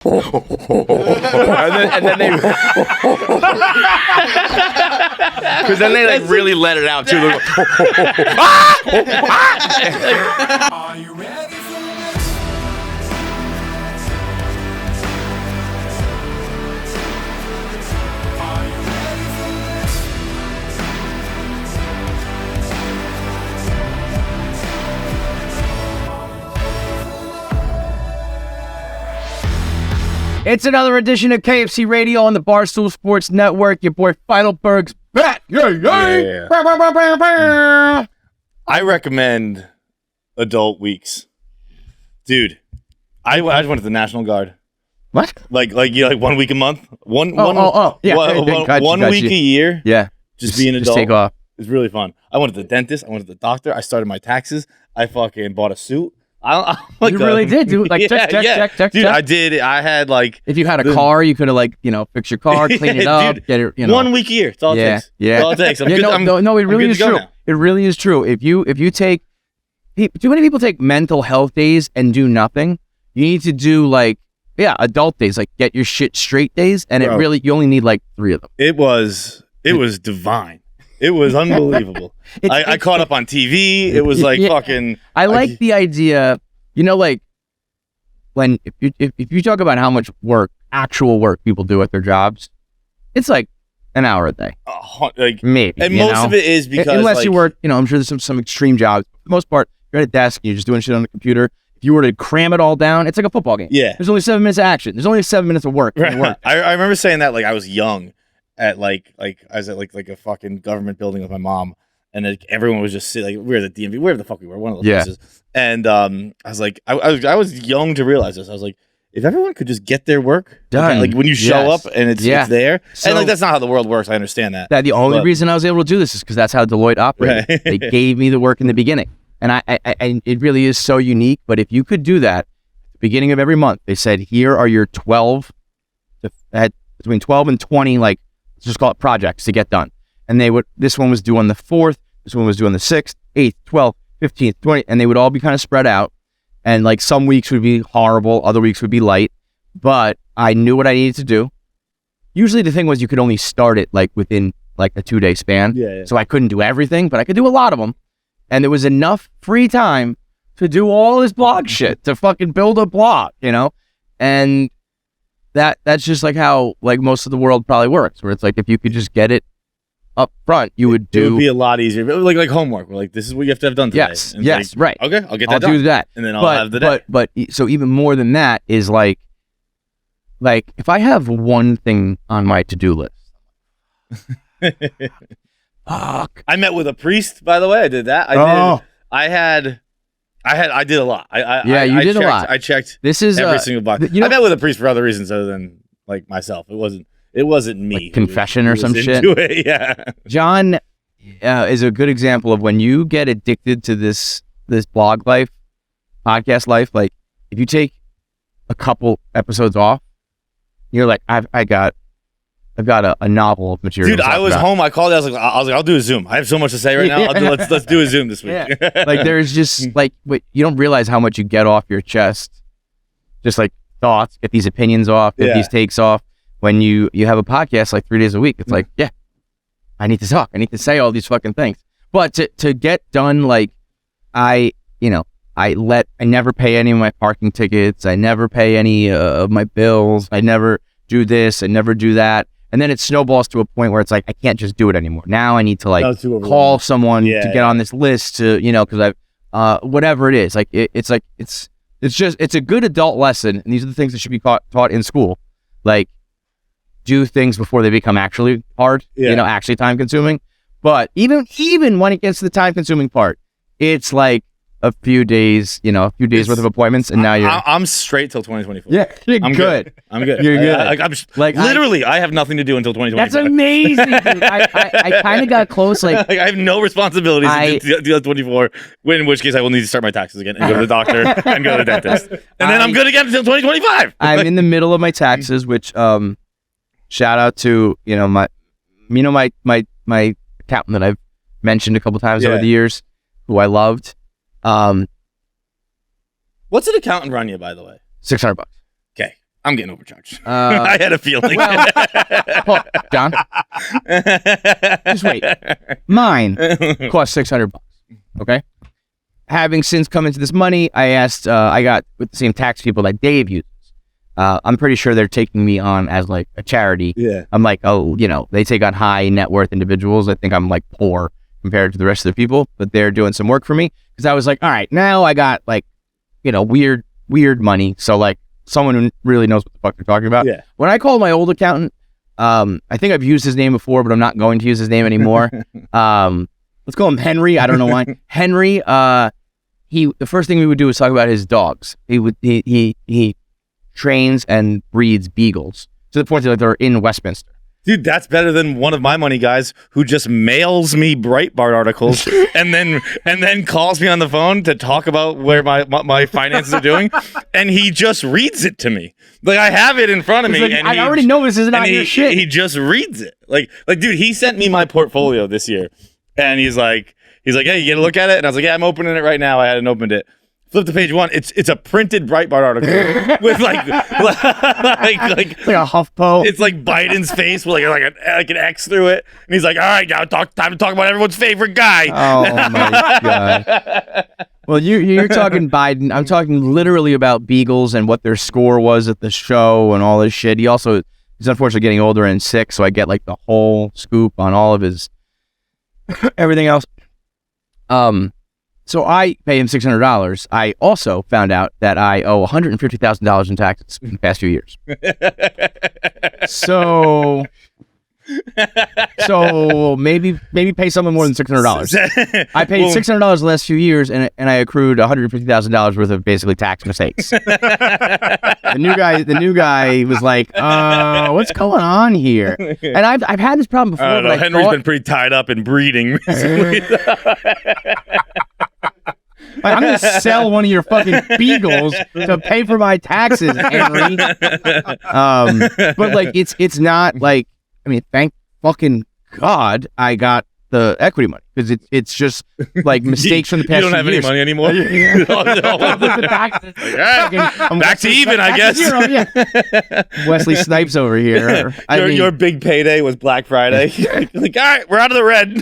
and then they, because then they like really let it out too. Are you ready for this? Are you ready for this? It's another edition of KFC Radio on the Barstool Sports Network. Your boy Feidelberg's back. Yeah. I recommend adult weeks, dude. I just went to the National Guard. What? Like 1 week a month, one week a year. Yeah, just be an adult. Just take off. It's really fun. I went to the dentist. I went to the doctor. I started my taxes. I fucking bought a suit. You really did, dude. Like, check. Dude, I did. I had like. If you had a car, you could have fix your car, clean it up, dude, get it. 1 week a year. It's all it takes. Yeah. It's all it takes. No, it really is true. It really is true. If you take, too many people take mental health days and do nothing. You need to do adult days, like get your shit straight days, and you only need like 3 of them. It was divine. It was unbelievable. I caught up on TV. It was fucking. I like the idea, when if you talk about how much actual work people do at their jobs, it's like an hour a day, maybe. And most of it is because unless you work, I'm sure there's some extreme jobs. For the most part, you're at a desk and you're just doing shit on the computer. If you were to cram it all down, it's like a football game. Yeah. There's only 7 minutes of action. There's only 7 minutes of work. Right. I remember saying that I was young. At I was at a fucking government building with my mom, and everyone was just sitting, we were at the DMV, wherever the fuck we were, one of those places. And I was like, I was young to realize this. I was like, if everyone could just get their work done, when you show up and it's there, so, and that's not how the world works. I understand that. The only reason I was able to do this is because that's how Deloitte operated. Right. They gave me the work in the beginning, and I it really is so unique. But if you could do that at the beginning of every month, they said, here are your 12 between 12 and 20 let's just call it projects to get done. And this one was due on the 4th, this one was due on the 6th, 8th, 12th, 15th, 20th, and they would all be kind of spread out. And some weeks would be horrible, other weeks would be light, but I knew what I needed to do. Usually the thing was you could only start it within a 2-day span. Yeah. So I couldn't do everything, but I could do a lot of them. And there was enough free time to do all this blog shit, to fucking build a blog, And that's just how most of the world probably works, where it's if you could just get it up front, it would be a lot easier. Like homework. We're this is what you have to have done today. Yes, right. Okay, I'll get that done. I'll do that. And then I'll have the day. But so even more than that is if I have one thing on my to-do list. Fuck. I met with a priest, by the way. I did that. I did a lot. You did a lot. I checked every single box. I met with a priest for other reasons other than myself. It wasn't me. Confession or some shit. Yeah. John is a good example of when you get addicted to this blog life, podcast life. If you take a couple episodes off, you're like, I've got a novel of material. Dude, I was home. I called. I was like, I'll do a Zoom. I have so much to say right now. Let's do a Zoom this week. Yeah. There's just you don't realize how much you get off your chest. Just thoughts, get these opinions off, get these takes off. When you have a podcast 3 days a week, it's I need to talk. I need to say all these fucking things. But to get done, I never pay any of my parking tickets. I never pay any of my bills. I never do this. I never do that. And then it snowballs to a point where it's I can't just do it anymore. Now I need to call someone to get on this list to, because I've, whatever it is. It's a good adult lesson. And these are the things that should be taught in school. Do things before they become actually hard, actually time consuming. But even when it gets to the time consuming part, it's a few days, worth of appointments, and now I'm straight till 2024. Yeah, I'm good. I'm good. You're good. I have nothing to do until 2024. That's amazing, dude. I kind of got close. I have no responsibilities until 2024. In which case, I will need to start my taxes again and go to the doctor and go to the dentist, and then I'm good again until 2025. I'm in the middle of my taxes, which shout out to my accountant that I've mentioned a couple times over the years, who I loved. What's an accountant run you, by the way? $600. Okay. I'm getting overcharged. I had a feeling. Well, John, just wait. Mine cost $600. Okay. Having since come into this money, I asked. I got with the same tax people that Dave uses. I'm pretty sure they're taking me on as like a charity. Yeah. I'm like, oh, they take on high net worth individuals. I think I'm like poor compared to the rest of the people, but they're doing some work for me because I was like, all right, now I got like, weird money. So like someone who really knows what the fuck they're talking about. Yeah. When I called my old accountant, I think I've used his name before, but I'm not going to use his name anymore. Let's call him Henry. I don't know why. Henry. The first thing we would do was talk about his dogs. He trains and breeds beagles to the point that they're in Westminster. Dude, that's better than one of my money guys who just mails me Breitbart articles and then calls me on the phone to talk about where my finances are doing, and he just reads it to me. Like I have it in front of me, like, and I already know this isn't your shit. He just reads it. Like dude, he sent me my portfolio this year, and he's like, hey, you get a look at it, and I was like, yeah, I'm opening it right now. I hadn't opened it. Flip to page 1. It's a printed Breitbart article with like it's like a HuffPo. It's like Biden's face with like an X through it, and he's like, "All right, now time to talk about everyone's favorite guy." Oh my god! Well, you're talking Biden. I'm talking literally about beagles and what their score was at the show and all this shit. He's unfortunately getting older and sick, so I get like the whole scoop on all of his everything else. So I pay him $600. I also found out that I owe $150,000 in taxes in the past few years. So maybe pay someone more than $600. I paid $600 the last few years, and I accrued $150,000 worth of basically tax mistakes. The new guy was like, what's going on here? And I've had this problem before. I don't know. Henry's been pretty tied up in breeding recently. I'm going to sell one of your fucking beagles to pay for my taxes, Henry. But like, it's not like, I mean, thank fucking God I got the equity money because it's just like mistakes from the past. You don't have years. any money anymore. Back to even, I guess. Zero, yeah. Wesley Snipes over here. Your big payday was Black Friday. Like, all right, we're out of the red.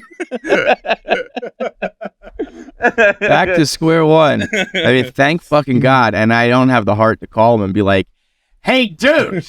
Back to square one. I mean, thank fucking God. And I don't have the heart to call him and be like, hey, dude,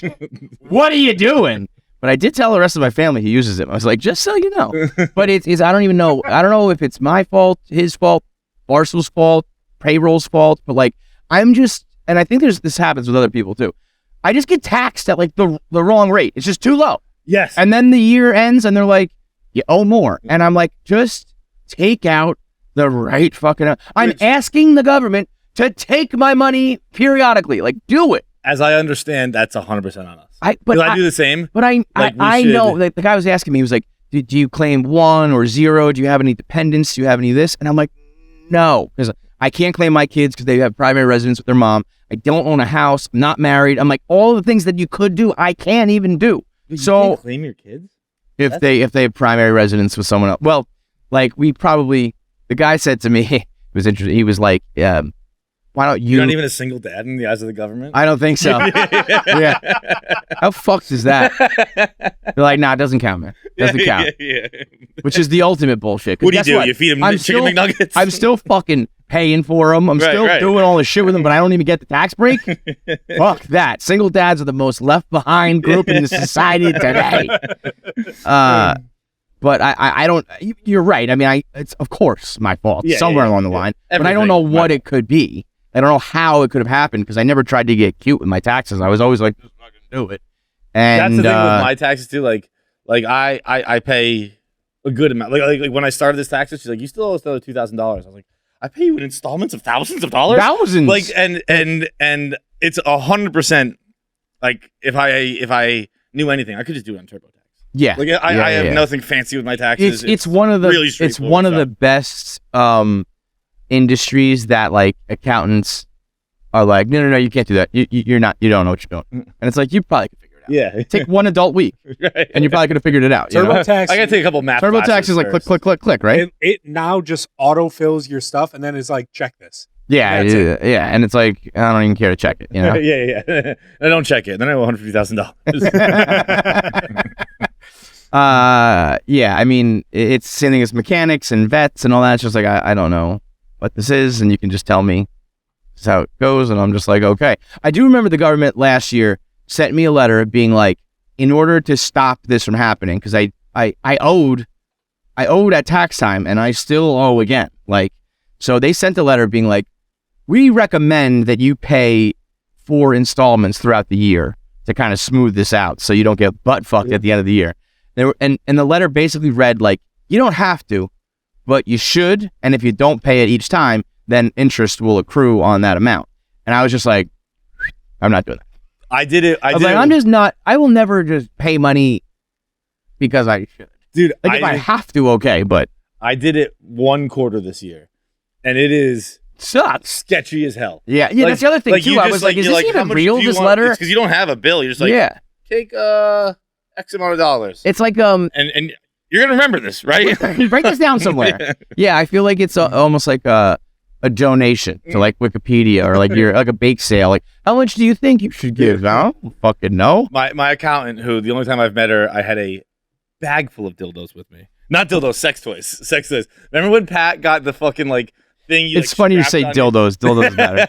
what are you doing? But I did tell the rest of my family he uses it. I was like, just so you know. But it's I don't even know. I don't know if it's my fault, his fault, Barstool's fault, payroll's fault. But like, I'm just, and I think this happens with other people too. I just get taxed at like the wrong rate. It's just too low. Yes. And then the year ends and they're like, you owe more. And I'm like, just take out the right fucking. I'm asking the government to take my money periodically. Like, do it. As I understand, that's 100% on us. I do the same. But I know that the guy was asking me. He was like, do you claim 1 or 0? Do you have any dependents? Do you have any of this? And I'm like, no, because I can't claim my kids because they have primary residence with their mom. I don't own a house. I'm not married. I'm like, all the ththings that you could do, I can't even do. You so can't claim your kids if they have primary residence with someone else. Well, like the guy said to me, it was interesting. He was like, why don't you? You're not even a single dad in the eyes of the government? I don't think so. Yeah. How fucked is that? They're like, nah, it doesn't count, man. It doesn't count. Yeah. Which is the ultimate bullshit. What do you do? You feed him chicken McNuggets? I'm still fucking paying for them. I'm still doing all the shit with them, but I don't even get the tax break? Fuck that. Single dads are the most left behind group in the society today. But I don't, you're right. I mean, it's of course my fault somewhere along the line, but I don't know what it could be. I don't know how it could have happened because I never tried to get cute with my taxes. I was always like, just not gonna do it. And that's the thing with my taxes too. Like I pay a good amount. Like when I started this taxes, she's like, you still owe us another $2,000. I was like, I pay you in installments of thousands of dollars. Thousands. Like and it's 100%. Like if I knew anything, I could just do it on TurboTax. Yeah. Like I have nothing fancy with my taxes. It's one of the really the best industries that like accountants are like, no, you can't do that. You don't know what you're doing. And it's like, you probably could figure it out. Yeah. Take one adult week and you probably could have figured it out. TurboTax. I got to take a couple math classes TurboTax is like click, right? It now just autofills your stuff and then it's like, check this. Yeah, yeah, and it's like I don't even care to check it, you know. yeah. I don't check it. Then I owe $150,000. Yeah, I mean, it's the same thing as mechanics and vets and all that. It's just like I don't know what this is, and you can just tell me this is how it goes, and I'm just like, okay. I do remember the government last year sent me a letter being like, in order to stop this from happening, because I owed at tax time, and I still owe again. Like, so they sent a letter being like, we recommend that you pay 4 installments throughout the year to kind of smooth this out so you don't get butt fucked at the end of the year. And the letter basically read like, you don't have to, but you should. And if you don't pay it each time, then interest will accrue on that amount. And I was just like, I'm not doing that. I did it. I was like, I'm just not, I will never just pay money because I should. Dude, like if I have to, okay, but. I did it 1 quarter this year. And it is sucks. Sketchy as hell. Yeah, like, that's the other thing too. I was like, is this even real, this letter? It's because you don't have a bill. You're just like, take X amount of dollars. It's like and you're gonna remember this, right? Write this down somewhere. Yeah, I feel like it's almost like a donation to like Wikipedia or like you're like a bake sale. Like, how much do you think you should give? I don't fucking know. My accountant, who the only time I've met her, I had a bag full of dildos with me. Not dildos, sex toys. Sex toys. Remember when Pat got the fucking like thing? It's funny you say dildos. Dildos matter.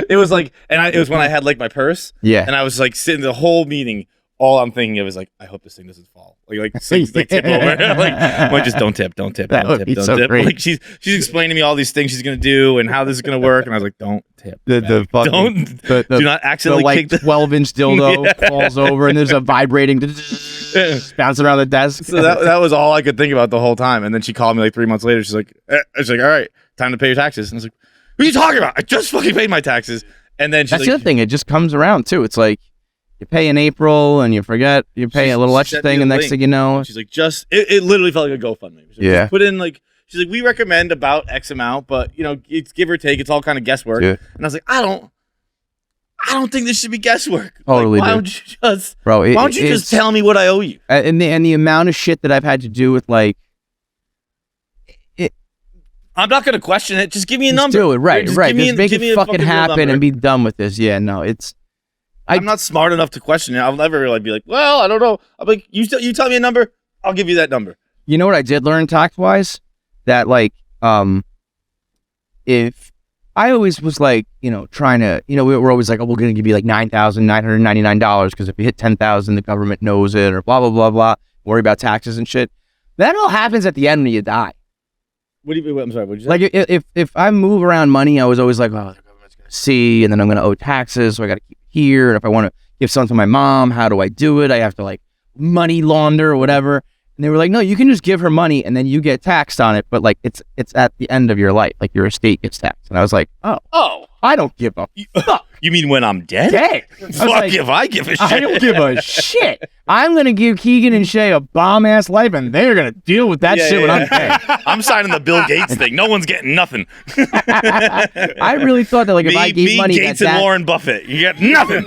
It was like, it was when I had like my purse. Yeah. And I was like sitting the whole meeting. All I'm thinking of is like, I hope this thing doesn't fall. Like tip over. Like, just don't tip. That would be so great. Like she's explaining to me all these things she's gonna do and how this is gonna work, and I was like, don't tip. Do not accidentally kick the 12-inch dildo falls over and there's a vibrating bouncing around the desk. So that was all I could think about the whole time. And then she called me like 3 months later. She's like, all right, time to pay your taxes. And I was like, what are you talking about? I just fucking paid my taxes. And then that's the other thing. It just comes around too. It's like, you pay in April and you forget, you pay a little extra thing, and next thing you know. She's like, it literally felt like a GoFundMe. Yeah. Put in like, she's like, we recommend about X amount, but you know, it's give or take. It's all kind of guesswork. Yeah. And I was like, I don't think this should be guesswork. Totally, like, why don't you just, bro? Why don't you just tell me what I owe you? And the amount of shit that I've had to do with like, I'm not gonna question it. Just give me a number. Do it right. Just make it fucking happen and be done with this. Yeah, no, it's. I'm not smart enough to question it. I'll never like be like, well, I don't know. I'm like, you tell me a number, I'll give you that number. You know what I did learn tax wise? That like, if I always was like, trying to, we're always like, oh, we're gonna give you like $9,999 because if you hit 10,000, the government knows it, or blah blah blah blah. Worry about taxes and shit. That all happens at the end when you die. What do you? I'm sorry. What did you say? Like if I move around money, I was always like, oh, the government's gonna see, and then I'm gonna owe taxes, so I gotta keep here, and if I want to give something to my mom, how do I do it? I have to like money launder or whatever. And they were like, no, you can just give her money and then you get taxed on it, but like it's at the end of your life, like your estate gets taxed. And I was like, oh, I don't give a fuck. You mean when I'm dead? Fuck like, if I give a shit. I don't give a shit. I'm gonna give Keegan and Shay a bomb ass life, and they're gonna deal with that shit when I'm dead. I'm signing the Bill Gates thing. No one's getting nothing. I really thought that like if I gave money, Gates and Warren Buffett, you get nothing.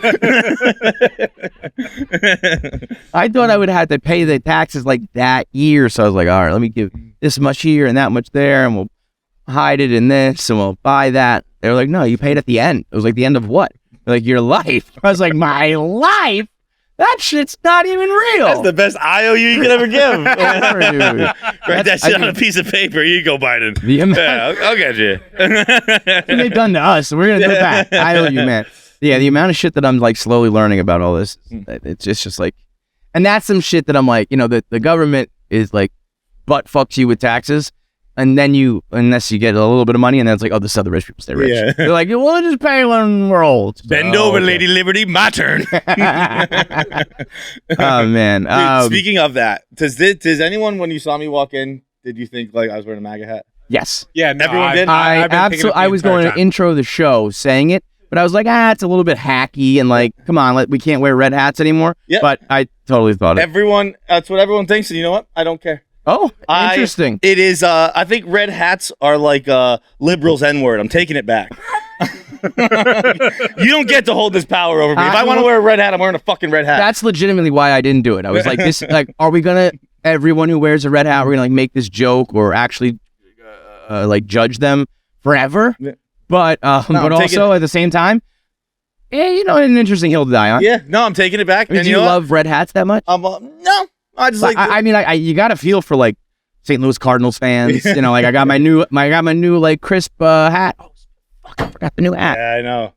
I thought I would have to pay the taxes like that year, so I was like, all right, let me give this much here and that much there, and we'll hide it in this, and we'll buy that. They were like, no, you paid at the end. It was like the end of what? Like your life. I was like, my life? That shit's not even real. That's the best IOU you could ever give. Ever, dude. Write that shit on a piece of paper. Here you go, Biden. I'll get you. What they've done to us, so we're going to do it back. I owe you, man. Yeah, the amount of shit that I'm like slowly learning about all this, it's just like, and that's some shit that I'm like, the government is like, butt fucks you with taxes. And then unless you get a little bit of money, and then it's like, oh, this is how the rich people stay rich. Yeah. They're like, we'll just pay when we're old. Bend over, okay. Lady Liberty, my turn. Oh, man. Dude, speaking of that, does anyone, when you saw me walk in, did you think like I was wearing a MAGA hat? Yes. Yeah, no, everyone did? I was going to intro the show saying it, but I was like, it's a little bit hacky, and like, come on, we can't wear red hats anymore. Yep. But I totally thought it. That's what everyone thinks, and you know what? I don't care. Oh, interesting. It is, I think red hats are like liberals' N-word. I'm taking it back. You don't get to hold this power over me. If I want to wear a red hat, I'm wearing a fucking red hat. That's legitimately why I didn't do it. I was like, are we going to, everyone who wears a red hat, we're going to like make this joke or actually like judge them forever. Yeah. But but also at the same time, an interesting hill to die on. Yeah, no, I'm taking it back. I mean, do you love red hats that much? No, I just like. I mean, you got to feel for like St. Louis Cardinals fans. Like I got my new like crisp hat. Oh, fuck! I forgot the new hat. Yeah, I know.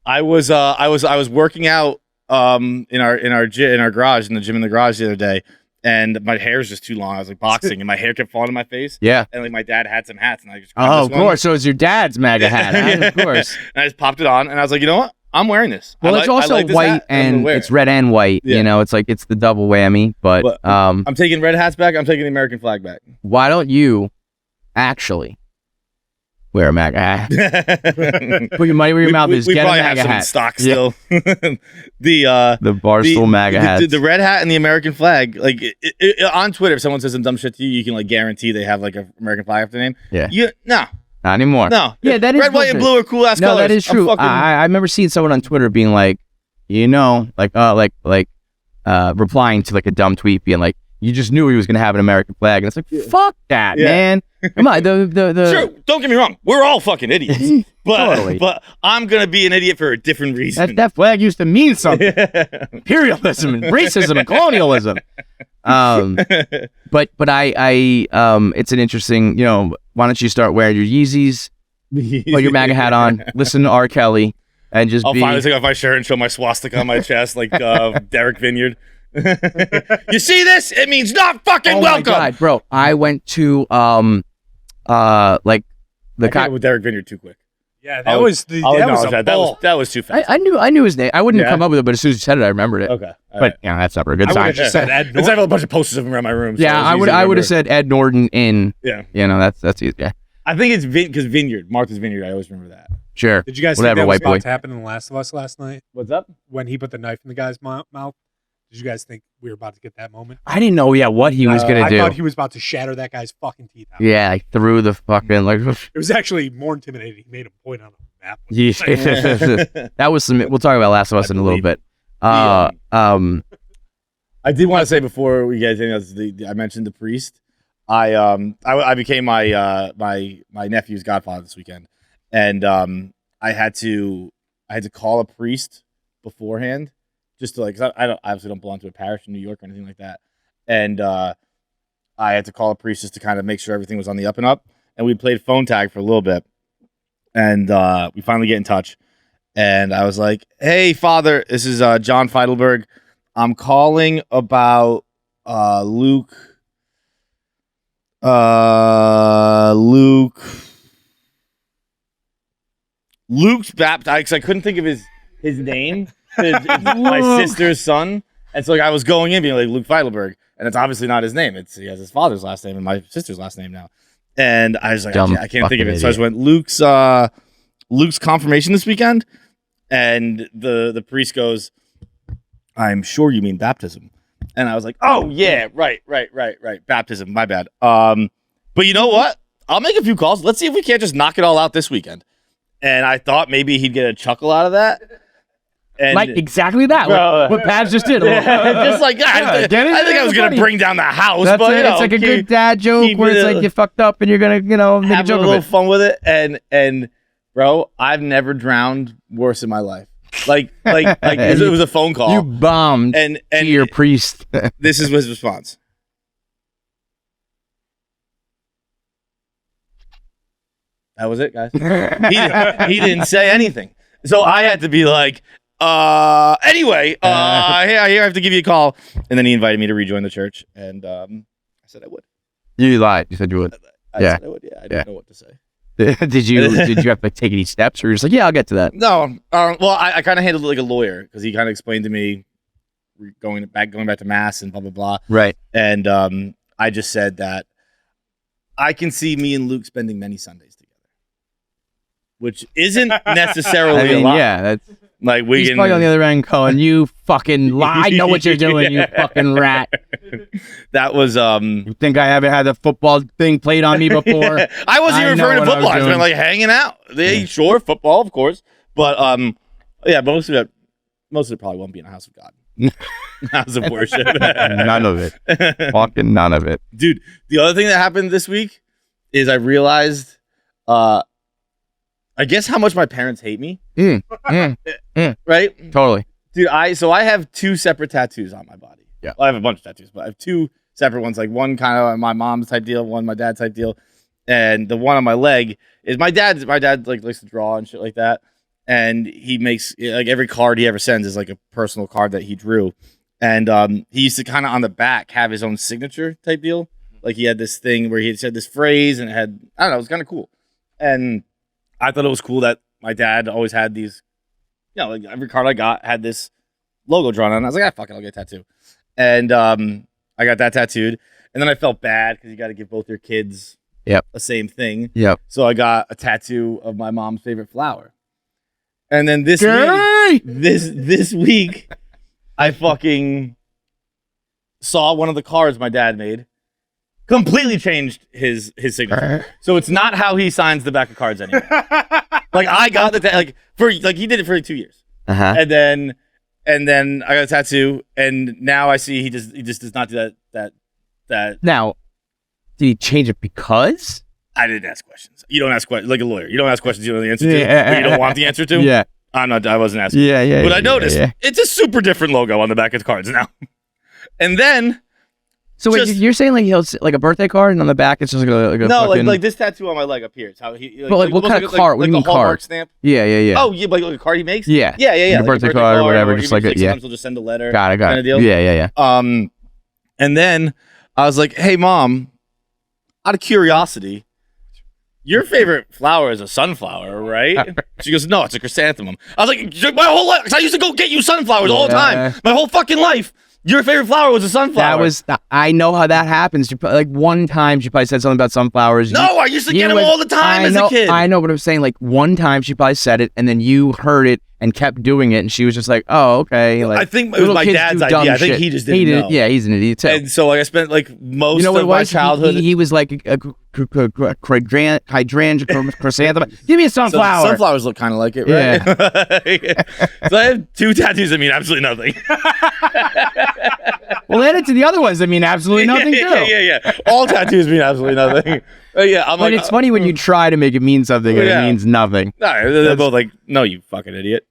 I was working out in our garage, in the gym in the garage the other day, and my hair's just too long. I was like boxing, and my hair kept falling in my face. Yeah. And like my dad had some hats, and I just of course. So it's your dad's MAGA hat, huh? Of course. And I just popped it on, and I was like, you know what? I'm wearing this. Well, it's also white, and it's red and white. Yeah. It's like it's the double whammy. But I'm taking red hats back. I'm taking the American flag back. Why don't you actually wear a MAGA hat? Put your money where your mouth is. Get a MAGA hat. Stock still. the Barstool MAGA hat. The red hat and the American flag. Like on Twitter, if someone says some dumb shit to you, you can like guarantee they have like an American flag after their name. Yeah. No. Not anymore. No. Yeah, that is red, white, and blue are cool ass colors. No, that is true. I remember seeing someone on Twitter being like, replying to like a dumb tweet, being like, you just knew he was gonna have an American flag, and it's like, fuck that, man. Come on, Sure, don't get me wrong, we're all fucking idiots, but Totally. But I'm gonna be an idiot for a different reason. That flag used to mean something. Imperialism and racism and colonialism. But I it's an interesting, why don't you start wearing your Yeezys, put your MAGA hat on, listen to R. Kelly, and just I'll finally take off my shirt and show my swastika on my chest like Derek Vineyard. You see this? It means not fucking welcome. My God, bro, I went to with Derek Vineyard too quick. Yeah, that was too fast. I knew his name. I wouldn't have come up with it, but as soon as you said it, I remembered it. Okay, but that's not a good sign. Just said Ed Norton. It's like a bunch of posters of him around my room. So I would have said Ed Norton in. Yeah, that's easy. Yeah, I think it's because Vineyard, Martha's Vineyard. I always remember that. Sure. Did you guys Whatever, think that was white boy. about to happen in The Last of Us last night? What's up? When he put the knife in the guy's mouth? Did you guys think we were about to get that moment? I didn't know. Yeah, what he was gonna do. I thought he was about to shatter that guy's fucking teeth out. Yeah, like through the fucking like. It was actually more intimidating. He made a point on a map. Yeah, that was some. We'll talk about Last of Us in a little bit. I did want to say before we get into this, I mentioned the priest. I became my nephew's godfather this weekend, and I had to call a priest beforehand. Just to like, cause I obviously don't belong to a parish in New York or anything like that, and I had to call a priest just to kind of make sure everything was on the up and up. And we played phone tag for a little bit, and we finally get in touch. And I was like, "Hey, Father, this is John Feidelberg. I'm calling about Luke's baptized. I couldn't think of his name." It's my sister's son, and so like I was going in being like Luke Feidelberg, and it's obviously not his name. He has his father's last name and my sister's last name now. And I was like, I can't think of it. So I just went Luke's confirmation this weekend, and the priest goes, "I'm sure you mean baptism," and I was like, "Oh yeah, right, baptism. My bad." But you know what? I'll make a few calls. Let's see if we can't just knock it all out this weekend. And I thought maybe he'd get a chuckle out of that. And like exactly that, what Pabs just did. Just like that. I think I was going to bring down the house, but it's like a good dad joke where it's like you fucked up and you're going to, make a joke a little fun with it. And bro, I've never drowned worse in my life. Like it was a phone call. You bombed and to your priest. This is his response. That was it, guys. He didn't say anything. So I had to be like, anyway, here I have to give you a call. And then he invited me to rejoin the church. And I said I would. You lied. You said you would. I said I would, yeah. I didn't know what to say. Did you have to take any steps, or you're just like, yeah, I'll get to that? No. Well, I kind of handled it like a lawyer, because he kind of explained to me going back to mass and blah, blah, blah. Right. And I just said that I can see me and Luke spending many Sundays together, which isn't necessarily a lot. Yeah, that's like he's probably on the other end going, "You fucking lie! I know what you're doing, you fucking rat." That was You think I haven't had a football thing played on me before? I wasn't even referring to football. I was been like hanging out. Sure, football, of course, but yeah, most of it probably won't be in a house of God. House of worship. None of it. Fucking none of it. Dude, the other thing that happened this week is I realized I guess how much my parents hate me. Right? Totally. Dude, I have 2 separate tattoos on my body. Yeah. Well, I have a bunch of tattoos, but I have 2 separate ones. Like one kind of my mom's type deal, one my dad's type deal. And the one on my leg is my dad like likes to draw and shit like that. And he makes like every card he ever sends is like a personal card that he drew. And he used to kind of on the back have his own signature type deal. Like he had this thing where he had said this phrase and it had, I don't know, it was kind of cool. And I thought it was cool that my dad always had these, like every card I got had this logo drawn on it. I was like, fuck it, I'll get a tattoo. And I got that tattooed. And then I felt bad because you got to give both your kids the same thing. Yep. So I got a tattoo of my mom's favorite flower. And then this week, I fucking saw one of the cards my dad made. Completely changed his signature. So it's not how he signs the back of cards anymore. Like I got he did it for like 2 years. And then I got a tattoo, and now I see he just does not do that. Now, did he change it because? I didn't ask questions. You don't ask questions like a lawyer. You don't ask questions you don't know the answer to. Or you don't want the answer to. Yeah. I wasn't asking. Yeah. But I noticed it's a super different logo on the back of the cards now. And then. So wait, you're saying like he'll like a birthday card, and on the back it's just like a no, fucking... like this tattoo on my leg up here. It's how he. But what kind of card? What do you mean card? Stamp. Yeah. Oh, yeah, like a card he makes. Yeah. Like a birthday card or whatever, just like it. Yeah. Sometimes he'll just send a letter. Got it. Deal. Yeah. And then I was like, "Hey, Mom, out of curiosity, your favorite flower is a sunflower, right?" She goes, "No, it's a chrysanthemum." I was like, "My whole life, I used to go get you sunflowers all the time. My whole fucking life." Your favorite flower was a sunflower. I know how that happens. Like one time she probably said something about sunflowers. No, I used to get them all the time as a kid. I know, but I'm saying like one time she probably said it and then you heard it and kept doing it and she was just like, oh, okay. Like, I think it was my dad's idea. I think he just didn't know. Yeah, he's an idiot too. And so like I spent like most of my childhood. He was like a hydrangea chrysanthemum. Give me a sunflower. So sunflowers look kind of like it, right? Yeah. So I have 2 tattoos that mean absolutely nothing. Well, add it to the other ones that mean absolutely nothing too. Yeah. All tattoos mean absolutely nothing. But it's funny when you try to make it mean something and it means nothing. No, they're both like, no, you fucking idiot.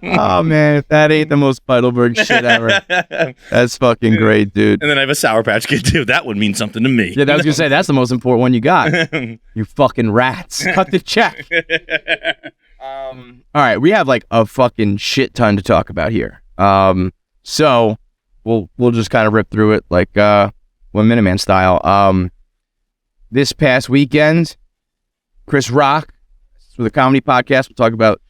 Oh man, if that ain't the most Heidelberg shit ever. That's fucking great, dude. And then I have a Sour Patch Kid too. That would mean something to me. Yeah, I was gonna say that's the most important one you got. You fucking rats. Cut the check. All right, we have like a fucking shit ton to talk about here. So we'll just kind of rip through it like 1 Minute Man style. This past weekend, Chris Rock, with a comedy podcast, we'll talk about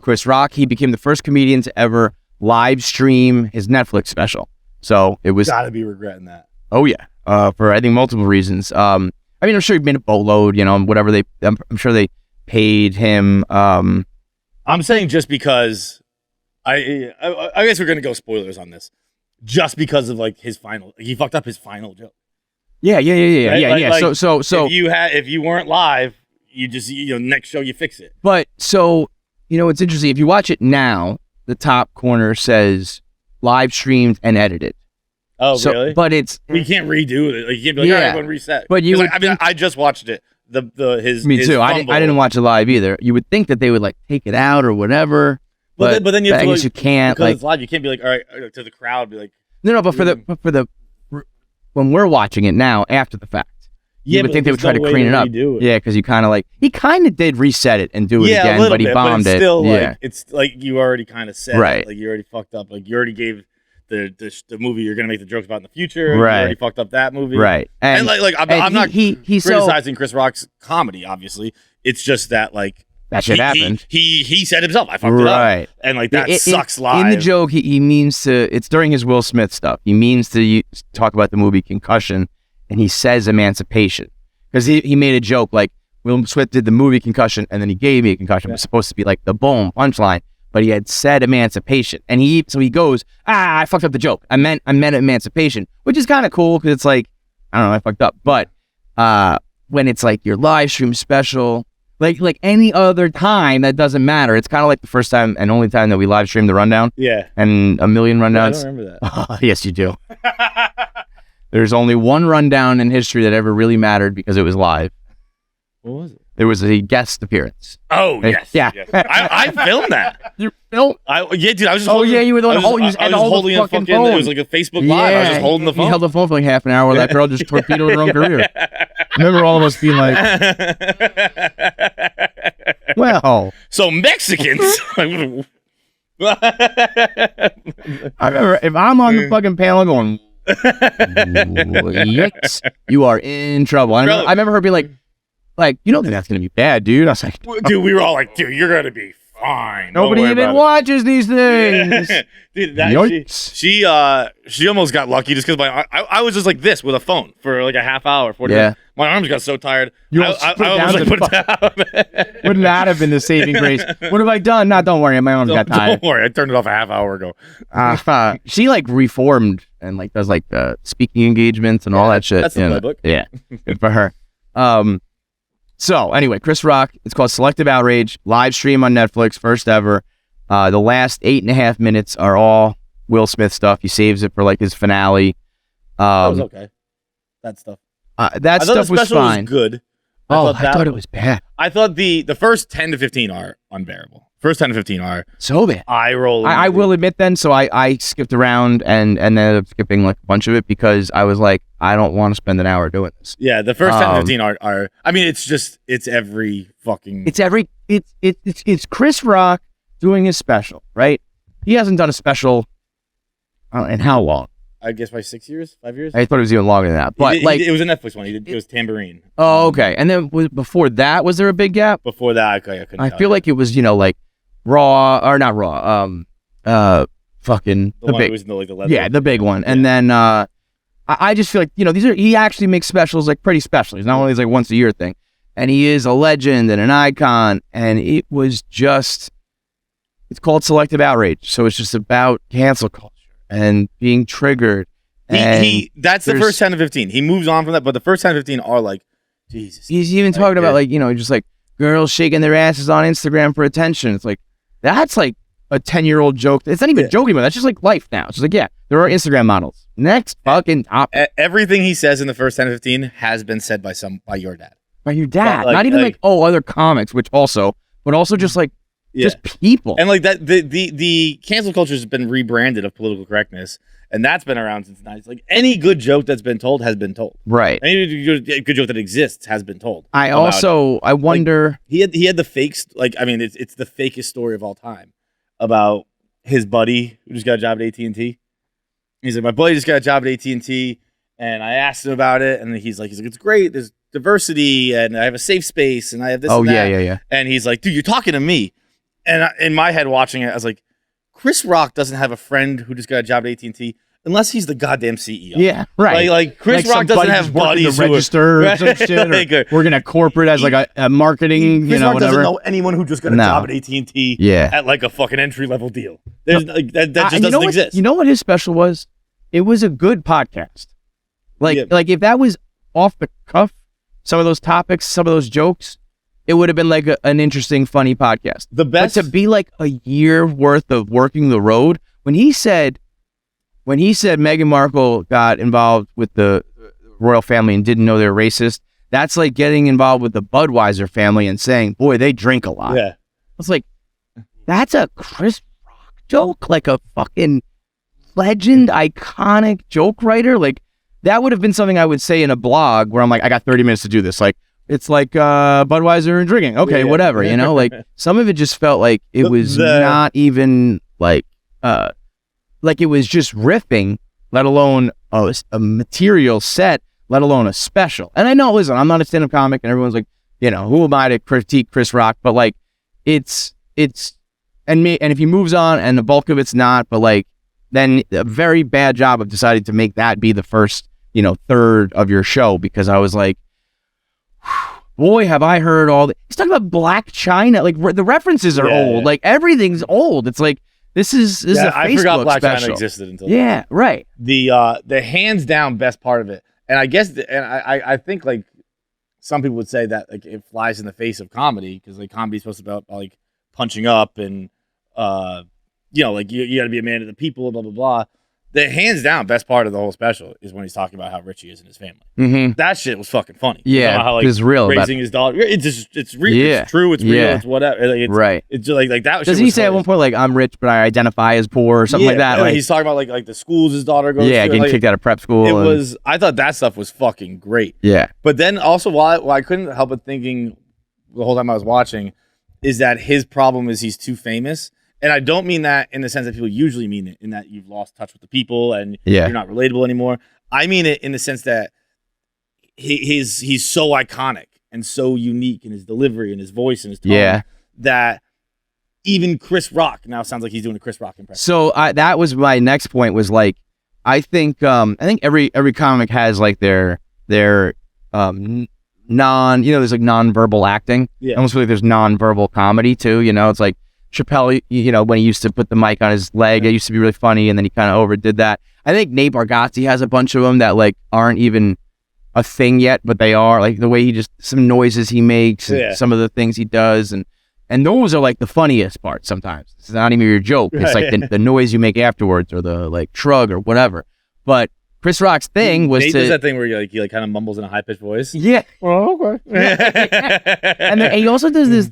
Chris Rock. He became the first comedian to ever live stream his Netflix special. So it was gotta be regretting that. Oh yeah, for I think multiple reasons. I mean, I'm sure he made a boatload, whatever I'm sure they paid him. I'm saying just because I guess we're gonna go spoilers on this. Just because of like he fucked up his final joke. Yeah. Right? So if you weren't live, you just next show you fix it. But so it's interesting. If you watch it now, the top corner says live streamed and edited. Oh, really? But we can't redo it. Like, you can't be like, all right, everyone reset. But I just watched it. Me too. I didn't watch it live either. You would think that they would like take it out or whatever. But then you have to, I guess you can't, because it's live. You can't be like, all right, to the crowd, be like, no. But for the when we're watching it now after the fact, you would think they would try to clean it up. Yeah, because you kind of he kind of did reset it and do it again, but he bombed it. Still, it's like you already kind of said, right? Like you already fucked up. Like you already gave the movie you're gonna make the jokes about in the future. Right. You already fucked up that movie. Right. And I'm not criticizing Chris Rock's comedy. Obviously, it's just that that shit happened. He said himself, I fucked it up. And that sucks live. In the joke, he means to, it's during his Will Smith stuff. He means to talk about the movie Concussion, and he says emancipation. Because he made a joke like, Will Smith did the movie Concussion, and then he gave me a concussion. It was supposed to be like the boom, punchline. But he had said emancipation. And so he goes, I fucked up the joke. I meant emancipation, which is kind of cool because it's like, I don't know, I fucked up. But when it's like your live stream special, like any other time, that doesn't matter. It's kind of like the first time and only time that we live streamed the Rundown. Yeah. And a million rundowns. I don't remember that. Yes, you do. There's only one rundown in history that ever really mattered because it was live. What was it? There was a guest appearance. Oh, yes. Yeah. Yes. I filmed that. You filmed? Yeah, dude, I was just Oh, holding, yeah, you were the one I was just holding a fucking phone. It was like a Facebook Live. I was just holding the phone. He held the phone for like half an hour while that girl just torpedoed her own career. Remember all of us being like, well. So Mexicans. I remember if I'm on the fucking panel going, yikes, you are in trouble. I remember her being like, you don't think that's going to be bad, dude? I was like, dude, we were all like, dude, you're going to be fine. Nobody even watches these things. Dude, she almost got lucky just because I was just like this with a phone for like a half hour, 40 minutes. My arms got so tired. You I almost put it down. Would not have been the saving grace. What have I done? No, don't worry. My arms got tired. Don't worry. I turned it off a half hour ago. She like reformed and like does like speaking engagements and all that shit. That's the playbook. Yeah. Good for her. So anyway, Chris Rock, it's called Selective Outrage, live stream on Netflix, first ever. The last 8.5 minutes are all Will Smith stuff. He saves it for like his finale. That was okay. That stuff. That stuff was fine. Was good. I thought it was bad. I thought the first 10 to 15 are unbearable. First 10 to 15 are so bad. I roll. I will admit then, so I skipped around and ended up skipping like a bunch of it because I was like, I don't want to spend an hour doing this. Yeah, the first 10 to 15 are I mean, it's every fucking. It's Chris Rock doing his special, right? He hasn't done a special in how long? I guess by 6 years, 5 years. I thought it was even longer than that. But it was a Netflix one. It was Tambourine. Oh, okay. And then before that, was there a big gap? Before that, I couldn't. I feel like it was, like Raw or not Raw. Fucking the big. Was the leather. Yeah, the big one. Yeah. And then I just feel like he actually makes specials like pretty special. He's not one of these like once a year thing, and he is a legend and an icon. And it was just, it's called Selective Outrage, so it's just about cancel culture and being triggered. That's the first 10 to 15. He moves on from that, but the first 10 to 15 are like, Jesus. He's even talking about like, just like girls shaking their asses on Instagram for attention. It's like, that's like a 10-year-old joke. It's not even joking about. That's just like life now. It's just like, yeah, there are Instagram models. Next fucking topic. Everything he says in the first 10 to 15 has been said by your dad. By your dad. Not even like other comics, but also just like, just people. And like that, the cancel culture has been rebranded of political correctness, and that's been around since the 90s. Like any good joke that's been told has been told. Right. Any good joke that exists has been told. I wonder. Like, he had the fakes. Like I mean, it's the fakest story of all time about his buddy who just got a job at AT&T. He's like, my buddy just got a job at AT&T, and I asked him about it, and he's like, it's great. There's diversity, and I have a safe space, and I have this. and that. Yeah. And he's like, dude, you're talking to me. And in my head, watching it, I was like, Chris Rock doesn't have a friend who just got a job at AT&T unless he's the goddamn CEO. Yeah, right. Like Chris Rock doesn't have buddies who register or some shit. Or working at corporate as like a marketing, Chris Rock whatever. doesn't know anyone who just got a job at AT&T at like a fucking entry-level deal. There's that just doesn't exist. You know what his special was? It was a good podcast. Like if that was off the cuff, some of those topics, some of those jokes, it would have been like an interesting, funny podcast. The best, but to be like a year worth of working the road. When he said Meghan Markle got involved with the royal family and didn't know they're racist, that's like getting involved with the Budweiser family and saying, "Boy, they drink a lot." Yeah, it's like that's a Chris Rock joke, like a fucking legend, iconic joke writer. Like that would have been something I would say in a blog where I'm like, I got 30 minutes to do this. Like. It's like Budweiser and drinking. Okay, whatever, like some of it just felt like it was not even like it was just riffing, let alone a material set, let alone a special. And I know, listen, I'm not a stand-up comic and everyone's like, who am I to critique Chris Rock? But like and if he moves on and the bulk of it's not, but like then a very bad job of deciding to make that be the first, third of your show, because I was like, boy, have I heard all the... He's talking about Black China. Like, the references are old. Yeah. Like, everything's old. It's like, this is a Facebook I forgot Black special. China existed until then. Right. The hands down best part of it, and I guess, I think, like, some people would say that, like, it flies in the face of comedy, because, like, comedy's supposed to be about, like, punching up and, like, you got to be a man of the people, blah, blah, blah. the hands down best part of the whole special is when he's talking about how rich he is in his family. Mm-hmm. That shit was fucking funny. Yeah, how, like, it's real. Raising his daughter. It's real. Yeah. It's true. It's real. Yeah. It's whatever. Like, it's, right. It's just like that. Doesn't he say at one point like I'm rich but I identify as poor or something like that? Yeah, like he's talking about like the schools his daughter goes. Yeah, to. getting Like, kicked out of prep school. It was. I thought that stuff was fucking great. Yeah. But then also, while I couldn't help but thinking the whole time I was watching, is that his problem is he's too famous. And I don't mean that in the sense that people usually mean it, in that you've lost touch with the people and you're not relatable anymore. I mean it in the sense that he's so iconic and so unique in his delivery and his voice and his tone that even Chris Rock now sounds like he's doing a Chris Rock impression. So that was my next point. Was like, I think every comic has like their there's like non-verbal acting. Yeah. I almost feel like there's non-verbal comedy too. It's like Chappelle, when he used to put the mic on his leg, it used to be really funny, and then he kind of overdid that. I think Nate Bargatze has a bunch of them that like aren't even a thing yet, but they are, like the way some noises he makes, and some of the things he does, and those are like the funniest parts sometimes. It's not even your joke. It's like the noise you make afterwards, or the like shrug or whatever. But Chris Rock's thing was Nate does that thing where he kind of mumbles in a high pitched voice. Yeah. Oh, okay. and he also does this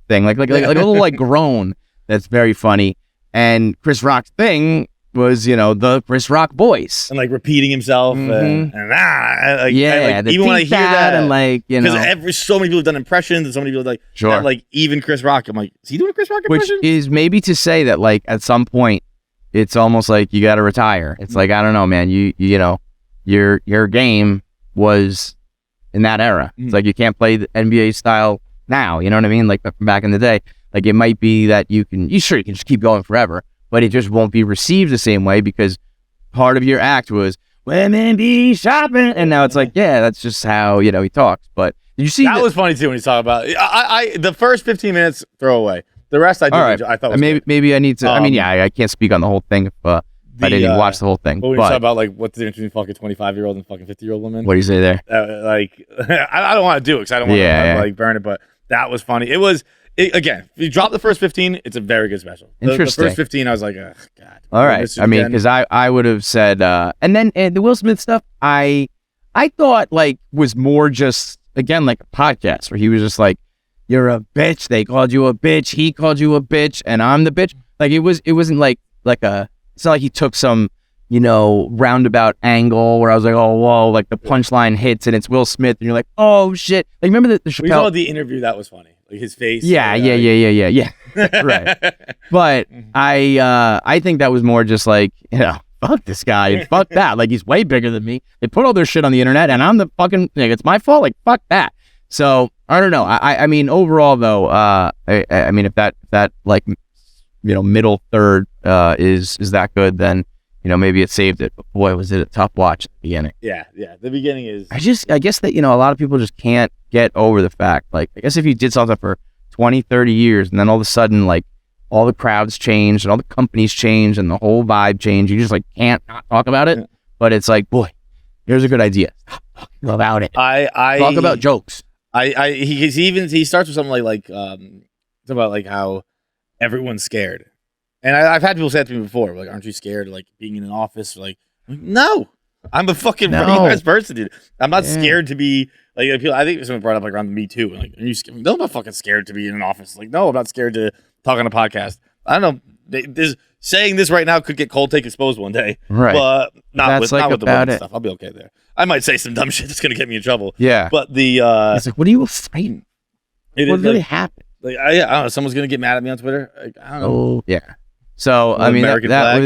thing, like a little like groan that's very funny. And Chris Rock's thing was, the Chris Rock voice. And like repeating himself. Mm-hmm. Even when I hear that, and like, because so many people have done impressions and so many people like, sure. Like even Chris Rock, I'm like, is he doing a Chris Rock impression? Which is maybe to say that like at some point, it's almost like you got to retire. It's like, I don't know, man, your game was in that era. It's like you can't play the NBA style now, you know what I mean? Like back in the day, like it might be that you can just keep going forever, but it just won't be received the same way because part of your act was women be shopping, and now it's like, yeah, that's just how he talks. But did you see that was funny too when he's talking about I the first 15 minutes throw away. The rest I thought was maybe I need to. I can't speak on the whole thing if I didn't even watch the whole thing. What were you talking about? Like what's the difference between fucking 25-year-old and fucking 50-year-old woman? What do you say there? I don't want to do it because I don't want to like burn it, but that was funny. It was again. If you drop the first 15, it's a very good special. Interesting. The first 15, I was like, oh, God. All right. Because I would have said, and then the Will Smith stuff, I thought like was more just again like a podcast where he was just like, you're a bitch. They called you a bitch. He called you a bitch, and I'm the bitch. Like it wasn't like a. It's not like he took some roundabout angle where I was like, oh whoa, like the punchline hits and it's Will Smith, and you're like, oh shit. Like remember the Chappelle? We saw the interview that was funny, like his face. Yeah. Right. But I think that was more just like fuck this guy and fuck that. Like he's way bigger than me. They put all their shit on the internet, and I'm the fucking like it's my fault. Like fuck that. So I don't know. I mean, overall though, I mean, if that like, middle third is that good, then maybe it saved it. But boy, was it a tough watch at the beginning. Yeah. The beginning is. I guess that a lot of people just can't get over the fact. Like, I guess if you did something for 20, 30 years, and then all of a sudden, like, all the crowds changed and all the companies changed and the whole vibe changed, you just like can't not talk about it. Yeah. But it's like, boy, here's a good idea. Stop talking about it. I talk about jokes. He starts with something like about like how everyone's scared, and I've had people say that to me before, like, aren't you scared of like being in an office? Like no, I'm a fucking working-class person, dude. I'm not scared to be like people. I think someone brought up like around Me Too, and like, are you scared? No, I'm not fucking scared to be in an office. Like no, I'm not scared to talk on a podcast. I don't know. Saying this right now could get Cold Take exposed one day, right? But not with the women it. stuff. I'll be okay there. I might say some dumb shit that's gonna get me in trouble. Yeah, but it's like, what are you afraid? What really happened? Like I don't know. Someone's gonna get mad at me on Twitter. Like, I don't know. Oh yeah. So I mean that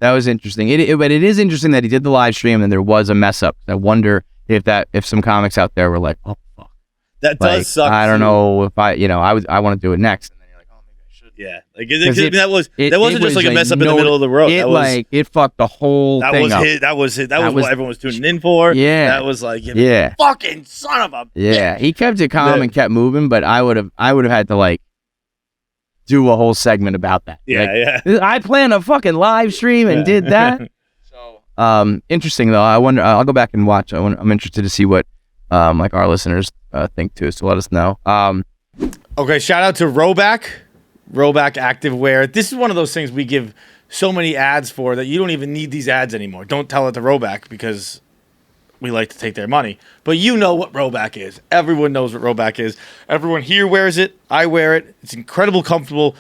was interesting. But it is interesting that he did the live stream and there was a mess up. I wonder if some comics out there were like, oh fuck, that does suck. I don't know if I want to do it next. Yeah, like that wasn't just like a mess up in the middle of the road. It fucked the whole thing up. That was what everyone was tuning in for. Yeah, that was like, fucking son of a. Yeah, he kept it calm and kept moving, but I would have had to like do a whole segment about that. Yeah, I planned a fucking live stream and did that. So, interesting though. I wonder. I'll go back and watch. I'm interested to see what like our listeners think too. So let us know. Okay, shout out to Rhoback. Rhoback Activewear. This is one of those things we give so many ads for that you don't even need these ads anymore. Don't tell it to Rhoback because we like to take their money. But you know what Rhoback is. Everyone knows what Rhoback is. Everyone here wears it. I wear it. It's incredibly comfortable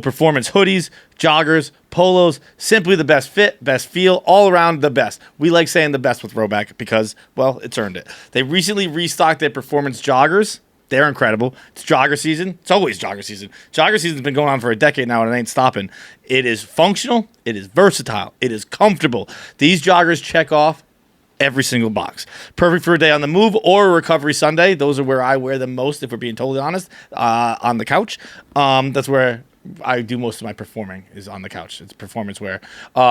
performance hoodies, joggers, polos, simply the best fit, best feel, all around the best. We like saying the best with Rhoback because, well, it's earned it. They recently restocked their performance joggers. They're incredible. It's jogger season. It's always jogger season. Jogger season's been going on for a decade now, and it ain't stopping. It is functional. It is versatile. It is comfortable. These joggers check off every single box. Perfect for a day on the move or a recovery Sunday. Those are where I wear them most, if we're being totally honest, on the couch. That's where I do most of my performing, is on the couch. It's performance wear.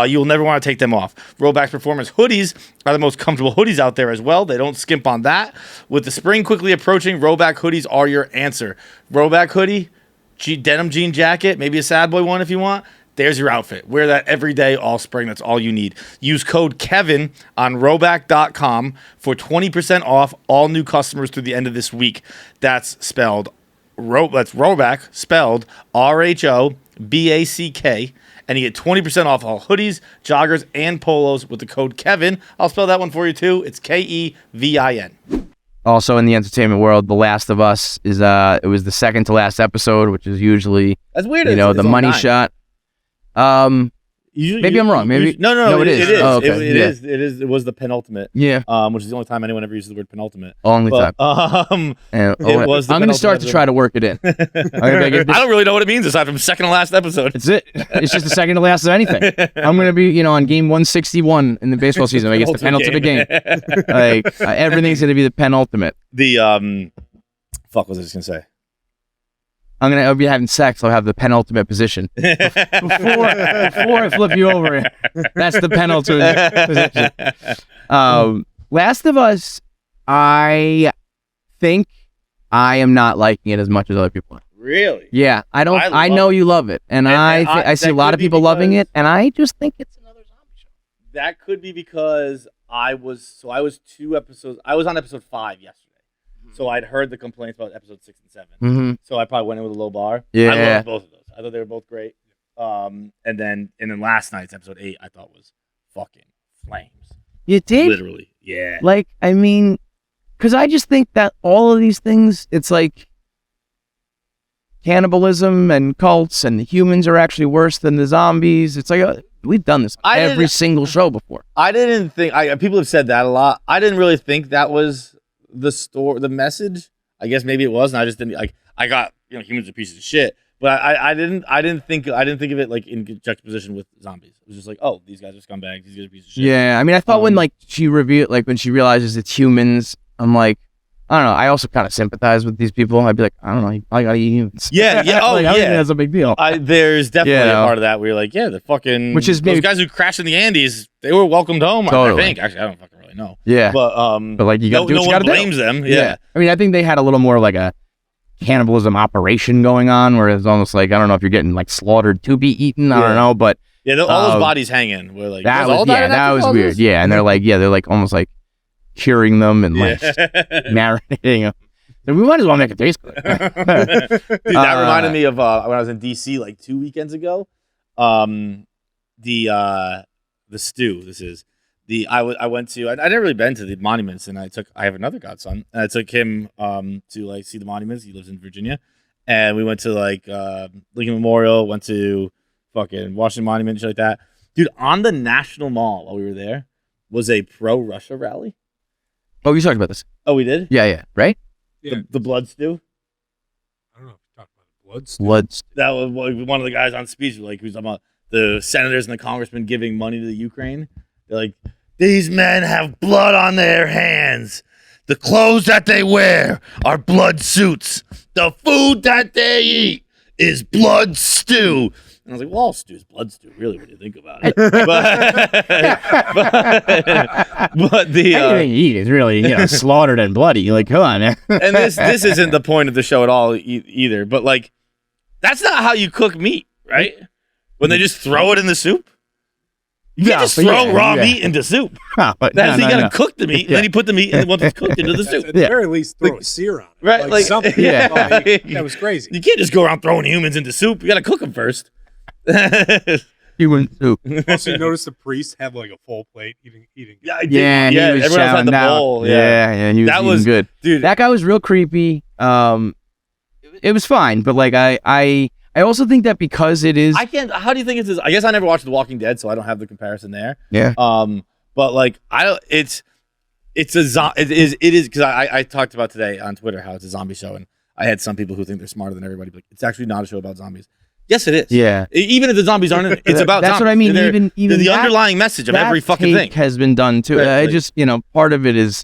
You'll never want to take them off. Rhoback's performance hoodies are the most comfortable hoodies out there as well. They don't skimp on that. With the spring quickly approaching, Rhoback hoodies are your answer. Rhoback hoodie, denim jean jacket, maybe a sad boy one if you want. There's your outfit. Wear that every day, all spring. That's all you need. Use code KEVIN on Rhoback.com for 20% off all new customers through the end of this week. That's spelled, that's Rhoback, spelled RHOBACK. And you get 20% off all hoodies, joggers, and polos with the code KEVIN. I'll spell that one for you too. It's KEVIN. Also in the entertainment world, The Last of Us is it was the second to last episode, which is usually That's weird. the money shot. Maybe I'm wrong. Maybe no, it is. Oh, okay. It was the penultimate. Yeah. Which is the only time anyone ever uses the word penultimate. Only time. It was. I'm gonna start to try to work it in. I don't really know what it means aside from second to llast episode. It's it. It's just the second to last of anything. I'm gonna be, on game 161 in the baseball season. I guess the penultimate game. Everything's gonna be the penultimate. Fuck, what was I just gonna say? I'll be having sex. I'll have the penultimate position before I flip you over. That's the penultimate position. Last of Us, I think I am not liking it as much as other people are. Really? Yeah, I know you love it, and I see a lot of people loving it, and I just think it's another zombie show. That could be because I was on episode 5 yesterday. So I'd heard the complaints about episode 6 and 7. Mm-hmm. So I probably went in with a low bar. Yeah. I loved both of those. I thought they were both great. And then last night's episode 8, I thought was fucking flames. You did? Literally. Yeah. Because I just think that all of these things, it's like cannibalism and cults, and the humans are actually worse than the zombies. It's like, we've done this every single show before. I didn't think, people have said that a lot. I didn't really think that was the message. I guess maybe it was, and I just didn't I got humans are pieces of shit, but I didn't think of it like in juxtaposition with zombies. It was just like, oh, these guys are scumbags, these guys are pieces of shit. Yeah, I mean, I thought when she realizes it's humans, I'm like, I don't know. I also kind of sympathize with these people. I'd be like, I don't know, I gotta eat humans. Yeah. Oh, I don't think that's a big deal. There's definitely a part of that where you're like, yeah, the fucking those guys who crashed in the Andes, they were welcomed home. Totally. I think actually, I don't fucking really know. Yeah, but you got no one blames them. Yeah. I mean, I think they had a little more like a cannibalism operation going on, where it's almost like, I don't know if you're getting like slaughtered to be eaten. I don't know, but all those bodies hanging. We're like, that was weird. Yeah, and they're like almost like curing them and like marinating them. So we might as well make it taste good. Dude, that reminded me of when I was in DC like 2 weekends ago. The stew. I went to. I'd never really been to the monuments, and I have another godson, and I took him to like see the monuments. He lives in Virginia, and we went to like Lincoln Memorial, went to fucking Washington Monument, shit like that. Dude, on the National Mall while we were there was a pro-Russia rally. Oh, we talked about this. Oh, we did? Yeah, right? Yeah. The blood stew? I don't know if you talked about blood stew. Blood stew. That was one of the guys on speech, like, who's talking about the senators and the congressmen giving money to the Ukraine. They're like, these men have blood on their hands. The clothes that they wear are blood suits. The food that they eat is blood stew. And I was like, well, all stew is blood stew, really, when you think about it. but anything you eat is really, slaughtered and bloody. Like, come on, man. And this isn't the point of the show at all either. But like, that's not how you cook meat, right? When they just throw it in the soup. You can't just throw raw meat into soup. You gotta cook the meat, and then you put the meat and once it's cooked into the soup. At the very least, throw a sear on it. Right? Like something. That was crazy. You can't just go around throwing humans into soup. You gotta cook them first. Human soup. Also, you notice the priests have like a full plate eating. Yeah, I did. Yeah, he was everyone else had the chowing down. bowl. Yeah, he was That eating was good. dude. That guy was real creepy. It was fine, but like I also think that because it is. I can't. How do you think it's? I guess I never watched The Walking Dead, so I don't have the comparison there. Yeah. But like I don't. It's it is because I talked about today on Twitter how it's a zombie show, and I had some people who think they're smarter than everybody. But like, it's actually not a show about zombies. Yes, it is. Yeah. Even if the zombies aren't in it, it's about that's zombies. what I mean. Even the that, underlying message of every fucking take thing has been done too. Right, I like- just part of it is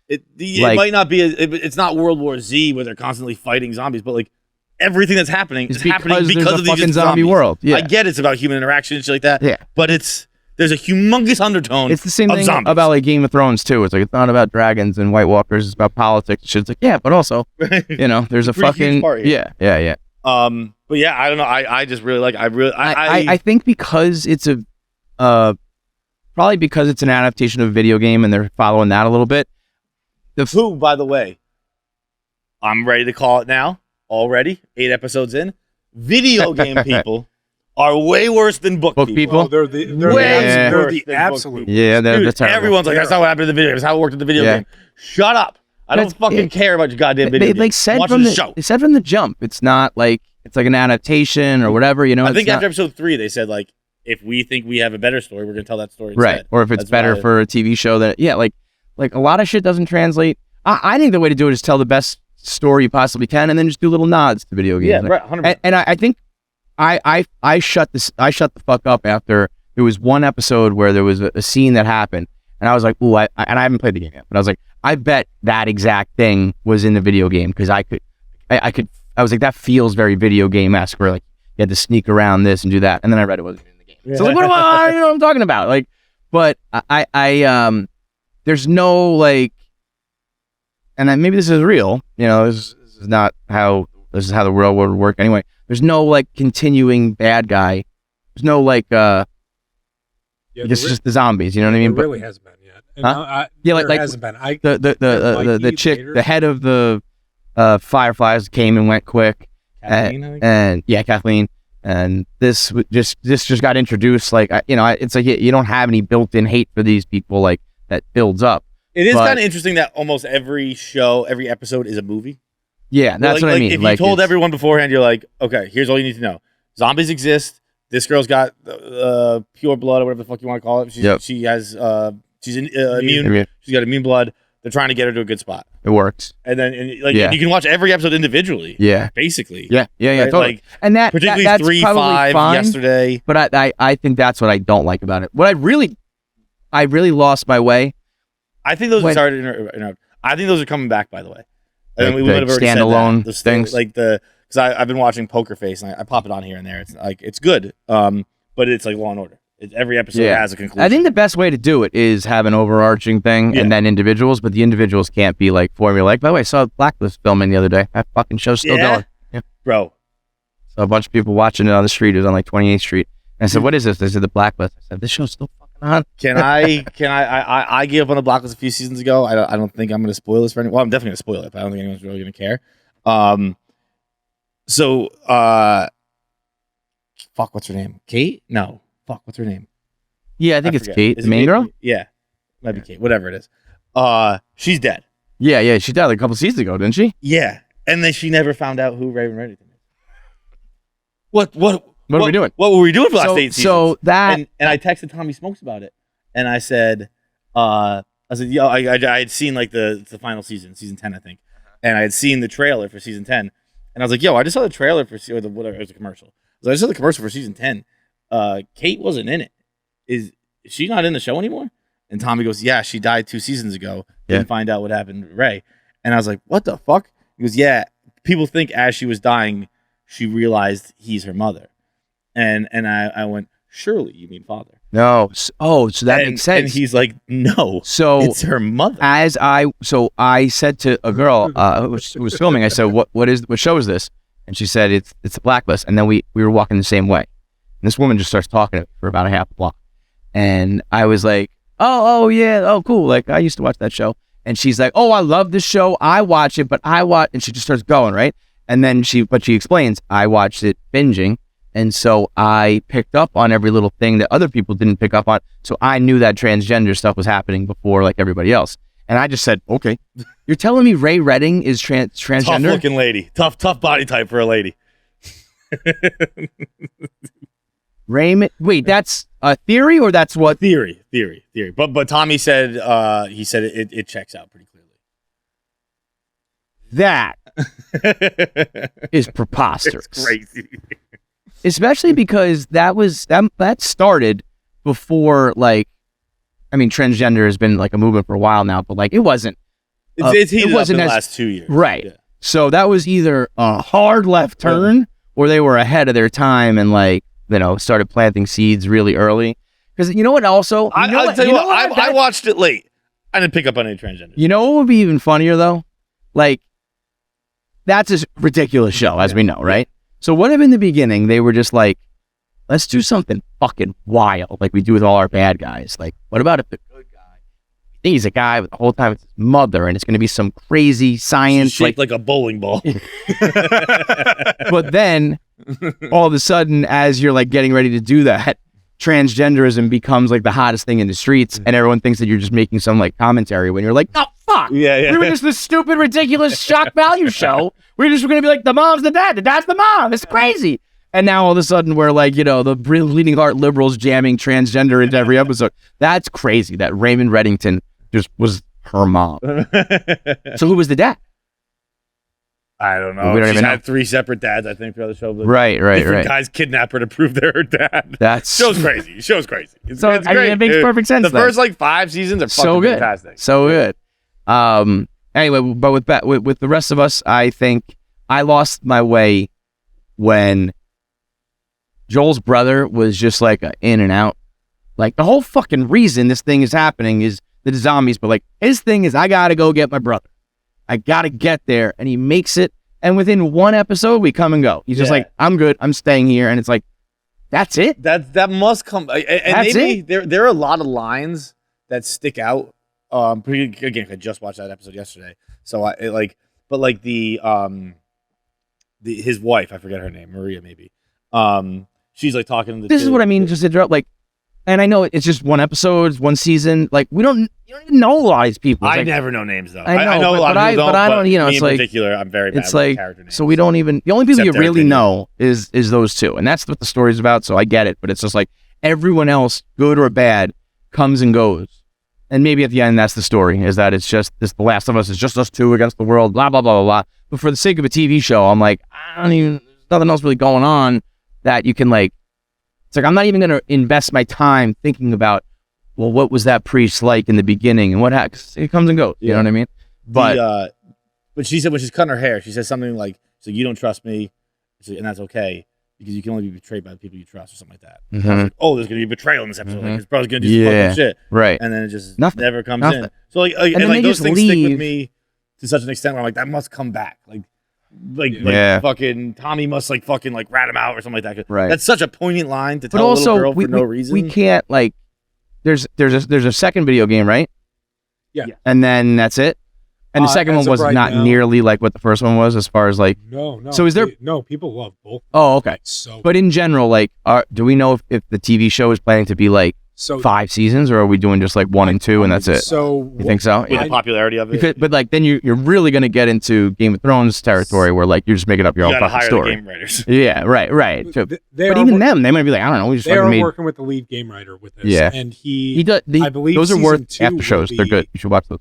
It like- might not be. It's not World War Z where they're constantly fighting zombies, but like everything that's happening is happening because there's of a these fucking zombie zombies. world. Yeah. I get it's about human interaction and shit like that. Yeah. But there's a humongous undertone. It's the same of thing zombies. about like Game of Thrones too. It's like it's not about dragons and White Walkers. It's about politics. Shit. It's like but also there's a Pretty huge fucking part here. yeah. But yeah, I don't know. I just really like. I think because it's probably because it's an adaptation of a video game and they're following that a little bit. Who, by the way, I'm ready to call it now. Already 8 episodes in, video game people are way worse than book people. Oh, they're the absolute. Yeah, Dude, that's terrible. everyone's like, that's not what happened in the video game. That's how it worked in the video game. Shut up. I don't fucking care about your goddamn video game. Like said Watch from the the show. They said from the jump, it's not like it's like an adaptation or whatever. I think after episode 3, they said like, if we think we have a better story, we're gonna tell that story instead. Right, or if it's That's better why- for a TV show that like a lot of shit doesn't translate. I think the way to do it is tell the best story you possibly can, and then just do little nods to video games. Yeah, right, 100%. And I think I shut the fuck up after there was one episode where there was a scene that happened, and I was like, ooh, and I haven't played the game yet, but I was like, I bet that exact thing was in the video game because I was like, that feels very video game-esque where like you had to sneak around this and do that, and then I read it wasn't in the game. Yeah. So I was like, I don't know what I'm talking about. Like, but I there's no like, and maybe this is real, this is not how the world would work anyway. There's no like continuing bad guy. There's no like it's just the zombies, you know what I mean? There really hasn't been yet. And there hasn't been. The chick, later. the head of the Fireflies came and went quick. Kathleen, I think? And yeah, Kathleen. And this just got introduced. Like it's like you don't have any built-in hate for these people like that builds up. It is kind of interesting that almost every show, every episode is a movie. Yeah, that's what I mean. If you told everyone beforehand, you're like, okay, here's all you need to know. Zombies exist. This girl's got pure blood or whatever the fuck you want to call it. She has she's immune. She's got immune blood. They're trying to get her to a good spot. It works. And then you can watch every episode individually. Yeah. Basically. Yeah, Right? totally. Like, And that's particularly 3-5 fine, yesterday. But I think that's what I don't like about it. What I really lost my way. I think those I think those are coming back, by the way. Like we the might have already standalone said that. things? Like because I've been watching Poker Face and I pop it on here and there. It's like it's good. But it's like Law and Order. Every episode has a conclusion. I think the best way to do it is have an overarching thing and then individuals, but the individuals can't be like formulaic. By the way, I saw Blacklist filming the other day. That fucking show's still going. Yeah. Bro. So a bunch of people watching it on the street. It was on like 28th Street. And I said, what is this? They said the Blacklist. I said, this show's still fucking on. Can I gave up on the Blacklist a few seasons ago. I don't think I'm going to spoil this for anyone. Well, I'm definitely going to spoil it, but I don't think anyone's really going to care. Fuck, what's her name? Kate? No. Fuck, what's her name? Yeah, I think it's forget. Kate, Is the it main Kate? girl. Yeah, might be Kate. Whatever it is. She's dead. Yeah, she died like a couple seasons ago, didn't she? Yeah, and then she never found out who Raven Reddington is. What are we doing? What were we doing for the last 8 seasons? So that and I texted Tommy Smokes about it, and I said, yo, I had seen like the final season 10, I think, and I had seen the trailer for season 10, and I was like, yo, I just saw the trailer for or the whatever, it was a commercial. So I just saw the commercial for season 10. Kate wasn't in it. Is she not in the show anymore? And Tommy goes, yeah, she died 2 seasons ago. Didn't find out what happened to Ray. And I was like, what the fuck? He goes, yeah, people think as she was dying, she realized he's her mother. And I went, surely you mean father. no. So that makes sense. And he's like, no, so it's her mother. I said to a girl who was filming, I said, what show is this? And she said, it's the Blacklist. And then we were walking the same way. And this woman just starts talking to me for about a half a block. And I was like, oh yeah, oh cool. Like I used to watch that show. And she's like, oh, I love this show. I watch it, and she just starts going, right? And then she explains, I watched it binging, And so I picked up on every little thing that other people didn't pick up on. So I knew that transgender stuff was happening before like everybody else. And I just said, okay, you're telling me Ray Redding is transgender? Tough looking lady. Tough body type for a lady. Raymond, wait, that's a theory or that's what? Theory. But Tommy said, it checks out pretty clearly. That is preposterous. It's crazy. Especially because that started before, like, I mean, transgender has been like a movement for a while now, but like it wasn't. It's heated up in the last 2 years. Right. Yeah. So that was either a hard left turn or they were ahead of their time and like, started planting seeds really early. Because you know what also? I'll tell you what, I watched it late. I didn't pick up on any transgender. You know what would be even funnier though? Like, that's a ridiculous show, as we know, right? So what if in the beginning they were just like, let's do something fucking wild like we do with all our bad guys. Like, what about if the good guy, he's a guy, but the whole time it's his mother and it's going to be some crazy science. Shaped like a bowling ball. But then all of a sudden, as you're like getting ready to do that, transgenderism becomes like the hottest thing in the streets and everyone thinks that you're just making some like commentary when you're like, oh, fuck. Yeah. We were just this stupid, ridiculous shock value show. We're going to be like, the mom's the dad, the dad's the mom. It's crazy. And now all of a sudden we're like, the bleeding heart liberals jamming transgender into every episode. That's crazy that Raymond Reddington just was her mom. So who was the dad? I don't know. We don't She's even had 3 separate dads, I think, throughout the show. Right. Different guys kidnap her to prove they're her dad. Show's crazy. It's so great. I mean, it makes perfect sense. The first like 5 seasons are so fucking good. fantastic. So good. Anyway, but with the rest of us, I think I lost my way when Joel's brother was just like a in and out. Like the whole fucking reason this thing is happening is the zombies, but like his thing is I gotta go get my brother. I gotta get there, and he makes it. And within one episode, we come and go. He's just like, I'm good. I'm staying here, and it's like, that's it. That must come. And that's maybe it? there are a lot of lines that stick out. Again, I just watched that episode yesterday, so his wife, I forget her name, Maria maybe. She's like talking to the. This is what I mean. Just interrupt, like. And I know it's just one episode, one season. Like you don't even know a lot of these people. I never know names though. I know a lot of people but I don't. Me it's in like particular, I'm very bad it's with like character names. so we don't even. The only people Except you really Derek know is those two, and that's what the story's about. So I get it, but it's just like everyone else, good or bad, comes and goes. And maybe at the end, that's the story: is that it's just this. The Last of Us is just us two against the world. Blah blah blah blah blah. But for the sake of a TV show, I'm like, I don't even. There's nothing else really going on that you can like. It's like I'm not even going to invest my time thinking about, well, what was that priest like in the beginning and what happened? It comes and goes. You know what I mean? But but she said when she's cutting her hair, she says something like, "So you don't trust me," and that's okay because you can only be betrayed by the people you trust or something like that. Mm-hmm. Like, oh, there's gonna be betrayal in this episode. Like his brother's gonna do some fucking shit, right? And then it just Nothing. never comes Nothing. in. So like and then like they those just things stick leave. with me to such an extent where I'm like, that must come back. Like fucking Tommy must like fucking like rat him out or something like that. Right. That's such a poignant line to But tell a also, little girl for no reason. we can't like. There's a second video game, right? Yeah. And then that's it. And the second one as of was right not now- nearly like what the first one was, as far as like. No. So is there- No, people love both. Oh, okay. So, But in general, like, do we know if the TV show is planning to be like 5 seasons, or are we doing just like 1 and 2 and that's it? So You think so? with Yeah. the popularity of it. Because, but like then you're really gonna get into Game of Thrones territory where like you're just making up your You own gotta fucking hire story. the game writers. Yeah, right. So, They but are even wor- them, they might be like, I don't know, we just they fucking are made. working with the lead game writer with this. Yeah. And He does. I believe those are season worth 2 after will shows. They're be- good. You should watch those.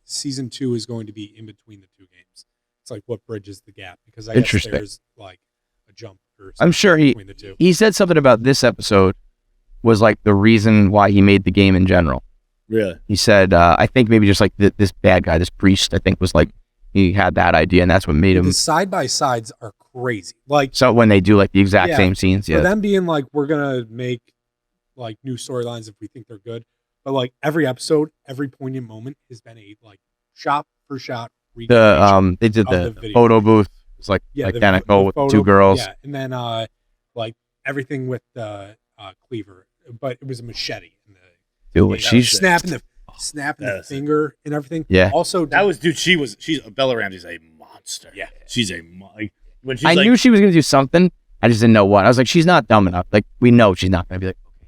Season 2 is going to be in between the two games. It's like what bridges the gap because I guess Interesting. there's like a jump or I'm something sure between the two. he said something about this episode was like the reason why he made the game in general. Really? He said, I think maybe just like this bad guy, this priest, I think was like he had that idea, and that's what made him. The side by sides are crazy. Like So when they do like the exact Yeah, same scenes, for yeah, them being like, we're gonna make like new storylines if we think they're good, but like every episode, every poignant moment has been a like shot for shot recreation. they did of the the video. photo booth. It's like the identical with photo- two girls. Yeah, and then like everything with the cleaver, but it was a machete. And Dude, the, she's snapping the That was finger and everything. Yeah. Also, That was dude. She's Bella Ramsey's a monster. Yeah. She's like when she's I like, knew she was gonna do something, I just didn't know what. I was like, she's not dumb enough. Like, we know she's not gonna be like, okay.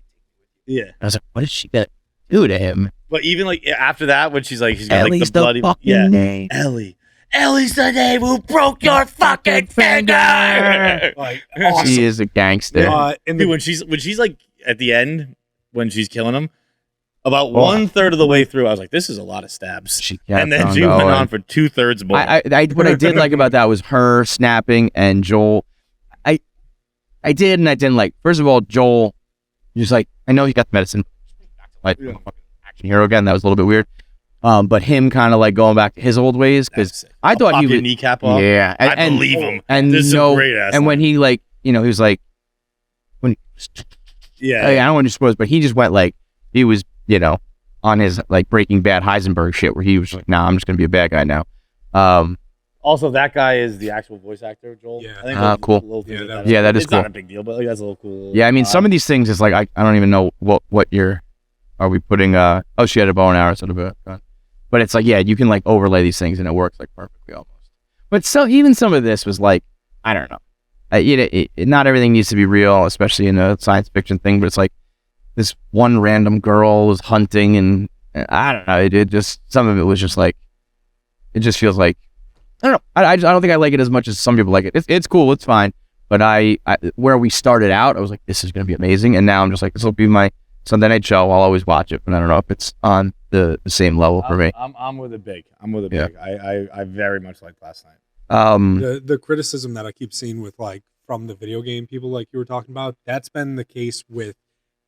Yeah. I was like, what is she gonna do to him? But even like after that, when she's got like Ellie's the bloody fucking name. Ellie's the name who broke your fucking finger. Like, awesome. She is a gangster. Dude, when she's like at the end when she's killing him, about 1/3 of the way through, I was like, this is a lot of stabs. She kept and then on she going. went on for 2/3 more. What I did like about that was her snapping and Joel. I did and I didn't like. First of all, Joel, just like, I know he got the medicine. Like, action hero again. That was a little bit weird. But him kind of like going back to his old ways, because I thought he would would kneecap off. Yeah, I believe him. And this is a great ass. And when he like, he was like, when I don't want to suppose, but he just went like, he was on his like Breaking Bad Heisenberg shit, where he was like, nah, I'm just gonna be a bad guy now. Also, that guy is the actual voice actor, Joel. Yeah. I think cool. Yeah, that is it's cool. not a big deal, but like, that's a little cool. Yeah, I mean, some of these things is like, I don't even know what you're. Are we putting? Oh, she had a bow and arrow, sort of a gun. But it's like, yeah, you can like overlay these things and it works like perfectly almost. But so even some of this was like, I don't know. Not everything needs to be real, especially in a science fiction thing. But it's like this one random girl is hunting, and I don't know. It just, some of it was just like, it just feels like, I don't know. I don't think I like it as much as some people like it. It's cool. It's fine. But I where we started out, I was like, this is going to be amazing. And now I'm just like, this will be my Sunday night show. I'll always watch it. But I don't know if it's on the same level for me. I'm with it big. Big. I very much liked last night. The criticism that I keep seeing with like from the video game people, like you were talking about, that's been the case with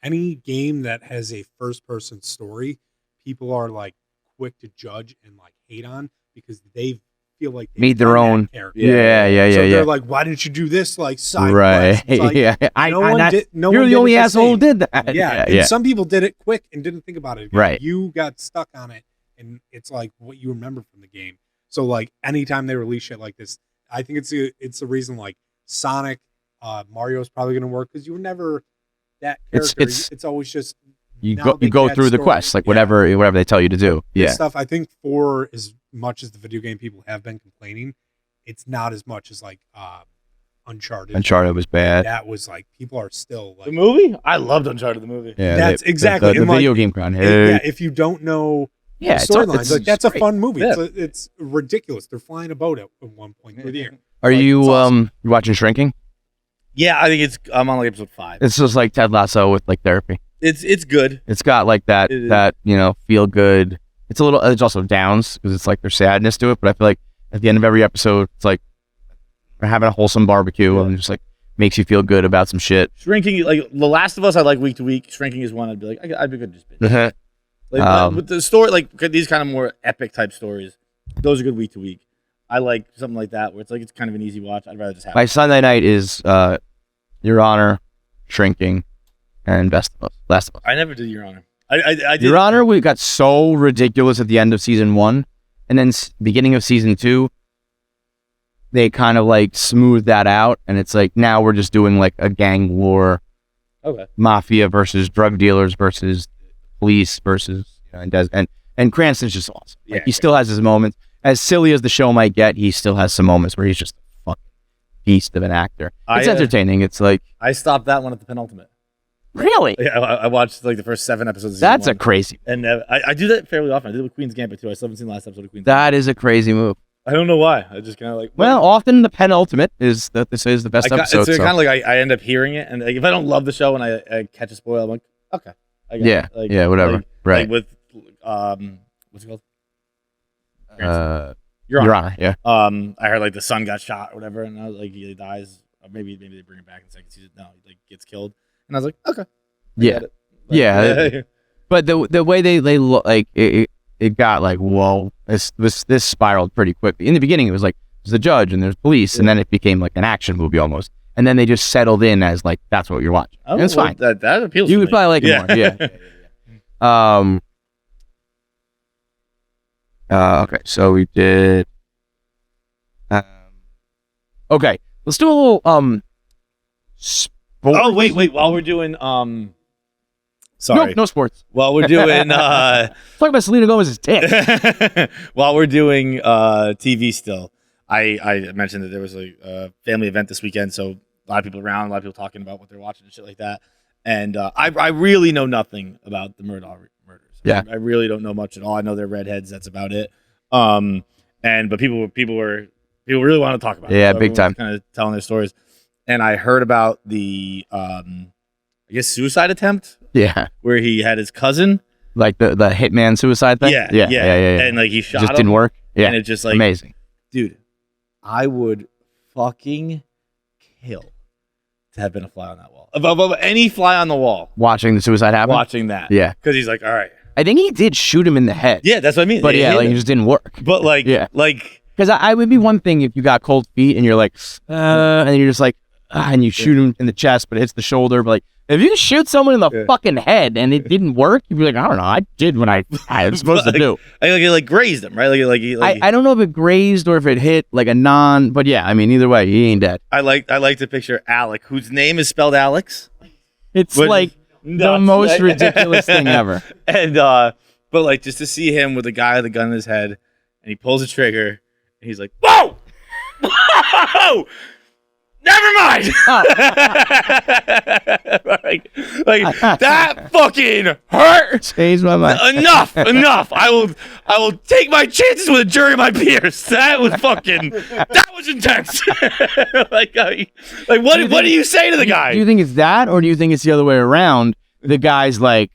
any game that has a first person story. People are like quick to judge and like hate on because they feel like they made their own character. Yeah. So they're like, why didn't you do this like side right? quest? Like, yeah, you're the only asshole who did that. Yeah, and some people did it quick and didn't think about it. Right, you got stuck on it, and it's like what you remember from the game. So like anytime they release shit like this, I think it's the reason like Sonic, Mario's probably gonna work because you were never that character. It's always just you go through the quest, like whatever they tell you to do. Yeah, stuff. I think for as much as the video game people have been complaining, it's not as much as like Uncharted. Uncharted was bad. That was like people are still like the movie. I loved Uncharted the movie. Yeah, that's exactly the video game crowd. Yeah, if you don't know storylines, like that's a fun movie. Yeah. It's ridiculous. They're flying a boat at one point through the air. Are like, you awesome. watching Shrinking? Yeah, I think I'm on like episode 5. It's just like Ted Lasso with like therapy. It's good. It's got like that feel good. It's a little. It's also downs because it's like there's sadness to it. But I feel like at the end of every episode, it's like we're having a wholesome barbecue and just like makes you feel good about some shit. Shrinking, like The Last of Us, I like week to week. Shrinking is one I'd be like, I'd be good to just binge. Like with the story, like these kind of more epic type stories, those are good week to week. I like something like that where it's like it's kind of an easy watch. I'd rather just have my Sunday night is Your Honor, Shrinking, and Last of Us. I never did Your Honor. I did. Your Honor, we got so ridiculous at the end of season 1, and then beginning of season 2, they kind of like smoothed that out, and it's like now we're just doing like a gang war, mafia versus drug dealers versus police versus and Cranston's just awesome. Like he still has his moments. As silly as the show might get, he still has some moments where he's just a fucking beast of an actor. It's entertaining. It's like I stopped that one at the penultimate. Really? Yeah, I watched like the first 7 episodes. Of That's season 1. a crazy. And I do that fairly often. I did it with Queen's Gambit too. I still haven't seen the last episode of Queen's. That is a crazy move. I don't know why. I just kind of like. Well, often the penultimate is that this is the best episode. It's kind of like I end up hearing it, and like if I don't love the show and I catch a spoil, I'm like, okay. I got it. Like, whatever. Like, right. Like with what's it called? Your Honor. Yeah. I heard like the son got shot or whatever, and I was like he dies. Or maybe they bring it back in the second season. No, he like gets killed, and I was like, okay. But the way they look, like it got like, whoa, this spiraled pretty quickly. In the beginning, it was like there's the judge and there's police, and then it became like an action movie almost. And then they just settled in as like that's what you're watching. Oh, and it's fine. That appeals. You to would me. probably like it more. Yeah. Okay, so we did. Okay, let's do a little sport. Oh wait! While we're doing sorry, no sports. While we're doing talk about Selena Gomez's dick. While we're doing TV still, I mentioned that there was a family event this weekend. So a lot of people around, a lot of people talking about what they're watching and shit like that. And I really know nothing about the Murdaugh murders. Yeah. I really don't know much at all. I know they're redheads. That's about it. But people really want to talk about it. Yeah, So big time. Kind of telling their stories. And I heard about the, I guess, suicide attempt. Yeah. Where he had his cousin. Like the hitman suicide thing? Yeah. And like he shot just him. didn't work? Yeah. And it just like. Amazing. Dude, I would fucking kill to have been a fly on that wall. Above any fly on the wall. Watching the suicide happen? Watching that. Yeah. Because he's like, all right. I think he did shoot him in the head. Yeah, that's what I mean. But yeah, like it just didn't work. But like, yeah. Like. Because I would be one thing if you got cold feet and you're like, and you're just like, and you shoot him in the chest, but it hits the shoulder. But like, if you shoot someone in the fucking head and it didn't work, you'd be like, I don't know, I did what I was supposed to do. Like grazed him, right? I don't know if it grazed or if it hit like a but yeah, I mean, either way, he ain't dead. I like to picture Alec, whose name is spelled Alex. It's like the most ridiculous thing ever. And but like just to see him with a guy with a gun in his head, and he pulls the trigger, and he's like, "Whoa, whoa, never mind." Oh. like that fucking hurt. Changed my mind. Enough. I will take my chances with a jury of my peers. That was intense. What do you say to the guy? Do you think it's that, or do you think it's the other way around? The guy's like,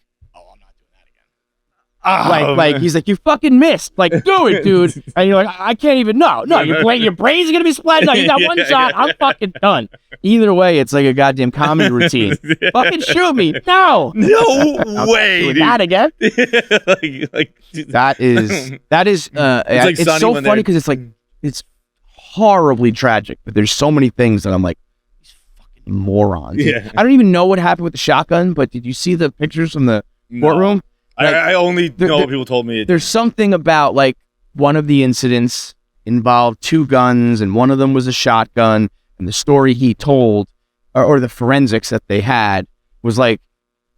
like he's like, you fucking missed. Like, do it, dude. And you're like, I can't even. No, your brain's gonna be splattered. No, you got one shot. I'm fucking done. Either way, it's like a goddamn comedy routine. Fucking shoot me. No way. Dude. That again. That is. It's so funny because it's horribly tragic. But there's so many things that I'm like, these fucking morons. Yeah. I don't even know what happened with the shotgun. But did you see the pictures from the courtroom? Like, I only know what people told me. There's something about like one of the incidents involved 2 guns and one of them was a shotgun, and the story he told or the forensics that they had was like,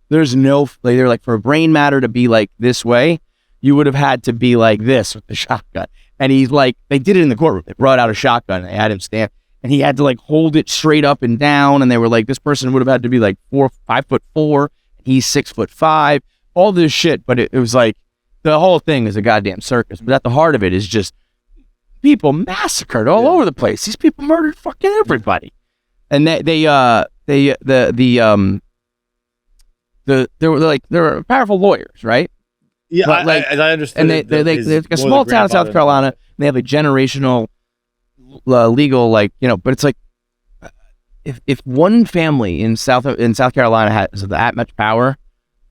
there's no, like, they're like, for brain matter to be like this way, you would have had to be like this with the shotgun. And he's like, they did it in the courtroom. They brought out a shotgun and they had him stand, and he had to like hold it straight up and down. And they were like, this person would have had to be like 5'4". He's 6'5". All this shit, but it was like the whole thing is a goddamn circus. But at the heart of it is just people massacred all over the place. These people murdered fucking everybody, and they were powerful lawyers, right? Yeah, but like, I understand. And they're like a small town in South Carolina. And they have a generational legal, like, you know. But it's like if one family in South Carolina has that much power.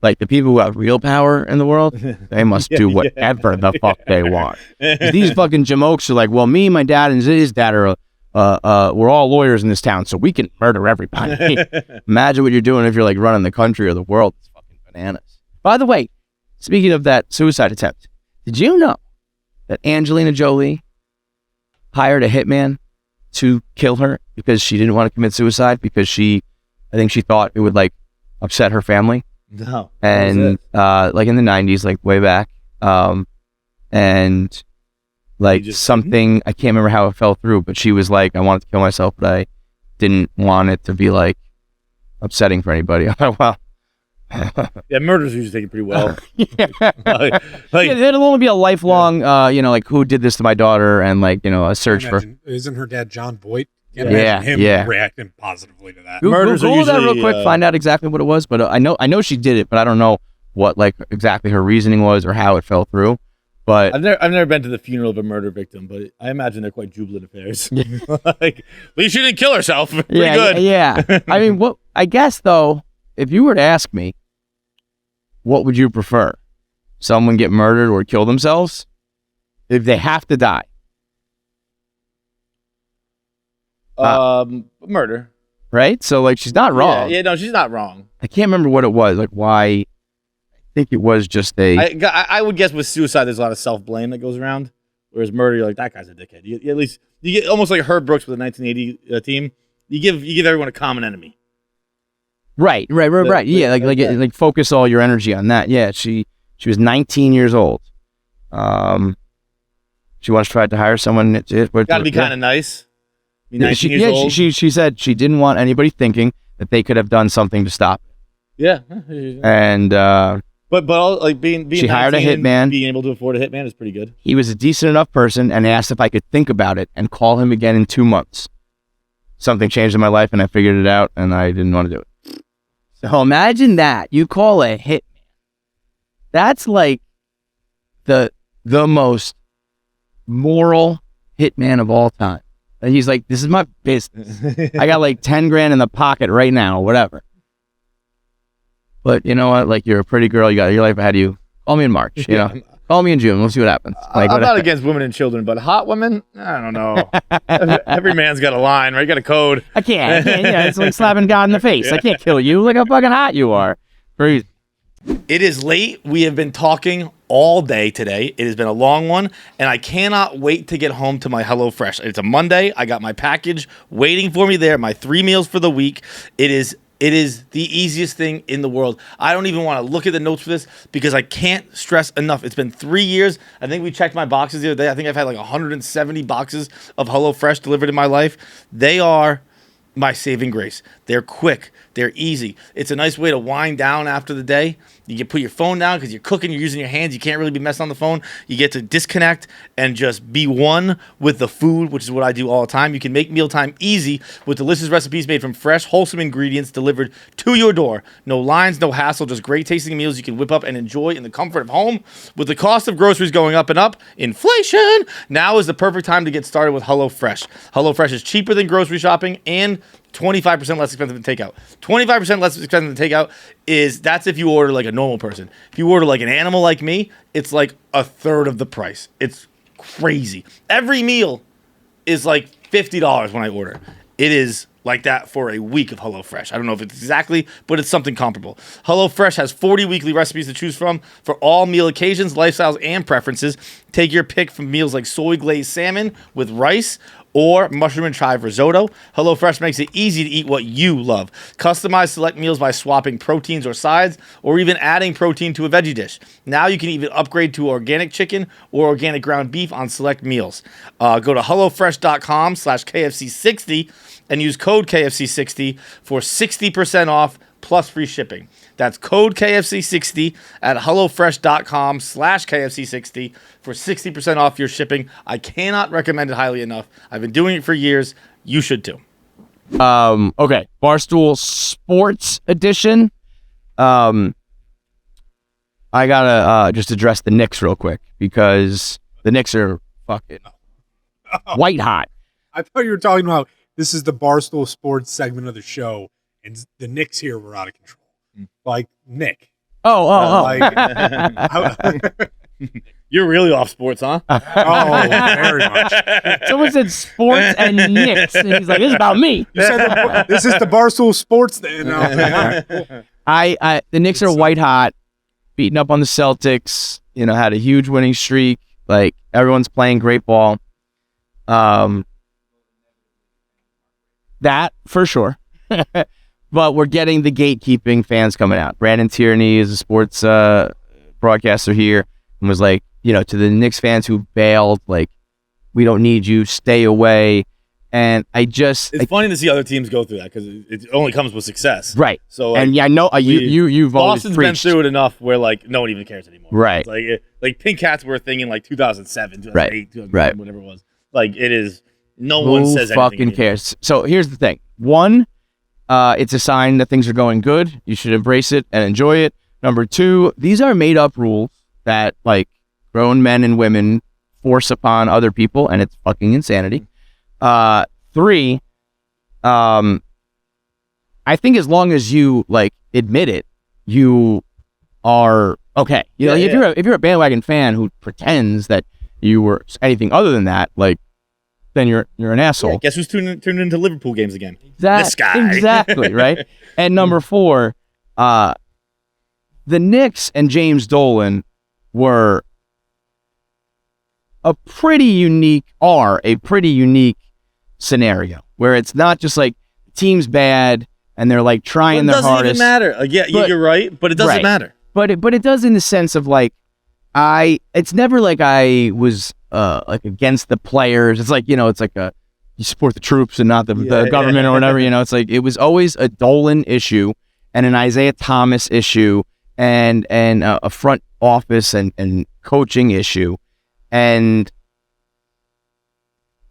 Like, the people who have real power in the world, they must do whatever the fuck they want. These fucking jamokes are like, well, me, my dad, and his dad are, we're all lawyers in this town, so we can murder everybody. Imagine what you're doing if you're, like, running the country or the world. It's fucking bananas. By the way, speaking of that suicide attempt, did you know that Angelina Jolie hired a hitman to kill her because she didn't want to commit suicide because I think she thought it would, like, upset her family? No. And like in the 90s, like way back, and like something, I can't remember how it fell through, but she was like, I wanted to kill myself, but I didn't want it to be like upsetting for anybody. I'm like, well, yeah, murders usually take it pretty well. It'll only be a lifelong, like, who did this to my daughter, and like, a search for. Isn't her dad John Voight? Yeah. Reacting positively to that. Murders Google that real quick, find out exactly what it was. But I know she did it, but I don't know what like exactly her reasoning was or how it fell through. But I've never been to the funeral of a murder victim, but I imagine they're quite jubilant affairs. Like, at least she didn't kill herself. Pretty good. Yeah. I mean, I guess though, if you were to ask me, what would you prefer? Someone get murdered or kill themselves? If they have to die. Murder. Right? So, like, she's not wrong. Yeah, no, she's not wrong. I can't remember what it was. Like, why? I think it was just I would guess with suicide, there's a lot of self-blame that goes around. Whereas murder, you're like, that guy's a dickhead. You get almost like Herb Brooks with the 1980 team. You give everyone a common enemy. Right. Yeah, like focus all your energy on that. Yeah, she was 19 years old. She once tried to hire someone. Got to be kind of nice. You're 19 years old. She said she didn't want anybody thinking that they could have done something to stop it. Yeah. And but like being she hired a hitman. Being able to afford a hitman is pretty good. He was a decent enough person and asked if I could think about it and call him again in 2 months. Something changed in my life and I figured it out and I didn't want to do it. So imagine that. You call a hitman. That's like the most moral hitman of all time. And he's like, this is my business. I got like 10 grand in the pocket right now, or whatever. But you know what? Like, you're a pretty girl. You got your life ahead of you. Call me in March. You know, call me in June. We'll see what happens. Like, I'm not against women and children, but hot women, I don't know. Every man's got a line, right? You got a code. I can't. Yeah, it's like slapping God in the face. Yeah. I can't kill you. Look how fucking hot you are. Crazy. It is late. We have been talking all day today. It has been a long one, and I cannot wait to get home to my Hellofresh. It's a Monday. I got my package waiting for me there, my 3 meals for the week. It is the easiest thing in the world. I don't even want to look at the notes for this because I can't stress enough. It's been 3 years. I think we checked my boxes the other day. I think I've had like 170 boxes of Hellofresh delivered in my life. They are my saving grace. They're quick. They're easy. It's a nice way to wind down after the day. You can put your phone down because you're cooking, you're using your hands. You can't really be messing on the phone. You get to disconnect and just be one with the food, which is what I do all the time. You can make mealtime easy with delicious recipes made from fresh, wholesome ingredients delivered to your door. No lines, no hassle, just great tasting meals you can whip up and enjoy in the comfort of home. With the cost of groceries going up and up, inflation, now is the perfect time to get started with Hellofresh. Hellofresh is cheaper than grocery shopping and 25% less expensive than takeout. 25% less expensive than takeout that's if you order like a normal person. If you order like an animal like me, it's like a third of the price. It's crazy. Every meal is like $50 when I order. It is like that for a week of HelloFresh. I don't know if it's exactly, but it's something comparable. HelloFresh has 40 weekly recipes to choose from for all meal occasions, lifestyles, and preferences. Take your pick from meals like soy glazed salmon with rice or mushroom and chive risotto. HelloFresh makes it easy to eat what you love. Customize select meals by swapping proteins or sides, or even adding protein to a veggie dish. Now you can even upgrade to organic chicken or organic ground beef on select meals. Go to HelloFresh.com/KFC60 and use code KFC60 for 60% off plus free shipping. That's code KFC60 at HelloFresh.com/KFC60 for 60% off your shipping. I cannot recommend it highly enough. I've been doing it for years. You should too. Okay. Barstool Sports Edition. I gotta just address the Knicks real quick because the Knicks are fucking white hot. I thought you were talking about this is the Barstool Sports segment of the show, and the Knicks here were out of control. Like Nick. Like, you're really off sports, huh? Oh, very much. Someone said sports and Knicks, and he's like, "This is about me." You said this is the Barstool Sports. The Knicks are white hot, beating up on the Celtics. You know, had a huge winning streak. Like, everyone's playing great ball. That for sure. But we're getting the gatekeeping fans coming out. Brandon Tierney is a sports broadcaster here and was like, you know, to the Knicks fans who bailed, like, we don't need you, stay away. And it's funny to see other teams go through that because it only comes with success. Right. So, and yeah, I know you've always Boston's preached. been through it enough where like no one even cares anymore. Right. It's like pink hats were a thing in like 2007, 2008, 2009, whatever it was. Like it is. No one says anything. Who fucking cares? So here's the thing. One, it's a sign that things are going good. You should embrace it and enjoy it. Number two, these are made up rules that like grown men and women force upon other people, and it's fucking insanity. Three, I think as long as you like admit it, you are okay. You know, if you're a bandwagon fan who pretends that you were anything other than that, like, then you're an asshole. Yeah, guess who's tuning into Liverpool games again? This guy. Exactly, right? And number four, the Knicks and James Dolan were a pretty unique scenario where it's not just like the team's bad and they're like trying their hardest. It doesn't even matter. You're right, but it doesn't matter. But it does in the sense of like, it's never like I was like against the players. It's like, you know, it's like you support the troops and not the government or whatever. It's like it was always a Dolan issue and an Isaiah Thomas issue and a front office and coaching issue, and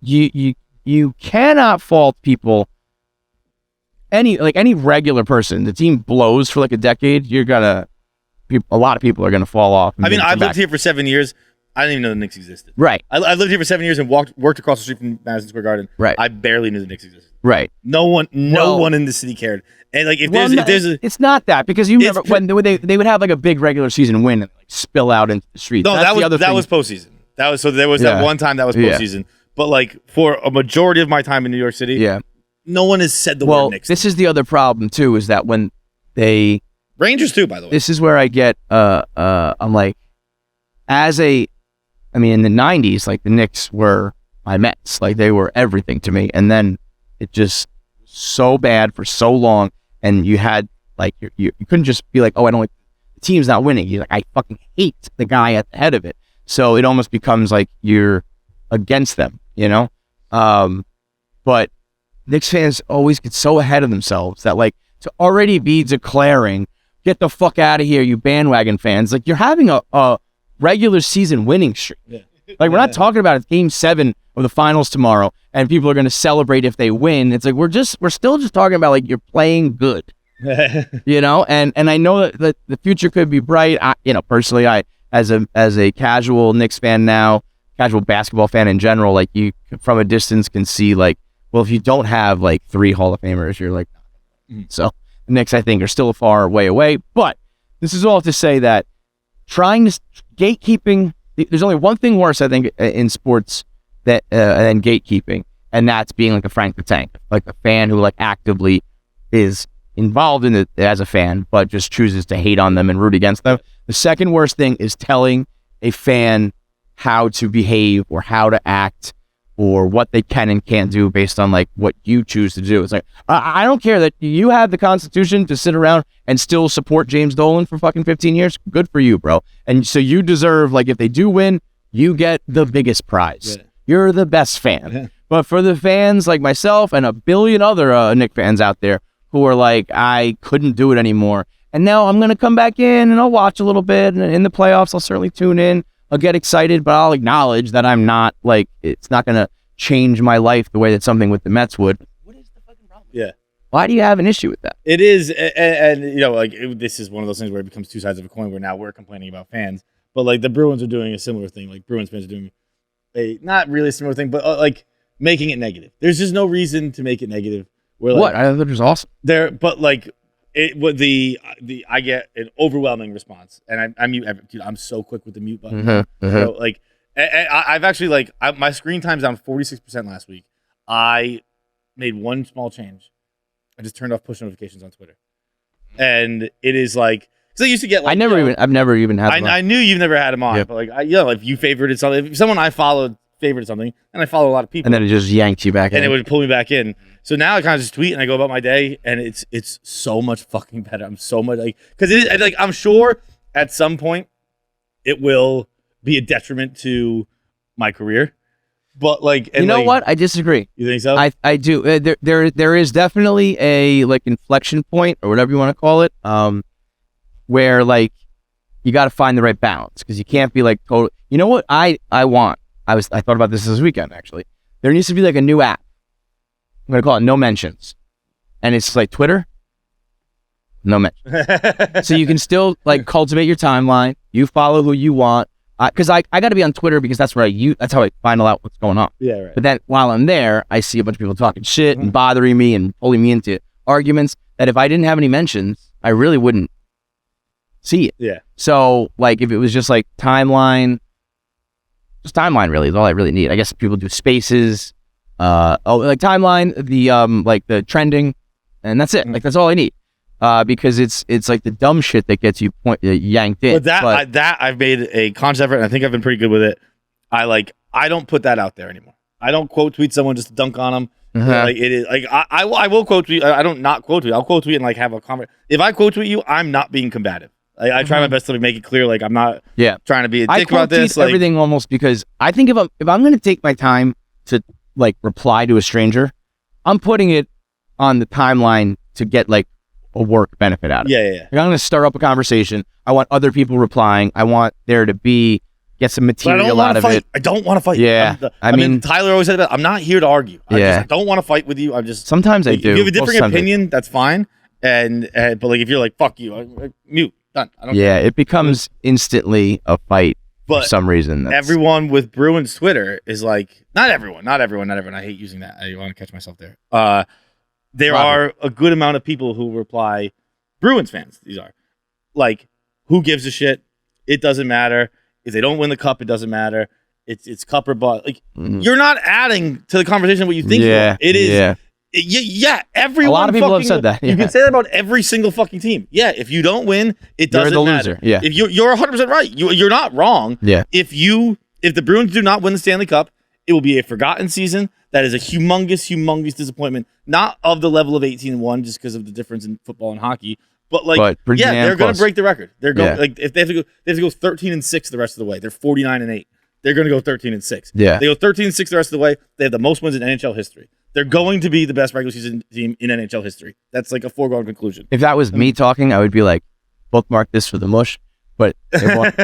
you cannot fault people. Any regular person, the team blows for like a decade, a lot of people are gonna fall off. I mean, I've lived here for 7 years. I didn't even know the Knicks existed. Right. I lived here for 7 years and worked across the street from Madison Square Garden. Right. I barely knew the Knicks existed. Right. No one in the city cared. And like if there's it's not that, because you remember when they would have like a big regular season win and like spill out into the streets. No, that was postseason. There was that one time that was postseason. Yeah. But like for a majority of my time in New York City, no one has said the word Knicks. This is the other problem too, is that when they Rangers too, by the way. This is where I get I'm like, in the 90s, like the Knicks were my Mets. Like they were everything to me. And then it just so bad for so long. And you had like, you couldn't just be like, oh, I don't like, the team's not winning. You're like, I fucking hate the guy at the head of it. So it almost becomes like you're against them, but Knicks fans always get so ahead of themselves that like to already be declaring, get the fuck out of here, you bandwagon fans. Like you're having a regular season winning streak. Yeah. Like we're not talking about it, Game 7 of the finals tomorrow, and people are going to celebrate if they win. It's like we're still just talking about like you're playing good, And I know that the future could be bright. Personally, I as a casual Knicks fan now, casual basketball fan in general, like you from a distance can see like, well, if you don't have like 3 Hall of Famers, you're like, so the Knicks I think are still a far way away. But this is all to say that trying to gatekeeping. There's only one thing worse, I think, in sports than gatekeeping, and that's being like a Frank the Tank, like a fan who like actively is involved in it as a fan, but just chooses to hate on them and root against them. The second worst thing is telling a fan how to behave or how to act or what they can and can't do based on like what you choose to do. It's like, I don't care that you have the Constitution to sit around and still support James Dolan for fucking 15 years. Good for you, bro. And so you deserve, like, if they do win, you get the biggest prize. Yeah. You're the best fan. Yeah. But for the fans like myself and a billion other Knicks fans out there who are like, I couldn't do it anymore. And now I'm going to come back in and I'll watch a little bit. And in the playoffs, I'll certainly tune in. I'll get excited, but I'll acknowledge that I'm not like, it's not going to change my life the way that something with the Mets would. What is the fucking problem? Yeah. Why do you have an issue with that? It is, and this is one of those things where it becomes two sides of a coin where now we're complaining about fans, but like the Bruins are doing a similar thing. Like Bruins fans are doing a, not really a similar thing, but like making it negative. There's just no reason to make it negative. Where, like, what? I thought it was awesome. But like, I get an overwhelming response, and I mute. Dude, I'm so quick with the mute button. So like, I've actually like my screen time's down 46% last week. I made one small change. I just turned off push notifications on Twitter, and it is like because I used to get. Like, I've never even had. I knew you've never had them on, but like, if you favorited something, if someone I followed favorited something, and I follow a lot of people, and then it just yanked you back in, and it would pull me back in. So now I kind of just tweet and I go about my day, and it's so much fucking better. I'm so much like because it is like I'm sure at some point it will be a detriment to my career, but like you know what? I disagree. You think so? I do. There is definitely a like inflection point or whatever you want to call it, where like you got to find the right balance because you can't be like total. You know what I want? I thought about this weekend actually. There needs to be like a new app. I'm going to call it No Mentions. And it's like Twitter, no mentions. So you can still like cultivate your timeline. You follow who you want. Because I got to be on Twitter because that's where that's how I find out what's going on. Yeah, right. But then while I'm there, I see a bunch of people talking shit and bothering me and pulling me into arguments that if I didn't have any mentions, I really wouldn't see it. Yeah. So like if it was just like timeline, just timeline really is all I really need. I guess people do spaces. Like timeline, the like the trending, and that's it. Like that's all I need, because it's like the dumb shit that gets you yanked in. But I've made a conscious effort, and I think I've been pretty good with it. I don't put that out there anymore. I don't quote tweet someone just to dunk on them. Like it is like I will quote tweet. I don't not quote tweet. I'll quote tweet and like have a comment. If I quote tweet you, I'm not being combative. I try my best to make it clear. Like I'm not trying to be a dick about this. I everything almost because I think if I'm going to take my time to like reply to a stranger, I'm putting it on the timeline to get like a work benefit out of it. Yeah. Like, I'm going to stir up a conversation. I want other people replying. I want there to get some material out of it. I don't want to fight. Yeah. I mean, Tyler always said that. I'm not here to argue. I don't want to fight with you. Sometimes I do. If you have a different opinion, that's fine. But like if you're like, fuck you, I mute. Done. I don't care. It becomes instantly a fight for some reason. Everyone with Bruins Twitter is like, not everyone. I hate using that. I want to catch myself there. There are a good amount of people who reply, Bruins fans, these are, like, who gives a shit? It doesn't matter. If they don't win the cup, it doesn't matter. It's cup or bust. Like, you're not adding to the conversation what you think you are. It is. Yeah, everyone. A lot of people have said that. You can say that about every single fucking team. Yeah, if you don't win, it doesn't matter. You're the matter. loser. Yeah. If you're 100% right. You're not wrong. Yeah. If the Bruins do not win the Stanley Cup, it will be a forgotten season. That is a humongous disappointment. Not of the level of 18-1, just because of the difference in football and hockey. But they're going to break the record. They're going like if they have to go 13-6 the rest of the way. They're 49-8. They're going to go 13-6. Yeah. They go 13-6 the rest of the way. They have the most wins in NHL history. They're going to be the best regular season team in NHL history. That's like a foregone conclusion. If that was me talking, I would be like, bookmark this for the mush. But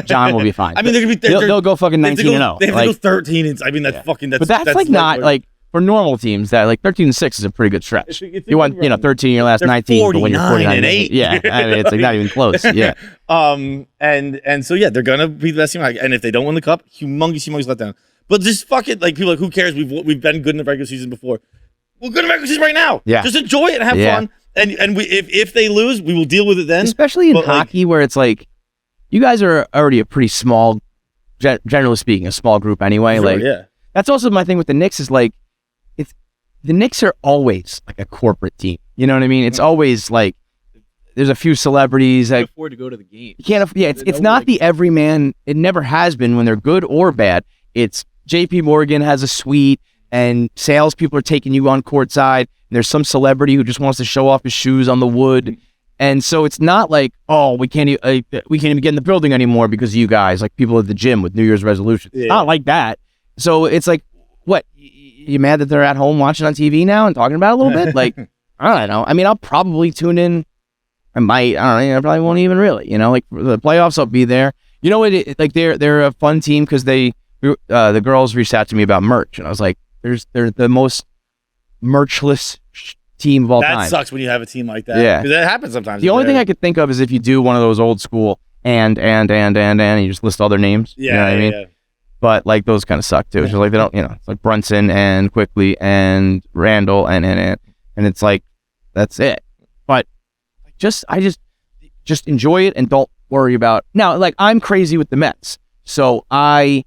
John will be fine. I mean, they'll go fucking 19-0. They have to go 13. I mean, that's fucking. But that's like not like for normal teams that like 13-6 is a pretty good stretch. You want 13 in your last 19, but when you're 49-8, yeah, I mean, it's like not even close. Yeah. And so they're gonna be the best team. And if they don't win the cup, humongous letdown. But just fuck it. Like people are like, who cares? We've been good in the regular season before. We're good in the regular season right now. Yeah. Just enjoy it and have fun. And if they lose, we will deal with it then. Especially in hockey, where it's like. You guys are already a pretty small, generally speaking, a small group anyway. Sure, that's also my thing with the Knicks is like, the Knicks are always like a corporate team. You know what I mean? It's always like, there's a few celebrities. You can't afford to go to the game. You can't. It's not the everyman. It never has been when they're good or bad. It's J.P. Morgan has a suite, and salespeople are taking you on courtside. And there's some celebrity who just wants to show off his shoes on the wood. And so it's not like, oh, we can't even get in the building anymore because of you guys, like people at the gym with New Year's resolutions. It's not like that. So it's like, what? You mad that they're at home watching on TV now and talking about it a little bit? Like, I don't know. I mean, I'll probably tune in. I might. I don't know. I probably won't even really. You know, like for the playoffs, I'll be there. You know what? Like they're a fun team because the girls reached out to me about merch, and I was like, they're the most merchless team of all time. That sucks when you have a team like that. Yeah. Because that happens sometimes. The only thing I could think of is if you do one of those old school and you just list all their names. Yeah. You know what I mean? Yeah. But like those kind of suck too. It's just like they don't, it's like Brunson and Quickly and Randall and it's like that's it. But I just enjoy it and don't worry about now. Like I'm crazy with the Mets, so I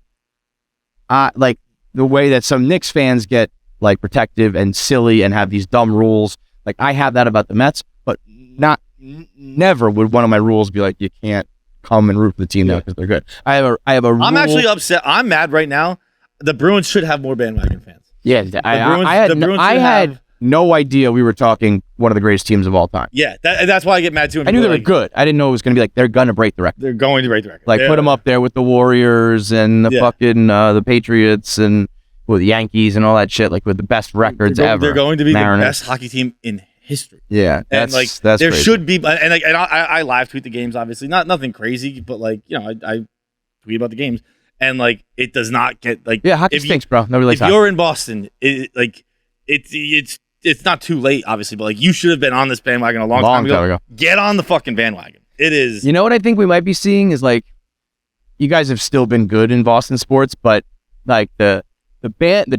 like the way that some Knicks fans get like protective and silly and have these dumb rules. Like I have that about the Mets, but never would one of my rules be like, you can't come and root for the team now because they're good. I have a rule. I'm actually upset. I'm mad right now. The Bruins should have more bandwagon fans. Yeah. I had no idea we were talking one of the greatest teams of all time. Yeah. That's why I get mad too. I knew they were good. I didn't know it was going to be like, they're going to break the record. They're going to break the record. Like put them up there with the Warriors and the fucking, the Patriots and with the Yankees and all that shit, like with the best records ever. They're going to be the best hockey team in history. Yeah, and like there crazy. Should be, and I live tweet the games, obviously, nothing crazy, but like I tweet about the games, and like it does not get like hockey stinks, bro. Nobody likes hockey. You're in Boston, it's not too late, obviously, but like you should have been on this bandwagon a long time ago. Get on the fucking bandwagon. It is. You know what I think we might be seeing is like you guys have still been good in Boston sports, but like the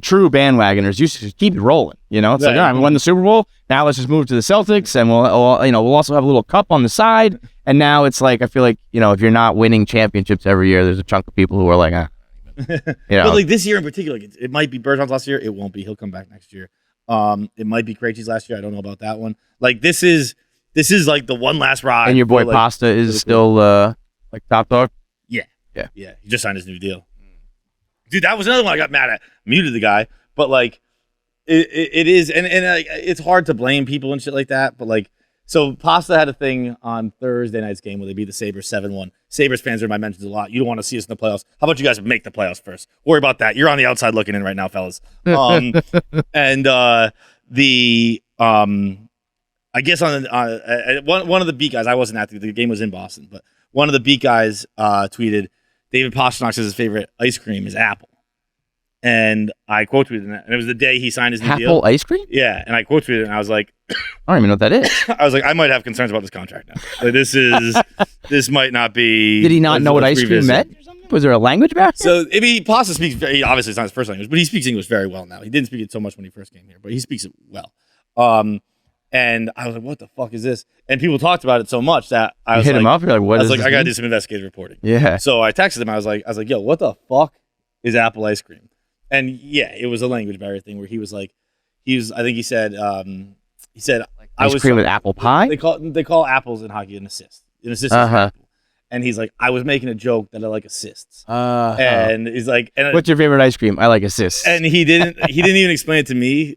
true bandwagoners used to just keep it rolling. It's like, all right, we won the Super Bowl. Now let's just move to the Celtics, and we'll also have a little cup on the side. And now it's like I feel like if you're not winning championships every year, there's a chunk of people who are like, But like this year in particular, it might be Bergeron's last year. It won't be. He'll come back next year. It might be Krejci's last year. I don't know about that one. Like this is like the one last ride. And your boy Pasta is still like top dog. Yeah. He just signed his new deal. Dude, that was another one I got mad at. Muted the guy, but like, it is, and like, it's hard to blame people and shit like that. But like, So Pasta had a thing on Thursday night's game where they beat the Sabres 7-1. Sabres fans are in my mentions a lot. You don't want to see us in the playoffs. How about you guys make the playoffs first? Worry about that. You're on the outside looking in right now, fellas. And I guess on one of the beat guys, I wasn't at the game was in Boston, but one of the beat guys tweeted David Pastrnak says his favorite ice cream is apple. And I quote tweeted that. And it was the day he signed his new deal. Apple ice cream? Yeah. And I quote tweeted it and I was like, I don't even know what that is. I was like, I might have concerns about this contract now. Like this might not be. Did he not know what ice cream meant or something? Was there a language barrier? So Pasta speaks very, obviously it's not his first language, but he speaks English very well now. He didn't speak it so much when he first came here, but he speaks it well. And I was like, what the fuck is this? And people talked about it so much that I was hit him up. You're like, what I was is like, this I gotta mean? do some investigative reporting. Yeah. So I texted him. I was like, yo, what the fuck is apple ice cream? And yeah, it was a language barrier thing where he was like, I think he said, Ice cream with apple pie? They call apples in hockey an assist. An assist is an apple. And he's like, I was making a joke that I like assists. And he's like, what's your favorite ice cream? I like assists. And he didn't even explain it to me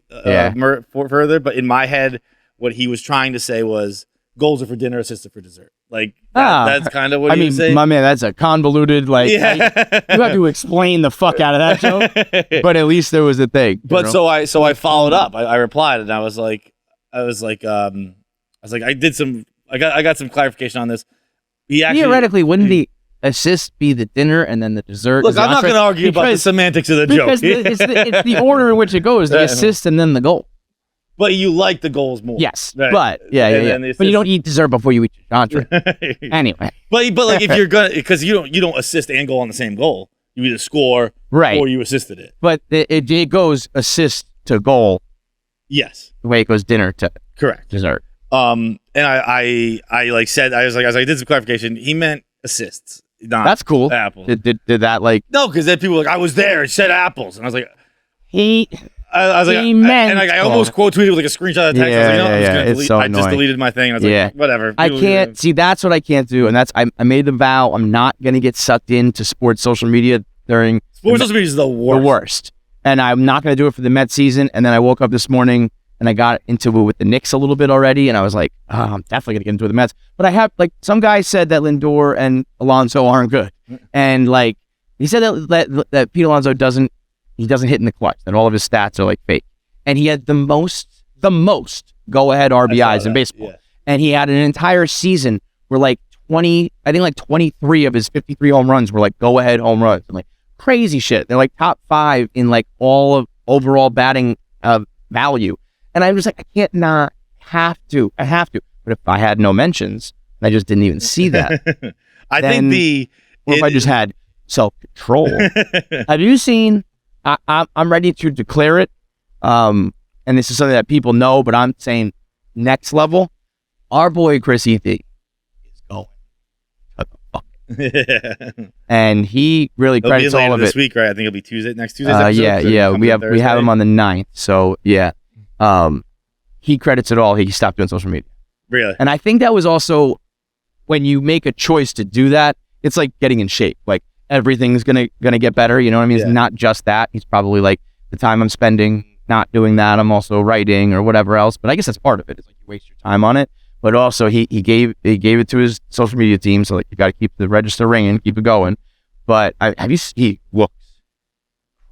further. But in my head, what he was trying to say was goals are for dinner, assists are for dessert. Like that's kind of what he was saying. My man, that's a convoluted you have to explain the fuck out of that joke. But at least there was a thing. But so I followed up. I replied and I got some clarification on this. Theoretically, wouldn't the assist be the dinner and then the dessert? Look, I'm not going to argue about the semantics of the joke. Because it's the order in which it goes: the assist and then the goal. But you like the goals more. Yes, right? but yeah. But you don't eat dessert before you eat your entree. Anyway. But like if you're gonna, because you don't assist and goal on the same goal. You either score or you assisted it. But it goes assist to goal. Yes. The way it goes dinner to dessert. And I like said I was like I did some clarification. He meant assists. Not That's cool. Apples. Did that like no? Because then people were like I was there. It said apples, and I was like I was like, I almost quote tweeted with like a screenshot of the text. I was like, I'm just gonna delete. So I just deleted my thing. And I was like, whatever. I can't see. That's what I can't do, and that's I made the vow. I'm not gonna get sucked into sports social media during sports social media is the worst. The worst, and I'm not gonna do it for the Mets season. And then I woke up this morning and I got into it with the Knicks a little bit already, and I was like, I'm definitely gonna get into the Mets. But I have like some guys said that Lindor and Alonso aren't good, and like he said that Pete Alonso doesn't hit in the clutch, that all of his stats are like fake. And he had the most go-ahead RBIs in baseball. Yeah. And he had an entire season where like 23 of his 53 home runs were like go-ahead home runs. And like crazy shit. They're like top 5 in like all of overall batting value. And I was like, I have to. But if I had no mentions, and I just didn't even see that. If I just had self-control. Have you seen... I'm ready to declare it, and this is something that people know, but I'm saying next level. Our boy Chris Ethy is going to the fuck, and he really credits all of it. This week, right? I think it'll be next Tuesday's episode. Yeah. We have him on the 9th, so yeah. He credits it all. He stopped doing social media. Really, and I think that was also when you make a choice to do that. It's like getting in shape, like. Everything's gonna get better, you know what I mean? It's not just that. He's probably like the time I'm spending not doing that, I'm also writing or whatever else. But I guess that's part of it. It's like you waste your time on it. But also he gave it to his social media team, so like you got to keep the register ringing, keep it going. But he looks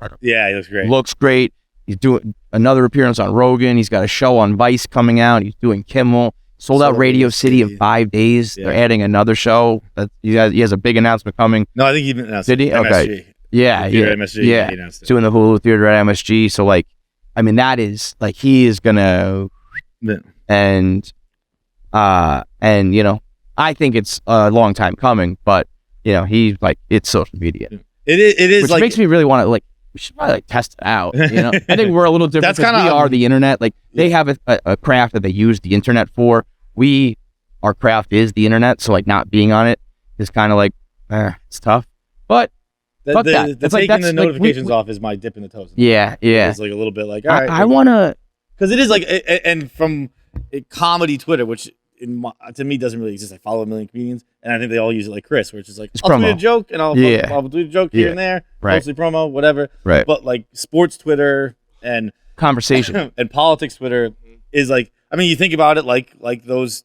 incredible. Yeah, he looks great. Looks great. He's doing another appearance on Rogan. He's got a show on Vice coming out. He's doing Kimmel. Sold out Radio City in 5 days. Yeah. They're adding another show. He has a big announcement coming. No, I think he announced it. Did he? MSG. Okay. Yeah. MSG, yeah. He announced it. Doing the Hulu Theater at MSG. So, like, I mean, that is, like, he is going to, and, you know, I think it's a long time coming, but, you know, he's, like, it's social media. It is which like, makes me really want to, like, we should probably like test it out. You know, I think we're a little different because we are the internet. Like they have a craft that they use the internet for. Our craft is the internet, so like not being on it is kind of like it's tough. But fuck that. The taking the notifications off is my dip in the toes. Yeah. It's like a little bit like all right, I want to because it is like and from comedy Twitter, which to me doesn't really exist. I follow a million comedians, and I think they all use it like Chris, which is like I'll tweet a joke and I'll tweet a joke here and there, mostly promo, whatever. Right. But like sports Twitter and conversation and politics Twitter is like, I mean, you think about it like those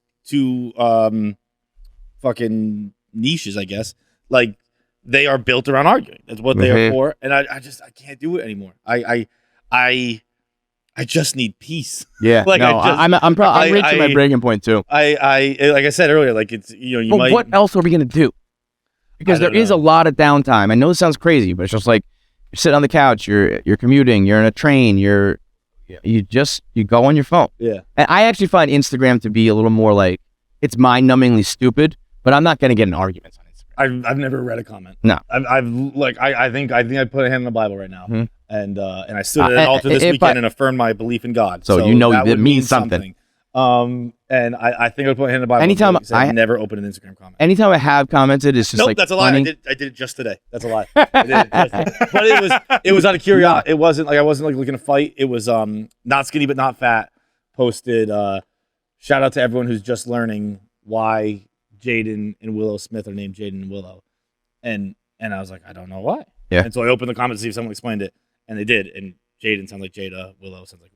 fucking niches, I guess. Like they are built around arguing. That's what they are for. And I can't do it anymore. I just need peace. Yeah. Like no, I'm reaching my breaking point too. I like I said earlier, like it's you but might. What else are we gonna do? Because there is a lot of downtime. I know this sounds crazy, but it's just like you're sitting on the couch, you're commuting, you're in a train, you go on your phone. Yeah. And I actually find Instagram to be a little more like it's mind-numbingly stupid, but I'm not gonna get in arguments on Instagram. I've never read a comment. No. I think I put a hand on the Bible right now. And I stood at an altar this weekend and affirmed my belief in God. So you know it means something. And I think I put a hand on the Bible. Anytime I never opened an Instagram comment. Anytime I have commented, it's just that's a lie. I did it just today. That's a lie. I did it just today. But it was out of curiosity. It wasn't like I wasn't like looking to fight. It was not skinny but not fat. Posted shout out to everyone who's just learning why Jaden and Willow Smith are named Jaden and Willow. And I was like, I don't know why. Yeah. And so I opened the comments to see if someone explained it, and they did. And Jaden sounds like Jada, Willow sounds like Willow.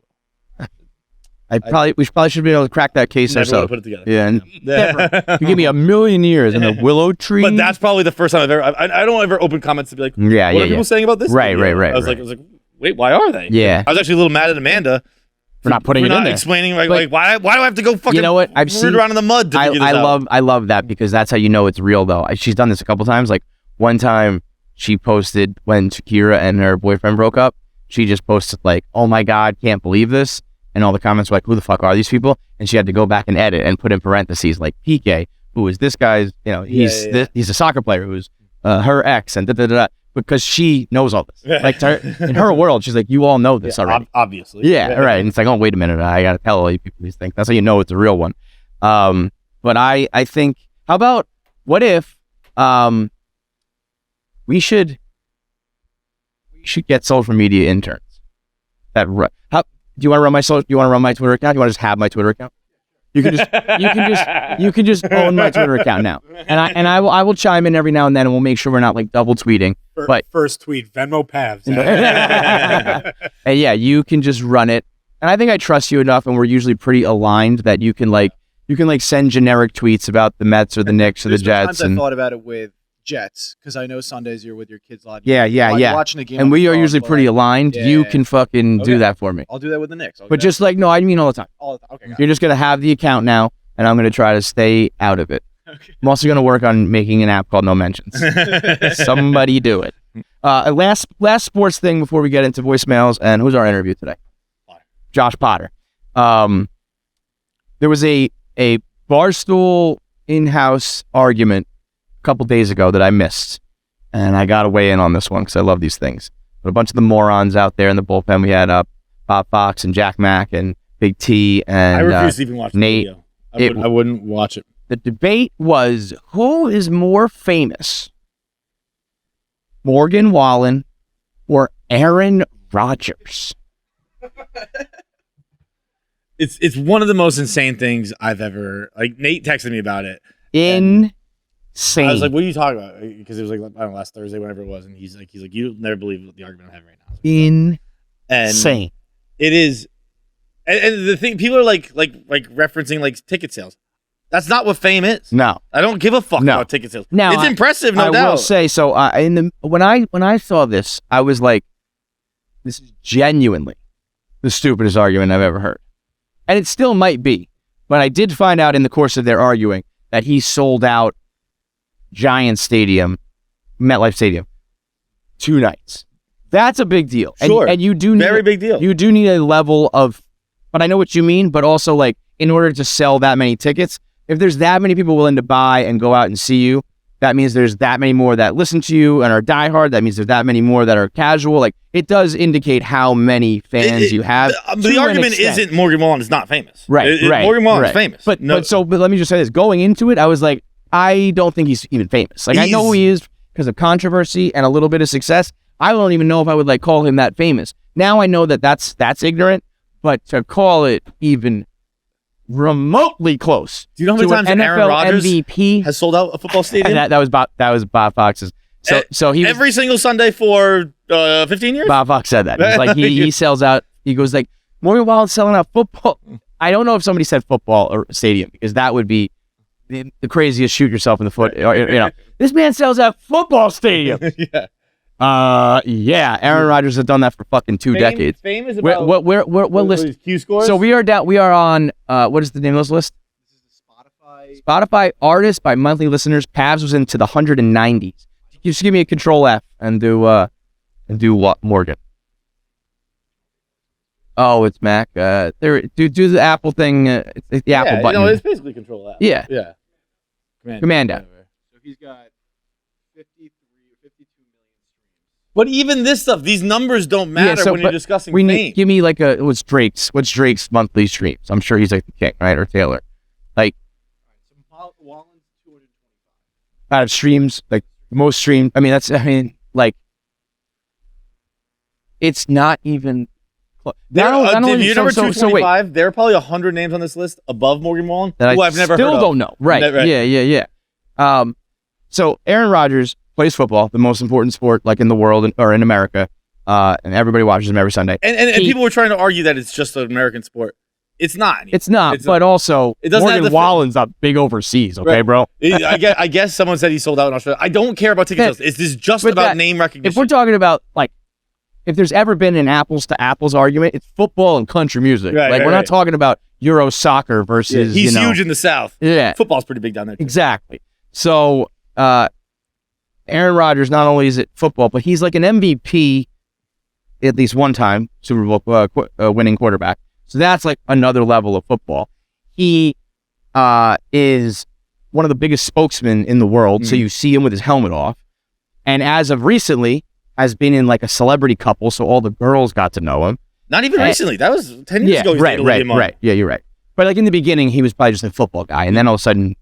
We probably should be able to crack that case ourselves. Put it together. Yeah, and never. You give me a million years and a willow tree. But that's probably the first time I've ever. I don't ever open comments to be like, what are people saying about this? Right. I was like, wait, why are they? Yeah. I was actually a little mad at Amanda for not putting it in there, explaining like why do I have to go fucking you know what I've seen around in the mud to figure this out. I love that because that's how you know it's real though. She's done this a couple times. Like one time she posted when Shakira and her boyfriend broke up. She just posted like, "Oh my God, can't believe this." And all the comments were like, who the fuck are these people? And she had to go back and edit and put in parentheses like PK, who is this guy's, he's a soccer player who's her ex and da-da-da-da. Because she knows all this. Like in her world, she's like, you all know this already. Obviously. Yeah, right. And it's like, oh, wait a minute. I got to tell all you people these things. That's how you know it's a real one. But I think, how about, what if we should get social media interns? Do you want to run my Twitter account? Do you want to just have my Twitter account? You can just own my Twitter account now, and I will chime in every now and then, and we'll make sure we're not like double tweeting. But first tweet Venmo Pavs, and yeah, you can just run it, and I think I trust you enough, and we're usually pretty aligned that you can send generic tweets about the Mets or the Knicks or the Jets. Sometimes I thought about it with Jets because I know Sundays you're with your kids a lot. Yeah. Watching a game, and we are usually pretty aligned. You can fucking do that for me. I'll do that with the Knicks. But just like, no, I mean all the time. Okay. You're just gonna have the account now, and I'm gonna try to stay out of it. Okay. I'm also gonna work on making an app called No Mentions. Somebody do it. Last sports thing before we get into voicemails, and who's our interview today? Josh Potter. There was a Barstool in-house argument a couple days ago that I missed, and I got to weigh in on this one because I love these things. But a bunch of the morons out there in the bullpen, we had Bob Fox and Jack Mack and Big T and I refuse to even watch Nate. The video. I wouldn't watch it. The debate was who is more famous, Morgan Wallen or Aaron Rodgers? It's one of the most insane things I've ever. Like Nate texted me about it. Insane. I was like, "What are you talking about?" Because it was like I don't know, last Thursday, whenever it was, and he's like, "You'll never believe the argument I'm having right now." Insane. It is, and the thing people are like referencing like ticket sales. That's not what fame is. No, I don't give a fuck about ticket sales. Now, it's impressive, no doubt. I will say so. When I saw this, I was like, "This is genuinely the stupidest argument I've ever heard," and it still might be. But I did find out in the course of their arguing that he sold out Giants Stadium, MetLife Stadium, 2 nights. That's a big deal. Sure. And you do need very big deal. You do need a level of, but I know what you mean, but also like in order to sell that many tickets, if there's that many people willing to buy and go out and see you, that means there's that many more that listen to you and are diehard. That means there's that many more that are casual. Like it does indicate how many fans you have. The argument isn't Morgan Wallen is not famous. Right. Morgan Wallen is famous. But let me just say this. Going into it, I was like, I don't think he's even famous. Like I know who he is because of controversy and a little bit of success. I don't even know if I would like call him that famous. Now I know that that's ignorant, but to call it even remotely close. Do you know how many times NFL Aaron Rodgers MVP has sold out a football stadium? that was Bob Fox's. So he every single Sunday for 15 years. Bob Fox said that. He's like he sells out. He goes like Morgan Wallen's selling out football. I don't know if somebody said football or stadium, because that would be the craziest shoot yourself in the foot. This man sells out football stadium. Yeah. Aaron Rodgers has done that for fucking 2 decades. Fame is about what list? Q scores. So we are on. What is the name of those lists? Spotify artists by monthly listeners. Pavs was into the 190s. Just give me a Control F and do what, Morgan? Oh, it's Mac. Do the Apple thing. It's the Apple button. No, it's basically Control F. Yeah. Command F. So he's got 52 million streams. But even this stuff, these numbers don't matter when you're discussing fame. Give me like what's Drake's monthly streams? I'm sure he's like the king, right? Or Taylor. Like, Wallen's 225. Out of streams, like most streamed. Like, it's not even. You're number 225. There are probably 100 names on this list above Morgan Wallen who I've never heard of. Still don't know. Right. Yeah. So Aaron Rodgers plays football, the most important sport like in the world or in America, and everybody watches him every Sunday. And people were trying to argue that it's just an American sport. It's not. Anymore. It's not. But also, Morgan Wallen's not big overseas. Okay, right. Bro. I guess someone said he sold out in Australia. I don't care about ticket sales. This is just about name recognition. If we're talking about like. If there's ever been an apples to apples argument, it's football and country music. We're not talking about Euro soccer versus. He's huge in the South. Yeah, football's pretty big down there too. Exactly. So, Aaron Rodgers, not only is it football, but he's like an MVP at least one time, Super Bowl winning quarterback. So that's like another level of football. He is one of the biggest spokesmen in the world. So you see him with his helmet off, and as of recently. Has been in like a celebrity couple, so all the girls got to know him. Not even recently. That was 10 years ago. Right. Yeah, you're right. But like in the beginning, he was probably just a football guy, and then all of a sudden,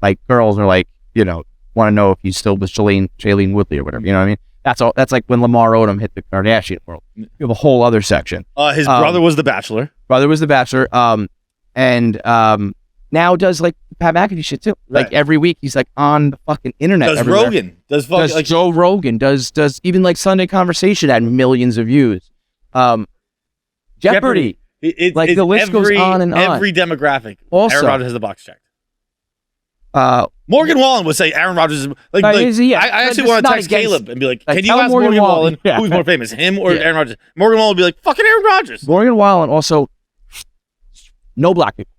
like girls are like, want to know if he's still with Shailene Woodley or whatever. You know what I mean? That's all. That's like when Lamar Odom hit the Kardashian world. You have a whole other section. His brother was the Bachelor. And now does like Pat McAfee shit too. Like every week he's like on the fucking internet. Does everywhere. Rogan? Does Joe Rogan? Does even like Sunday Conversation had millions of views. Jeopardy. The list goes on and on. Every demographic. Also, Aaron Rodgers has the box checked. Morgan Wallen would say Aaron Rodgers is I actually want to text Caleb and be like, can you ask Morgan Wallen who's more famous, him or Aaron Rodgers? Morgan Wallen would be like, fucking Aaron Rodgers. Morgan Wallen also, no black people.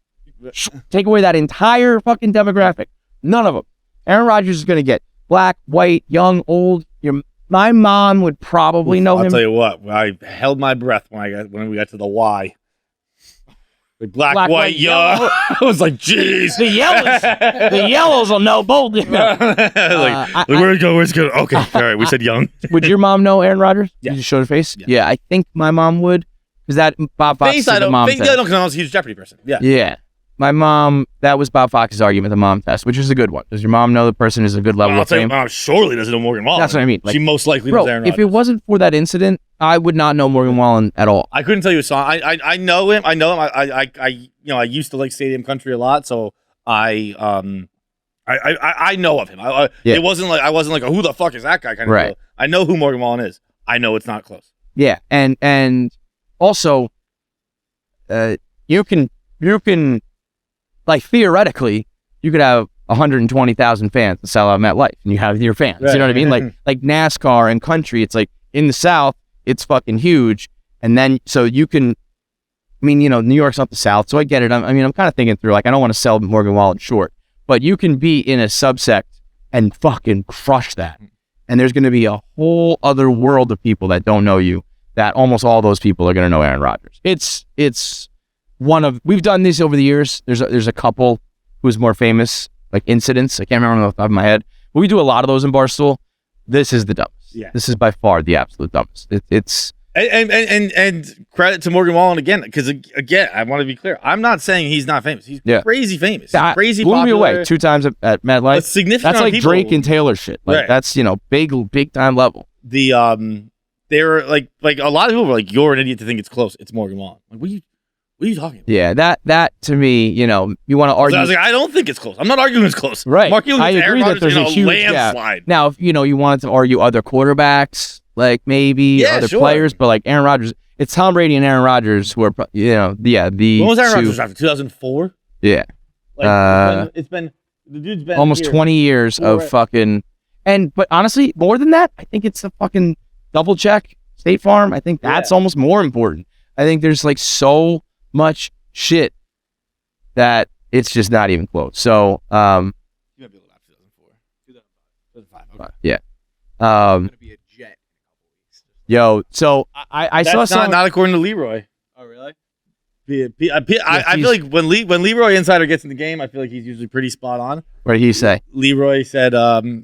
Take away that entire fucking demographic. None of them. Aaron Rodgers is going to get black, white, young, old. My mom would probably know him. I'll tell you what. I held my breath when we got to the Y. The black, white, young. I was like, jeez. The yellows will know both. Where's good? Okay, all right. We said young. Would your mom know Aaron Rodgers? Yeah. You just showed her face? Yeah, I think my mom would. Because that Bob Fox is the mom test. Yeah, no, because I was a huge Jeopardy person. Yeah. Yeah. My mom, that was Bob Fox's argument, the mom test, which is a good one. Does your mom know the person is a good level of fame? Mom surely doesn't know Morgan Wallen. That's what I mean. She most likely knows Aaron Rodgers. If it wasn't for that incident, I would not know Morgan Wallen at all. I couldn't tell you a song. I know him. I used to like Stadium Country a lot, so I know of him. It wasn't like I wasn't like who the fuck is that guy kind of deal. I know who Morgan Wallen is. I know it's not close. Yeah, and also, you can. Like, theoretically, you could have 120,000 fans to sell out MetLife, and you have your fans. Right. You know what I mean? Like NASCAR and country, it's like in the South, it's fucking huge. And then, so you can, New York's not the South, so I get it. I'm kind of thinking through, like, I don't want to sell Morgan Wallen short, but you can be in a subsect and fucking crush that. And there's going to be a whole other world of people that don't know you, that almost all those people are going to know Aaron Rodgers. It's we've done these over the years. There's a couple who's more famous, like incidents. I can't remember off the top of my head, but we do a lot of those in Barstool. This is the dumbest. Yeah. This is by far the absolute dumbest. It's and credit to Morgan Wallen again, because again, I want to be clear. I'm not saying he's not famous. He's crazy famous. He's crazy blew popular. me away 2 times at MetLife. That's significant. That's like people. Drake and Taylor shit. Like that's big time level. They're like a lot of people were like, you're an idiot to think it's close. It's Morgan Wallen. Like, what are you talking about? Yeah, that to me, you want to argue. I was like, I don't think it's close. I'm not arguing it's close. Right. I agree that there's a huge landslide. Now, if you wanted to argue other quarterbacks, like maybe other players, but like Aaron Rodgers, it's Tom Brady and Aaron Rodgers who are, the When was Aaron two- Rodgers drafted? 2004. Yeah, It's been the dude's been almost here. 20 years of Right. fucking. But honestly, more than that, I think it's the fucking double check State Farm. I think that's almost more important. I think there's like so much shit that it's just not even close. So, You might be a little after 2004. 2005. Okay. yeah. Gonna be a jet. Yo, so I saw That's some. not according to Leroy. Oh really? I feel like when Leroy Insider gets in the game, I feel like he's usually pretty spot on. What did he say? Leroy said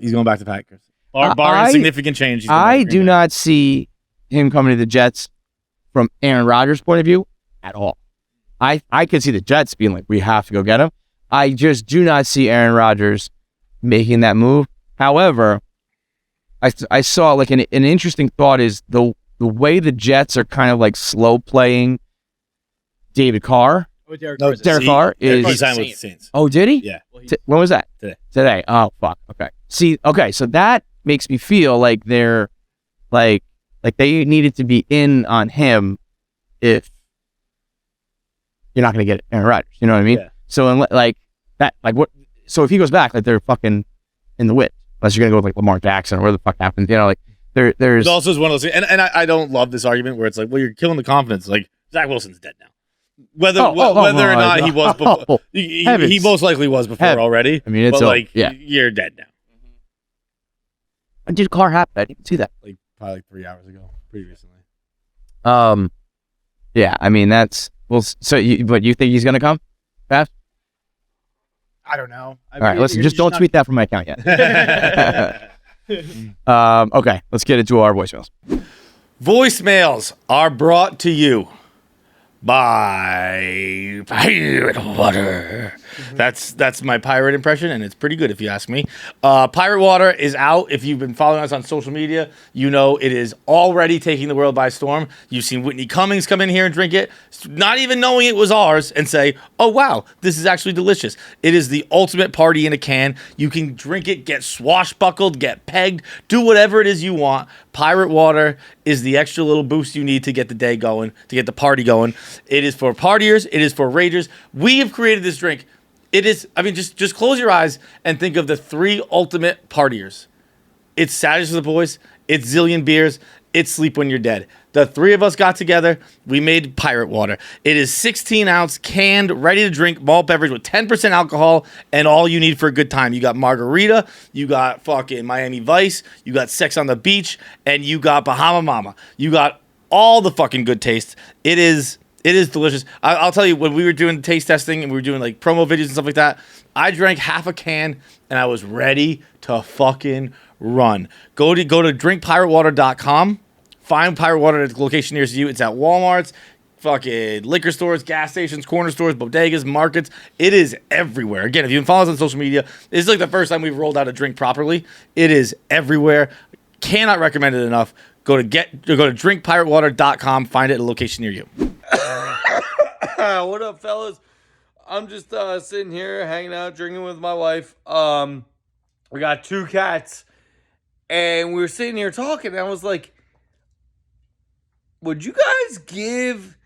he's going back to Packers. Barring significant change. he's going back I to do Green Bay. not see him coming to the Jets from Aaron Rodgers' point of view at all. I could see the Jets being like, we have to go get him. I just do not see Aaron Rodgers making that move. However, I saw like an interesting thought is the way the Jets are kind of like slow playing David Carr. Oh, Derek No, Carr's a Derek Saint. Carr He is. signed with the Saints. Oh, did he? Yeah. Well, When was that? Today. Today. Oh, fuck. Okay. See, okay, so that makes me feel like they're like they needed to be in on him if you're not going to get Aaron Rodgers. You know what I mean? Yeah. So, what? So if he goes back, like they're fucking in the whip. Unless you're going to go with like Lamar Jackson or where the fuck happens. You know, like there's. It also is one of those things, and I don't love this argument where it's like, well, you're killing the confidence. Like Zach Wilson's dead now. Whether or not he was before, he most likely was before Heavens. already. I mean, it's but yeah. You're dead now. When did Carr happen? I didn't see that. Probably like 3 hours ago, pretty recently. Yeah, I mean that's so. But you think he's gonna come? Fast? I don't know. All right, listen. Just don't tweet that from my account yet. Okay, let's get into our voicemails. Voicemails are brought to you by Pirate Water. That's my pirate impression, and it's pretty good if you ask me. Pirate Water is out. If you've been following us on social media, you know it is already taking the world by storm. You've seen Whitney Cummings come in here and drink it, not even knowing it was ours, and say, oh wow, this is actually delicious. It is the ultimate party in a can. You can drink it, get swashbuckled, get pegged, do whatever it is you want. Pirate Water is the extra little boost you need to get the day going, to get the party going. It is for partiers. It is for ragers. We have created this drink. It is, I mean, just close your eyes and think of the 3 ultimate partiers. It's Saturdays for the Boys. It's Zillion Beers. It's Sleep When You're Dead. The 3 of us got together. We made Pirate Water. It is 16-ounce canned, ready-to-drink malt beverage with 10% alcohol and all you need for a good time. You got margarita. You got fucking Miami Vice. You got Sex on the Beach. And you got Bahama Mama. You got all the fucking good tastes. It is delicious. I'll tell you, when we were doing taste testing and we were doing like promo videos and stuff like that, I drank half a can and I was ready to fucking run. Go to drinkpiratewater.com. Find Pirate Water at the location nearest you. It's at Walmart's, fucking liquor stores, gas stations, corner stores, bodegas, markets. It is everywhere. Again, if you follow us on social media, this is like the first time we've rolled out a drink properly. It is everywhere. Cannot recommend it enough. Go to drinkpiratewater.com. Find it at a location near you. What up, fellas? I'm just sitting here hanging out, drinking with my wife. We got 2 cats, and we were sitting here talking, and I was like, would you guys give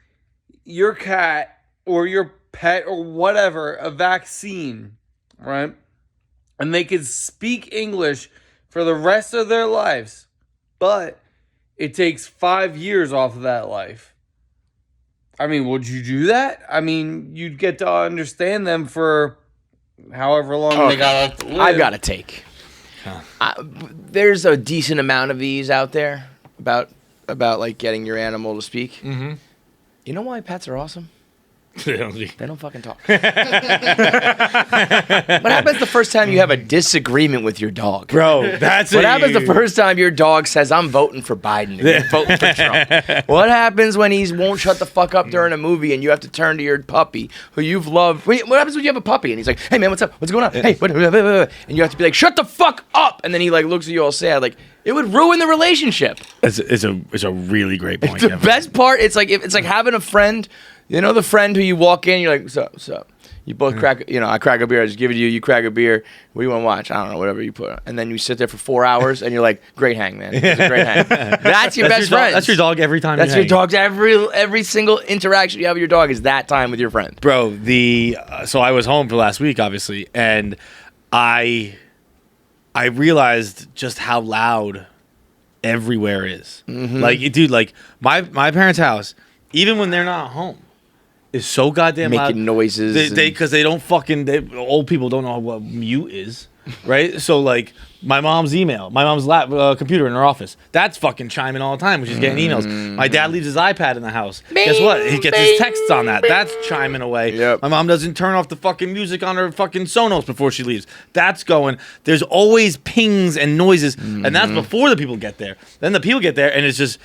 your cat or your pet or whatever a vaccine, right? And they could speak English for the rest of their lives, but it takes 5 years off of that life. I mean, would you do that? I mean, you'd get to understand them for however long they got to live. I've got a take. There's a decent amount of these out there about like getting your animal to speak. Mm-hmm. You know why pets are awesome? They don't fucking talk. What happens the first time you have a disagreement with your dog? Bro, that's What happens the first time your dog says, I'm voting for Biden and you're voting for Trump? What happens when he won't shut the fuck up during a movie and you have to turn to your puppy who you've loved? What happens when you have a puppy and he's like, hey man, what's up? What's going on? Hey, what? And you have to be like, shut the fuck up. And then he like looks at you all sad. Like, it would ruin the relationship. It's a really great point. The best part, it's like having a friend. You know the friend who you walk in, you're like, what's up? You both crack, I crack a beer. I just give it to you. You crack a beer. What do you want to watch? I don't know, whatever you put. And then you sit there for 4 hours, and you're like, great hang, man. It was a great hang. That's your best friend. That's your dog every time. That's your dog's every single interaction you have with your dog is that time with your friend. Bro, so I was home for last week, obviously, and I realized just how loud everywhere is. Like, dude, like my parents' house, even when they're not home, is so goddamn loud. Making noises. Because they don't old people don't know what mute is, right? So like my mom's computer in her office, that's fucking chiming all the time when she's getting emails. My dad leaves his iPad in the house. Guess what? He gets his texts on that. That's chiming away. Yep. My mom doesn't turn off the fucking music on her fucking Sonos before she leaves. That's going. There's always pings and noises, and that's before the people get there. Then the people get there, and it's just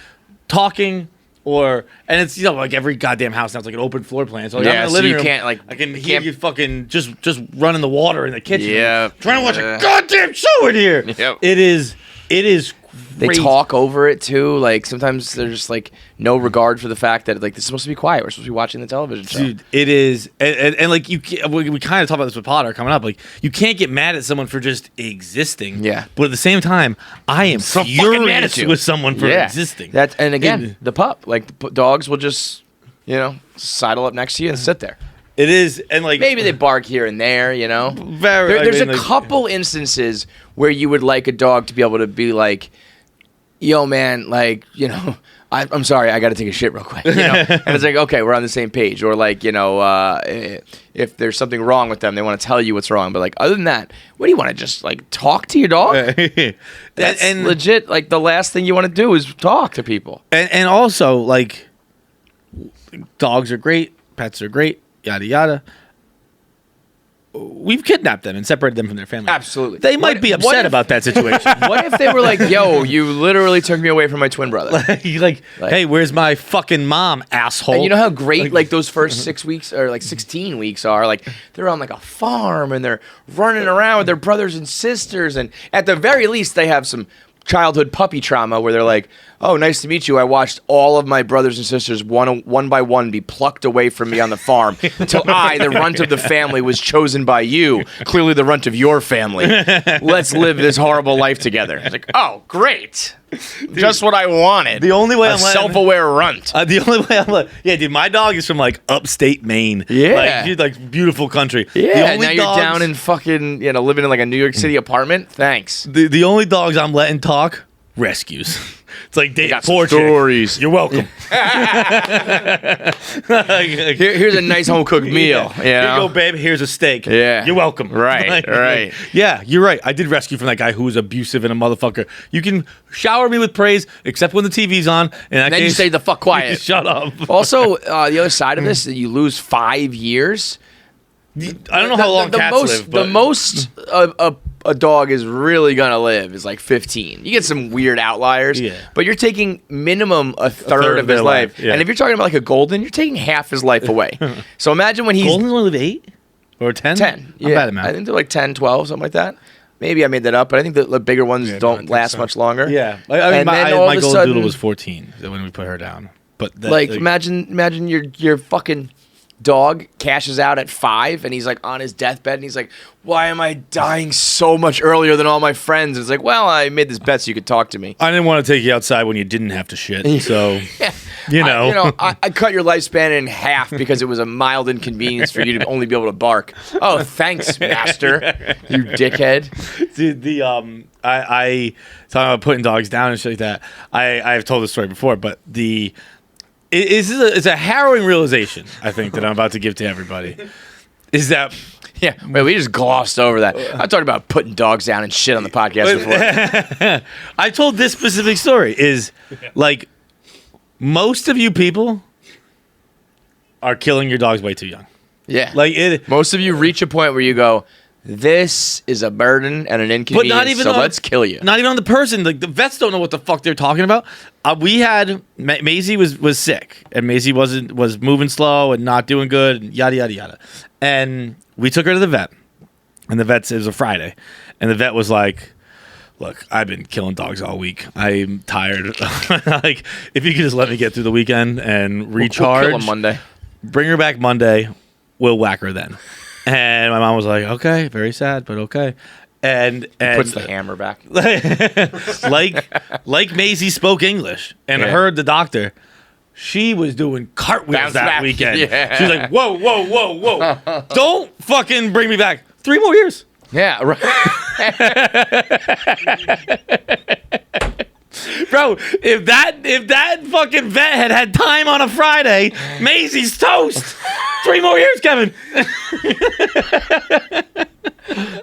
talking. And it's like every goddamn house now it's like an open floor plan. So like, I'm in the living room, can't I can hear you fucking just running the water in the kitchen. Yeah, trying to watch a goddamn show in here. Yep. It is crazy. They talk over it too. Like sometimes there's just like no regard for the fact that like this is supposed to be quiet. We're supposed to be watching the television show. Dude, it is, and like we kind of talk about this with Potter coming up. Like you can't get mad at someone for just existing. Yeah. But at the same time, I am So fucking mad at furious you. with someone for existing. And again, the pup. Like dogs will just sidle up next to you and sit there. It is, and like Maybe they bark here and there. Very. There's a couple instances where you would like a dog to be able to be like, yo, man, like, I'm sorry, I got to take a shit real quick. And it's like, okay, we're on the same page. Or like, if there's something wrong with them, they want to tell you what's wrong. But like, other than that, what do you want to just like talk to your dog? That's and legit. Like the last thing you want to do is talk to people. And also like, dogs are great, pets are great, yada yada. We've kidnapped them and separated them from their family. Absolutely. They might be upset about that situation. What if they were like, yo, you literally took me away from my twin brother? like, hey, where's my fucking mom, asshole? And you know how great like those first 6 weeks or like 16 weeks are? Like they're on like a farm and they're running around with their brothers and sisters, and at the very least they have some childhood puppy trauma where they're like, oh, nice to meet you. I watched all of my brothers and sisters one by one be plucked away from me on the farm until I, the runt of the family, was chosen by you, clearly the runt of your family. Let's live this horrible life together. It's like, oh, great. Dude, just what I wanted. The only way a self-aware runt. The only way yeah, dude, my dog is from like upstate Maine. Yeah. Like beautiful country. Yeah, now you're down in fucking, living in like a New York City apartment. Thanks. The only dogs I'm letting talk, rescues. It's like poor stories. You're welcome. Here's a nice home cooked meal. Here you go, babe. Here's a steak. Yeah, you're welcome. Right, right. Yeah, you're right. I did rescue from that guy who was abusive and a motherfucker. You can shower me with praise, except when the TV's on. And then you say the fuck quiet. Shut up. Also, the other side of this, you lose 5 years. I don't know how long cats live. But... The most a dog is really gonna live is like 15. You get some weird outliers, but you're taking minimum a third of his life. Yeah. And if you're talking about like a golden, you're taking half his life away. So imagine when he's Goldens only live 8 or 10. 10. I'm bad at math. I think they're like 10, 12, something like that. Maybe I made that up, but I think the bigger ones don't last much longer. Yeah, I mean, my golden doodle was 14 when we put her down. But imagine your fucking dog cashes out at 5 and he's like on his deathbed and he's like, why am I dying so much earlier than all my friends? And it's like, well, I made this bet so you could talk to me. I didn't want to take you outside when you didn't have to shit. So, I cut your lifespan in half because it was a mild inconvenience for you to only be able to bark. Oh, thanks, master, you dickhead. Dude, I talking about putting dogs down and shit like that. I've told this story before, but it's a harrowing realization, I think, that I'm about to give to everybody. Is that... Yeah, wait, we just glossed over that. I talked about putting dogs down and shit on the podcast before. I told this specific story is, like, most of you people are killing your dogs way too young. Yeah. Like most of you reach a point where you go, this is a burden and an inconvenience, but not even let's kill you. Not even on the person. Like, the vets don't know what the fuck they're talking about. We had... Maisie was sick, and Maisie was moving slow and not doing good, and yada, yada, yada. And we took her to the vet, and the vet said it was a Friday, and the vet was like, look, I've been killing dogs all week. I'm tired. Like, if you could just let me get through the weekend and recharge. We'll kill him Monday. Bring her back Monday. We'll whack her then. And my mom was like, okay, very sad, but okay. And Puts the hammer back. like Maisie spoke English and heard the doctor. She was doing cartwheels Bounce that back. weekend. Yeah. She was like, whoa, whoa, whoa, whoa. Don't fucking bring me back. 3 more years. Yeah, right. Bro, if that fucking vet had time on a Friday, Maisie's toast. 3 more years, Kevin.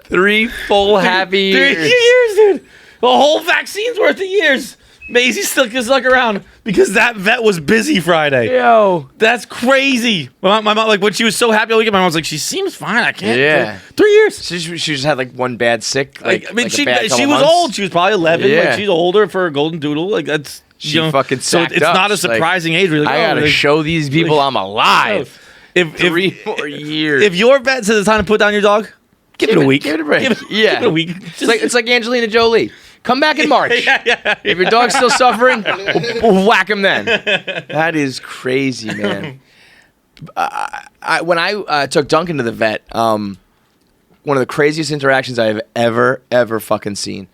3 full happy 3 years. years, dude. A whole vaccine's worth of years. Maisie still stuck around because that vet was busy Friday. Yo. That's crazy. My mom, like, when she was so happy all weekend, my mom was like, she seems fine. I can't. Yeah. 3 years. She just had like one bad sick. I mean, a she bad couple was months. old. She was probably 11. Yeah. Like, she's older for a golden doodle. Like, that's, She fucking so sacked it's up. not a She's like, surprising age. Where you're like, I gotta like, show these people I'm alive. If 3 more years. If your vet says it's time to put down your dog, give it a week. Give it a break. Give it a week. It's like Angelina Jolie. Come back in March. If your dog's still suffering, we'll whack him then. That is crazy, man. When I took Duncan to the vet, one of the craziest interactions I've ever fucking seen.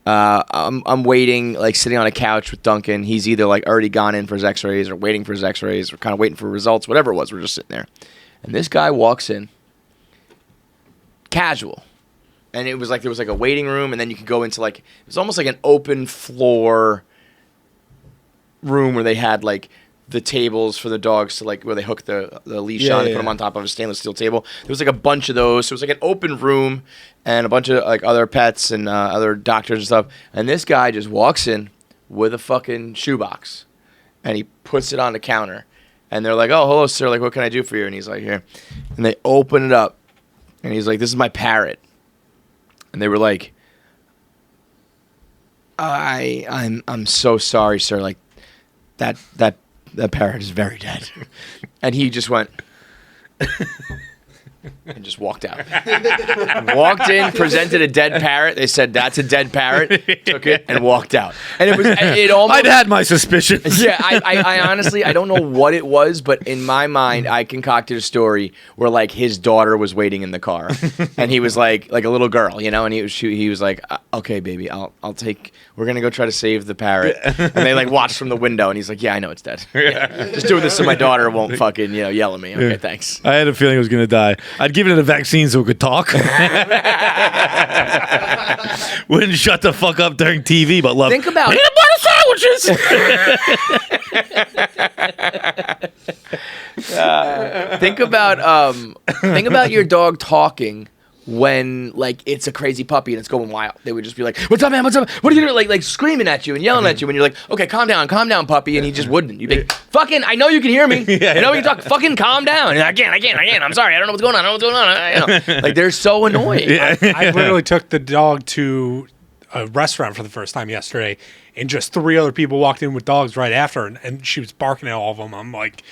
I'm waiting, like sitting on a couch with Duncan. He's either like already gone in for his x-rays or waiting for his x-rays or kind of waiting for results, whatever it was. We're just sitting there. And this guy walks in, casual. And it was like there was like a waiting room, and then you could go into like it was almost like an open floor room where they had like the tables for the dogs to like where they hook the leash on and put them on top of a stainless steel table. There was like a bunch of those. So it was like an open room and a bunch of like other pets and other doctors and stuff. And this guy just walks in with a fucking shoebox, and he puts it on the counter. And they're like, "Oh, hello, sir. Like, what can I do for you?" And he's like, "Here." And they open it up, and he's like, "This is my parrot." And they were like, I'm so sorry, sir. Like that parrot is very dead. And he just went and just walked out. Walked in, presented a dead parrot. They said, "That's a dead parrot." Took it and walked out. And it almost I'd had my suspicions. Yeah, I honestly, I don't know what it was, but in my mind, I concocted a story where like his daughter was waiting in the car, and he was like a little girl, you know, and he was like, "Okay, baby, I'll take. We're gonna go try to save the parrot." And they like watched from the window, and he's like, "Yeah, I know it's dead. Yeah. Just doing this so my daughter won't fucking yell at me." Okay, thanks. I had a feeling it was gonna die. I'd given it a vaccine so it could talk. Wouldn't shut the fuck up during TV, but love Think about peanut butter sandwiches. Think about your dog talking when like it's a crazy puppy and it's going wild. They would just be like, "What's up, man? What's up? What are you doing?" Like screaming at you and yelling at you, and you're like, "Okay, calm down, puppy." And he just wouldn't. You'd be like, "Fucking, I know you can hear me. I know you can talk. Fucking calm down." And I can't. I'm sorry. I don't know what's going on. Like they're so annoying. I literally took the dog to a restaurant for the first time yesterday, and just 3 other people walked in with dogs right after, and she was barking at all of them. I'm like,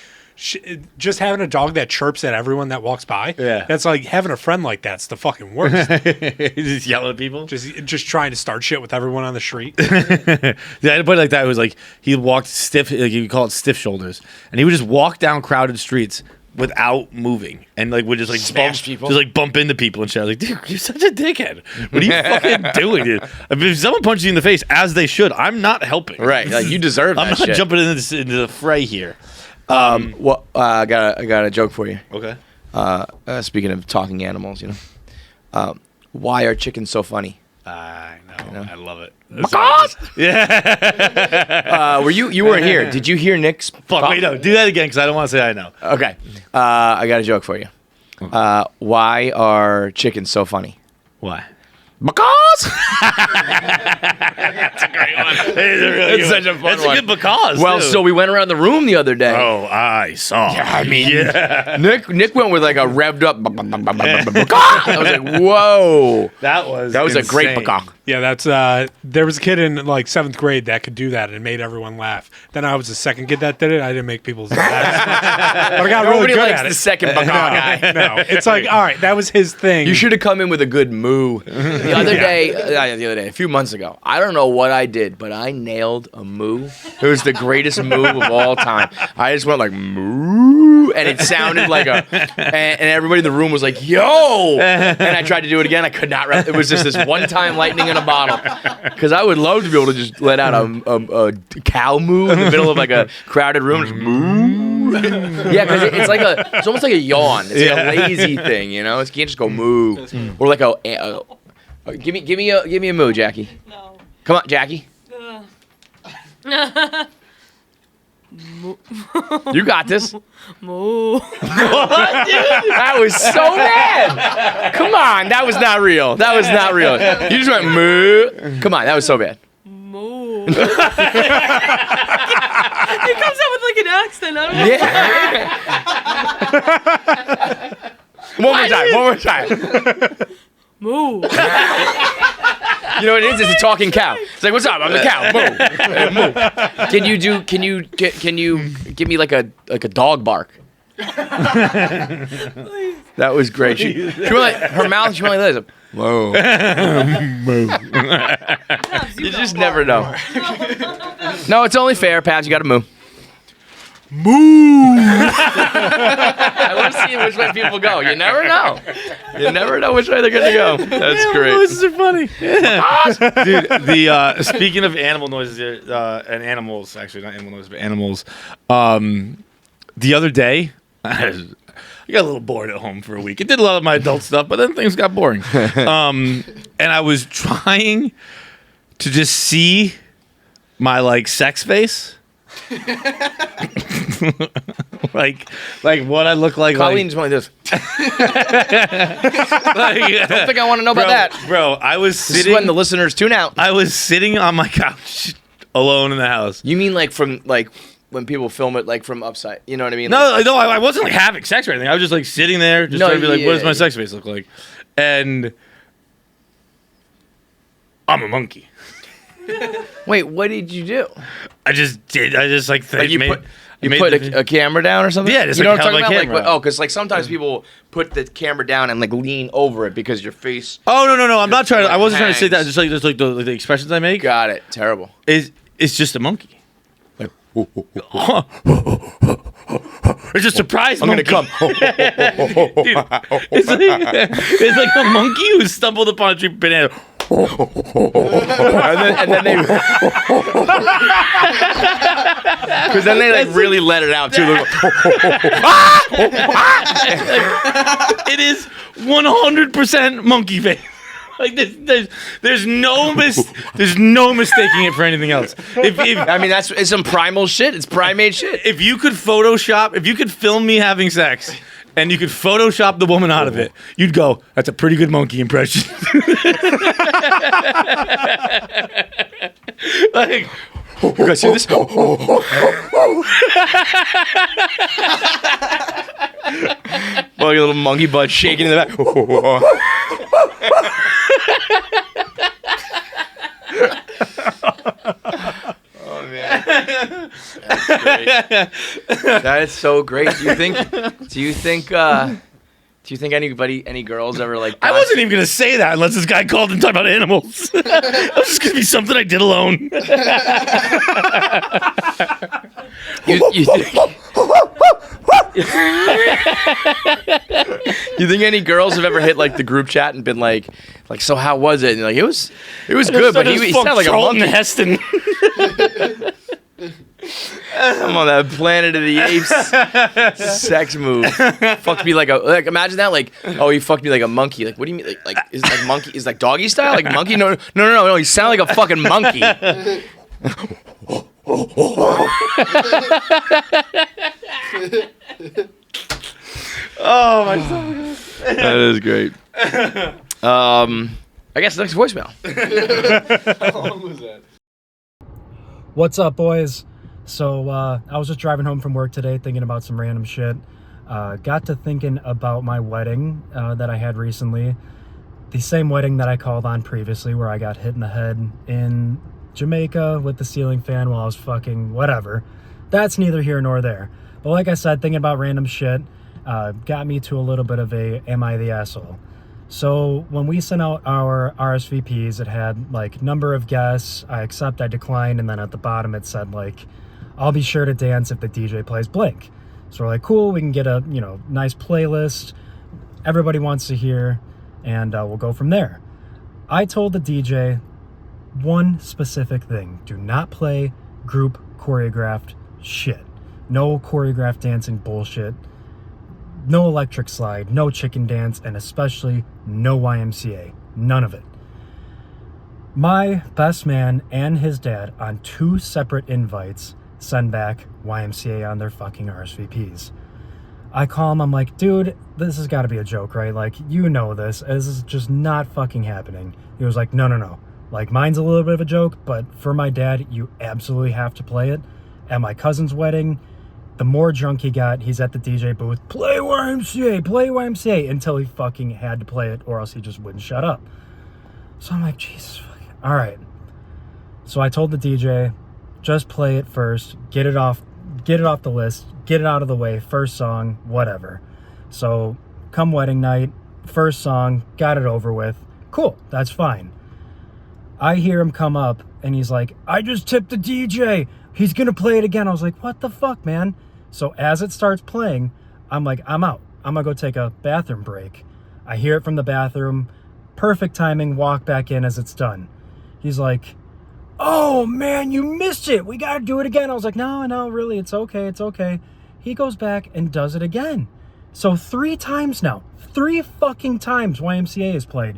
just having a dog that chirps at everyone that walks by. Yeah, that's like having a friend like that's the fucking worst. Just yelling at people. Just trying to start shit with everyone on the street. Yeah, I put it like that. It was like he walked stiff, like you call it stiff shoulders, and he would just walk down crowded streets without moving, and like would just like smash people, just like bump into people and shit. I was like, "Dude, you're such a dickhead. What are you fucking doing, dude? If someone punches you in the face, as they should, I'm not helping. Right? Like you deserve that. I'm not shit. jumping into the fray here." Well, I got a joke for you. Okay. Speaking of talking animals, why are chickens so funny? I know. I love it. Because? Yeah. Were you weren't here? Did you hear Nick's? Fuck. Wait, no. Do that again because I don't want to say I know. Okay. I got a joke for you. Why are chickens so funny? Why? Because. That's a great one. It's such a fun It's one. a good because. Well, too. so we went around the room the other day. Oh, I saw. Yeah, I mean, yeah. Nick went with like a revved up. I was like, whoa. That was a great insane. macaque. Yeah, that's there was a kid in like 7th grade that could do that and it made everyone laugh. Then I was the second kid that did it. I didn't make people laugh, but I got really Nobody good likes at the it. second macaque guy. No, it's like, all right, that was his thing. You should have come in with a good moo. The other day, a few months ago, I don't know what I did, but I nailed a moo. It was the greatest moo of all time. I just went like moo, and it sounded like and everybody in the room was like, yo! And I tried to do it again. I could not. It was just this one-time lightning in a bottle. Because I would love to be able to just let out a cow moo in the middle of like a crowded room. Just moo. Yeah, because it's almost like a yawn. It's like a lazy thing, you know? You can't just go moo. Or like give me a moo, Jackie. No. Come on, Jackie. You got this. Moo. What, dude? That was so bad. Come on, that was not real. That was not real. You just went moo. Come on, that was so bad. Moo. It comes out with like an accent. I don't know. Yeah. One more time. Moo. You know what it is? It's a talking cow. It's like, what's up? I'm the cow. Moo. Moo. Can you give me like a dog bark? That was great. She went like, her mouth. She went like this. Whoa. You just never know. No, it's only fair, Pat. You got to moo. Moo. I want to see which way people go. You never know. You never know which way they're gonna go. That's great. Noises are funny. Dude, speaking of animal noises and animals, actually not animal noises, but animals. The other day, I got a little bored at home for a week. I did a lot of my adult stuff, but then things got boring. And I was trying to just see my like sex face. like what I look like. Colleen's like this. Like, Don't think I want to know about that. Bro, I was This is sitting when the listeners tune out. I was sitting on my couch alone in the house. You mean like from like when people film it like from upside? You know what I mean? No, I wasn't like having sex or anything. I was just like sitting there, just trying to be like, what does my sex face look like? And I'm a monkey. Wait, what did you do? I just like Like you put a camera down or something? Yeah, just you like know what I'm held talking my about? camera. Like, because like sometimes people put the camera down and like lean over it because your face. Oh no! I'm not trying to. I wasn't trying to say that. hangs. Just like the expressions I make. Got it. Terrible. It's just a monkey. Like, it's a surprise. I'm monkey. gonna come. Dude, it's like a monkey who stumbled upon a tree banana. and then they, because then they like really let it out too. It is 100% monkey face. Like there's no mistaking it for anything else. I mean, it's some primal shit. It's primate shit. If you could film me having sex, and you could Photoshop the woman out of it, you'd go, that's a pretty good monkey impression. Like, You guys see this? Well, your little monkey butt shaking in the back. Oh man, that's great. That is so great. Do you think any girls ever like? I wasn't even gonna say that unless this guy called and talked about animals. That was just gonna be something I did alone. You think any girls have ever hit like the group chat and been like so how was it? And like it was good, but he sounded like a monkey. Heston. I'm on that Planet of the Apes sex move. Fucked me like imagine that he fucked me like a monkey. Like what do you mean like is like monkey is like doggy style like monkey? No, he sounded like a fucking monkey. Oh my God. That is great. I guess next voicemail. How long was that? What's up, boys? So I was just driving home from work today thinking about some random shit. Got to thinking about my wedding that I had recently. The same wedding that I called on previously where I got hit in the head in Jamaica with the ceiling fan while I was fucking whatever. That's neither here nor there. But like I said, thinking about random shit got me to a little bit of a am I the asshole? So when we sent out our RSVPs, it had like number of guests, I accept, I decline, and then at the bottom it said like, I'll be sure to dance if the DJ plays Blink. So we're like, cool, we can get a, nice playlist everybody wants to hear, and we'll go from there. I told the DJ one specific thing: do not play group choreographed shit. No choreographed dancing bullshit. No electric slide, no chicken dance, and especially no YMCA. None of it. My best man and his dad on 2 separate invites send back YMCA on their fucking RSVPs. I call him, I'm like, dude, this has got to be a joke, right? Like, you know this. This is just not fucking happening. He was like, no. Like, mine's a little bit of a joke, but for my dad, you absolutely have to play it. At my cousin's wedding, the more drunk he got, he's at the DJ booth, play YMCA, until he fucking had to play it, or else he just wouldn't shut up. So I'm like, Jesus, all right. So I told the DJ, just play it first, get it off the list, get it out of the way, first song, whatever. So come wedding night, first song, got it over with. Cool, that's fine. I hear him come up, and he's like, I just tipped the DJ. He's going to play it again. I was like, what the fuck, man? So as it starts playing, I'm like, I'm out. I'm going to go take a bathroom break. I hear it from the bathroom. Perfect timing, walk back in as it's done. He's like, oh, man, you missed it. We got to do it again. I was like, no, really, it's okay. He goes back and does it again. So 3 times now. 3 fucking times YMCA is played.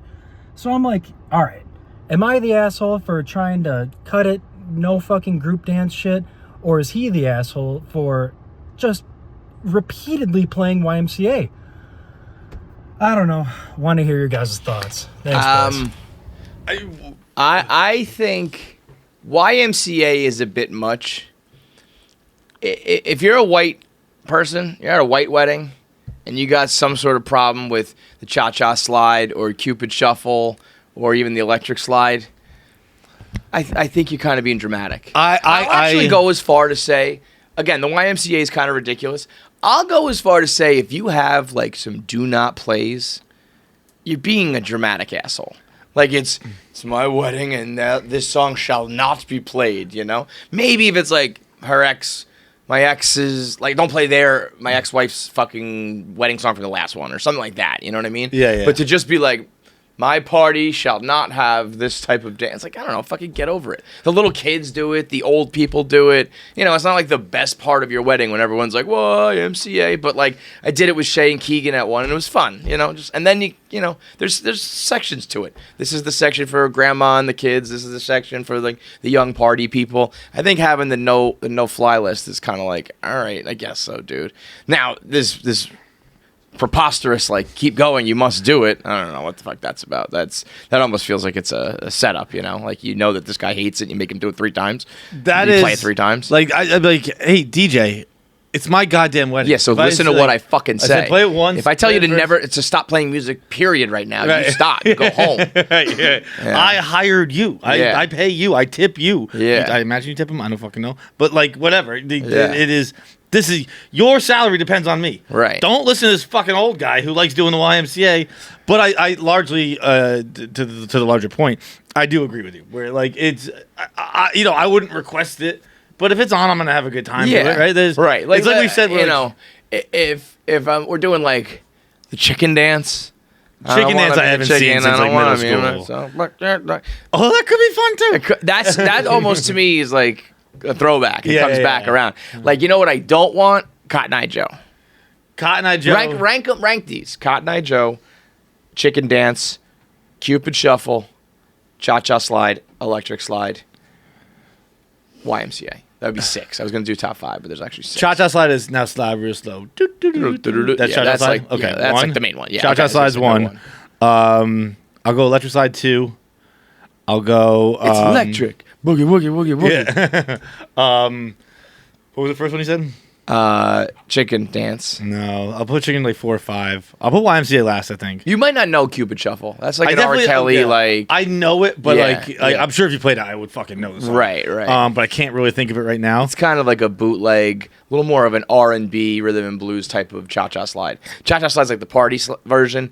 So I'm like, all right, am I the asshole for trying to cut it, no fucking group dance shit? Or is he the asshole for just repeatedly playing YMCA? I don't know. Want to hear your guys' thoughts. Thanks, guys. I think YMCA is a bit much. If you're a white person, you're at a white wedding, and you got some sort of problem with the cha-cha slide or Cupid shuffle or even the electric slide, I think you're kind of being dramatic. I'll actually go as far to say, again, the YMCA is kind of ridiculous. I'll go as far to say if you have like some do not plays, you're being a dramatic asshole. Like it's my wedding and this song shall not be played, you know? Maybe if it's like my ex's, like don't play my ex-wife's fucking wedding song from the last one or something like that, you know what I mean? Yeah. But to just be like, my party shall not have this type of dance. Like, I don't know, fucking get over it. The little kids do it. The old people do it. You know, it's not like the best part of your wedding when everyone's like, whoa, MCA. But, like, I did it with Shay and Keegan at one, and it was fun, you know. And then, you know, there's sections to it. This is the section for grandma and the kids. This is the section for, like, the young party people. I think having the no-fly list is kind of like, all right, I guess so, dude. Now, this preposterous, like, keep going, you must do it. I don't know what the fuck that's about. That almost feels like it's a setup, you know? Like, you know that this guy hates it, and you make him do it 3 times. Play it 3 times. Like, I'd be like, hey, DJ, it's my goddamn wedding. Yeah, so listen to what I fucking say. I said, play it once. If I tell you to stop playing music, period, right now, you stop. You go home. Yeah. I hired you. I pay you. I tip you. Yeah. I imagine you tip him. I don't fucking know. But, like, whatever. It is... This is your salary depends on me. Right. Don't listen to this fucking old guy who likes doing the YMCA. But I largely, to the larger point, I do agree with you. Where like it's, I wouldn't request it, but if it's on, I'm gonna have a good time. Yeah. With it, right. Right. Like, it's like we said. You know, if we're doing like the chicken dance. Chicken dance I haven't seen since like middle school. Oh, that could be fun too. That almost to me is like a throwback. It comes back around. Like, you know what I don't want? Cotton Eye Joe. Cotton Eye Joe. Rank these. Cotton Eye Joe, chicken dance, Cupid shuffle, cha-cha slide, electric slide, YMCA. That would be 6. I was going to do top 5, but there's actually 6. Cha-cha slide is now slide real slow. That's cha-cha slide? Like, okay, yeah, that's like the main one. Yeah, cha-cha slide's 1. I'll go electric slide 2. I'll go... it's electric. Boogie, woogie, woogie, woogie. Yeah. What was the first one you said? Chicken dance. No, I'll put chicken like 4 or 5. I'll put YMCA last, I think. You might not know Cupid Shuffle. That's like an R. Kelly, like... I know it, but I'm sure if you played it, I would fucking know the song. Right. But I can't really think of it right now. It's kind of like a bootleg, a little more of an R&B, rhythm and blues type of cha-cha slide. Cha-cha slide's like the party version.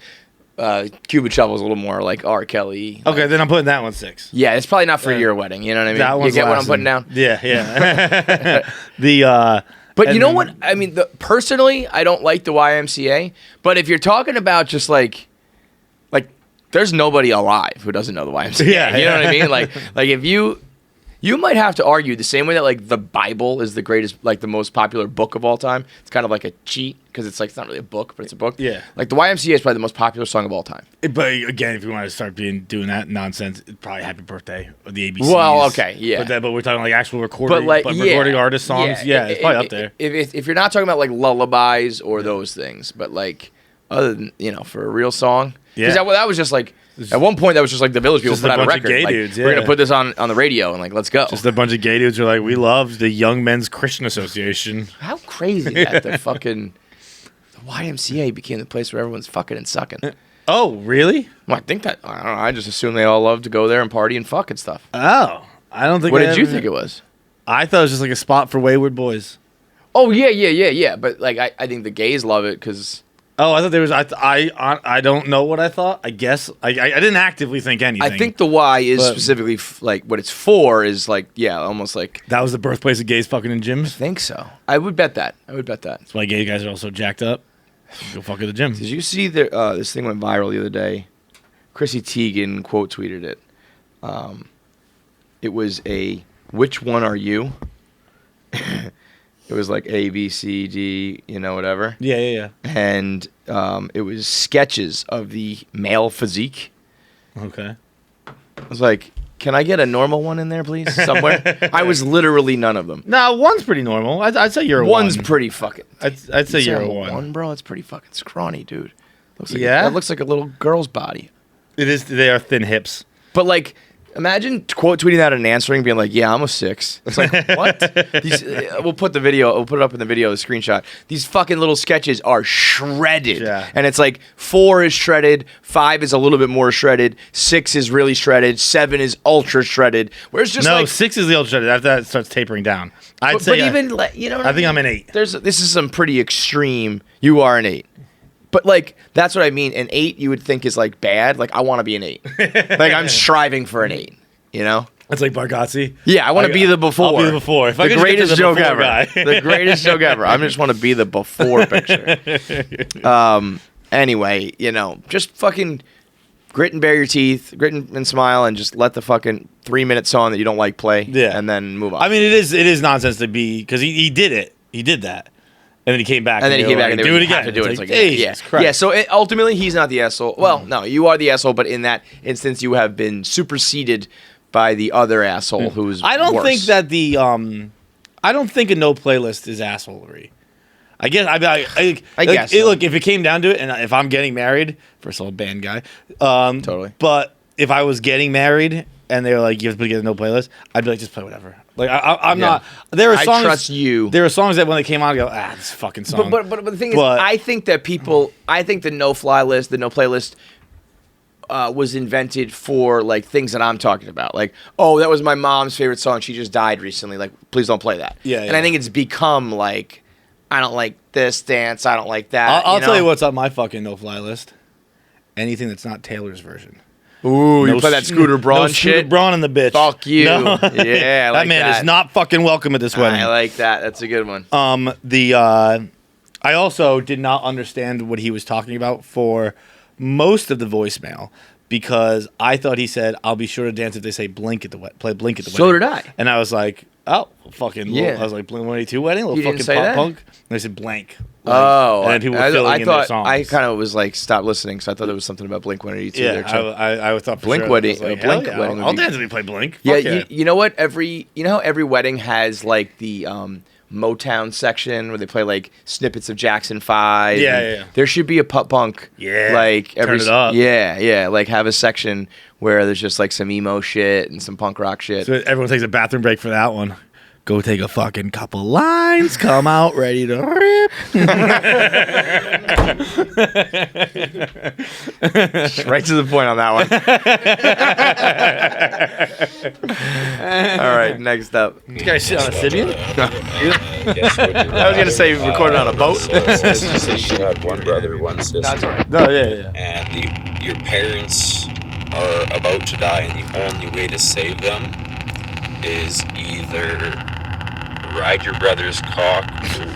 Cupid Shuffle is a little more like R. Kelly. Okay, then I'm putting that one 6. Yeah, it's probably not for your wedding. You know what I mean? That you get what I'm putting down? Yeah. But And you know then- what? I mean, personally, I don't like the YMCA. But if you're talking about just like there's nobody alive who doesn't know the YMCA. Yeah, you know what I yeah. mean? Like if you might have to argue the same way that like the Bible is the greatest, like the most popular book of all time. It's kind of like a cheat because it's like it's not really a book, but it's a book. Yeah. Like the YMCA is probably the most popular song of all time. But again, if you want to start doing that nonsense, it's probably Happy Birthday or the ABCs. Well, okay, yeah. But we're talking like actual recording, But like recording artist songs. Yeah, it's probably up there. If you're not talking about like lullabies or those things, but like other than for a real song, because that was just like. At one point, that was just like the Village people Just put a out a bunch of record. gay Like, dudes, we're yeah. gonna put this on the radio and like let's go. Just a bunch of gay dudes who are like, we love the Young Men's Christian Association. How crazy that the YMCA became the place where everyone's fucking and sucking. Oh, really? Well, I think that I don't know. I just assume they all love to go there and party and fuck and stuff. Oh, I don't think. What did you think it was? I thought it was just like a spot for wayward boys. Oh yeah. But like I think the gays love it because. Oh, I thought there was. I don't know what I thought. I guess I didn't actively think anything. I think the Y is But- specifically like what it's for is like almost like. that was the birthplace of gays fucking in I gyms. think so. I would bet that. That's why gay guys are all so jacked up. Go fuck at the gym. Did you see this thing went viral the other day? Chrissy Teigen quote tweeted it. It was a "Which one are you?" It was like A, B, C, D, whatever. Yeah. And it was sketches of the male physique. Okay. I was like, can I get a normal one in there, please, somewhere? I was literally none of them. No, one's pretty normal. I'd say you're a One's one. pretty fucking. I'd say you're a one. one. Bro. It's pretty fucking scrawny, dude. Looks like Yeah? that looks like a little girl's body. It is. They are thin hips. But like, imagine quote tweeting that and answering, being like, "Yeah, I'm a 6." It's like what? We'll put the video. We'll put it up in the video, the screenshot. These fucking little sketches are shredded, Yeah. and it's like 4 is shredded, 5 is a little bit more shredded, 6 is really shredded, 7 is ultra shredded. Where's just No, like, 6 is the ultra. After that, it starts tapering down. I'd but, say. but even like, what I think I'm an 8. This is some pretty extreme. You are an 8. But like that's what I mean. An 8 you would think is like bad. Like I want to be an 8. Like I'm striving for an 8. It's like Bargatze. Yeah, I want to be the before. I'll be the before. If I The could just get to greatest the joke before ever. guy. The greatest joke ever. I just want to be the before picture. Anyway, just fucking grit and bare your teeth, grit and smile, and just let the fucking 3-minute song that you don't like play. Yeah. And then move on. I mean, it is nonsense to be because he did it. He did that, and then he came back. And then he they came were back like, and they do were it like, you again. have to do it. It's like, Jesus Christ. yeah. So ultimately, he's not the asshole. Well, no, you are the asshole, but in that instance, you have been superseded by the other asshole who's. I don't worse. think that I don't think a no playlist is assholery. I guess I guess so. Look, if it came down to it, and if I'm getting married, first of all, band guy, Totally. But if I was getting married and they were like, you have to get a no playlist, I'd be like, just play whatever. Like I'm Yeah. not. There are I songs. trust you. There are songs that when they came out, I go, this fucking song. But the thing is, But- I think that I think the no fly list, the no playlist, was invented for like things that I'm talking about. Like, oh, that was my mom's favorite song. She just died recently. Like, please don't play that. Yeah, And yeah. I think it's become like, I don't like this dance. I don't like that. I'll tell you what's on my fucking no fly list. Anything that's not Taylor's version. Ooh, you No play that s- Scooter Braun no shit. Scooter Braun in the bitch. Fuck you. No. Yeah, I that like man that. is not fucking welcome at this wedding. I like that. That's a good one. I also did not understand what he was talking about for most of the voicemail because I thought he said, "I'll be sure to dance if they say Blink at the play Blink at the So wedding." did I. And I was like, "Oh, fucking!" Yeah. I was like, "Blink-182 wedding, little You didn't fucking say pop that? punk." And they said Blank. Oh, and then people were filling in their songs. I kind of was like, stop listening, so I thought there was something about Blink-182 yeah, there too. I thought for Blink sure. wedding- I was like, Blink hell yeah, wedding would I'll be- dance if we play Blink. Yeah, Fuck yeah. you know what? You know how every wedding has like the Motown section where they play like snippets of Jackson 5. Yeah, and yeah. There should be a pop punk. Yeah, like turn it up. Yeah, like have a section where there's just like some emo shit and some punk rock shit. So everyone takes a bathroom break for that one. Go take a fucking couple lines. Come out ready to rip. Right to the point on that one. All right, next up. You guys sit on a Sibian? I was gonna say recorded on a boat. Says you had one brother, one sister. That's all right. No, yeah. And your parents are about to die, and the only way to save them is either ride your brother's cock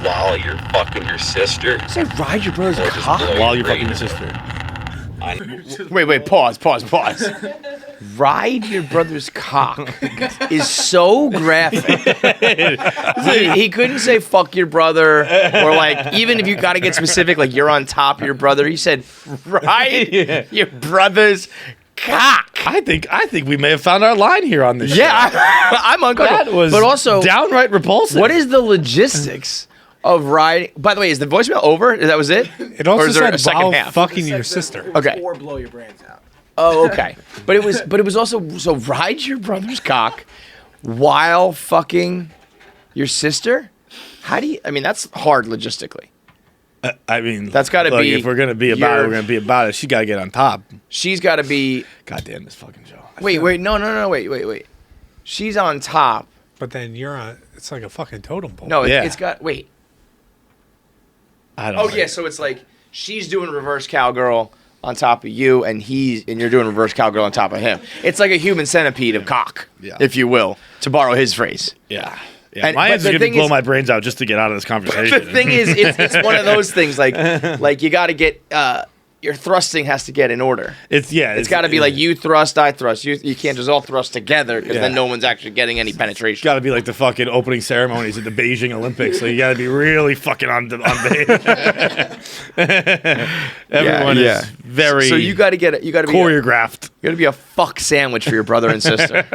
while you're fucking your sister? Say ride your brother's Or just cock blow While your you're fucking brains your sister. Wait, pause. Ride your brother's cock is so graphic. he couldn't say fuck your brother, or like, even if you got to get specific, like you're on top of your brother. He said ride your brother's cock. I think we may have found our line here on this show. I'm uncomfortable. That was but also downright repulsive. What is the logistics of riding? By the way, is the voicemail over? That was it? It also Or is there said a second while half? fucking your sister. Okay. Or blow your brains out. Oh, okay. But it was also, so ride your brother's cock while fucking your sister? How do you, I mean, that's hard logistically. I mean, that's got to be. If we're gonna be about it, we're gonna be about it. She gotta get on top. She's got to be. Goddamn this fucking show. Wait, no, wait. She's on top. But then you're on. It's like a fucking totem pole. No, it's got. Wait. I don't. Oh know. yeah, so it's like she's doing reverse cowgirl on top of you, and you're doing reverse cowgirl on top of him. It's like a human centipede of cock, if you will, to borrow his phrase. Yeah. And- my but answer the is gonna thing blow is- my brains out just to get out of this conversation. The thing is, it's one of those things like you got to get your thrusting has to get in order. It's got to be like you thrust, I thrust. You can't just all thrust together because then no one's actually getting any penetration. Got to be like the fucking opening ceremonies at the Beijing Olympics. So you got to be really fucking on base. Everyone is very. So you got to get it. You got to be choreographed. You got to be a fuck sandwich for your brother and sister,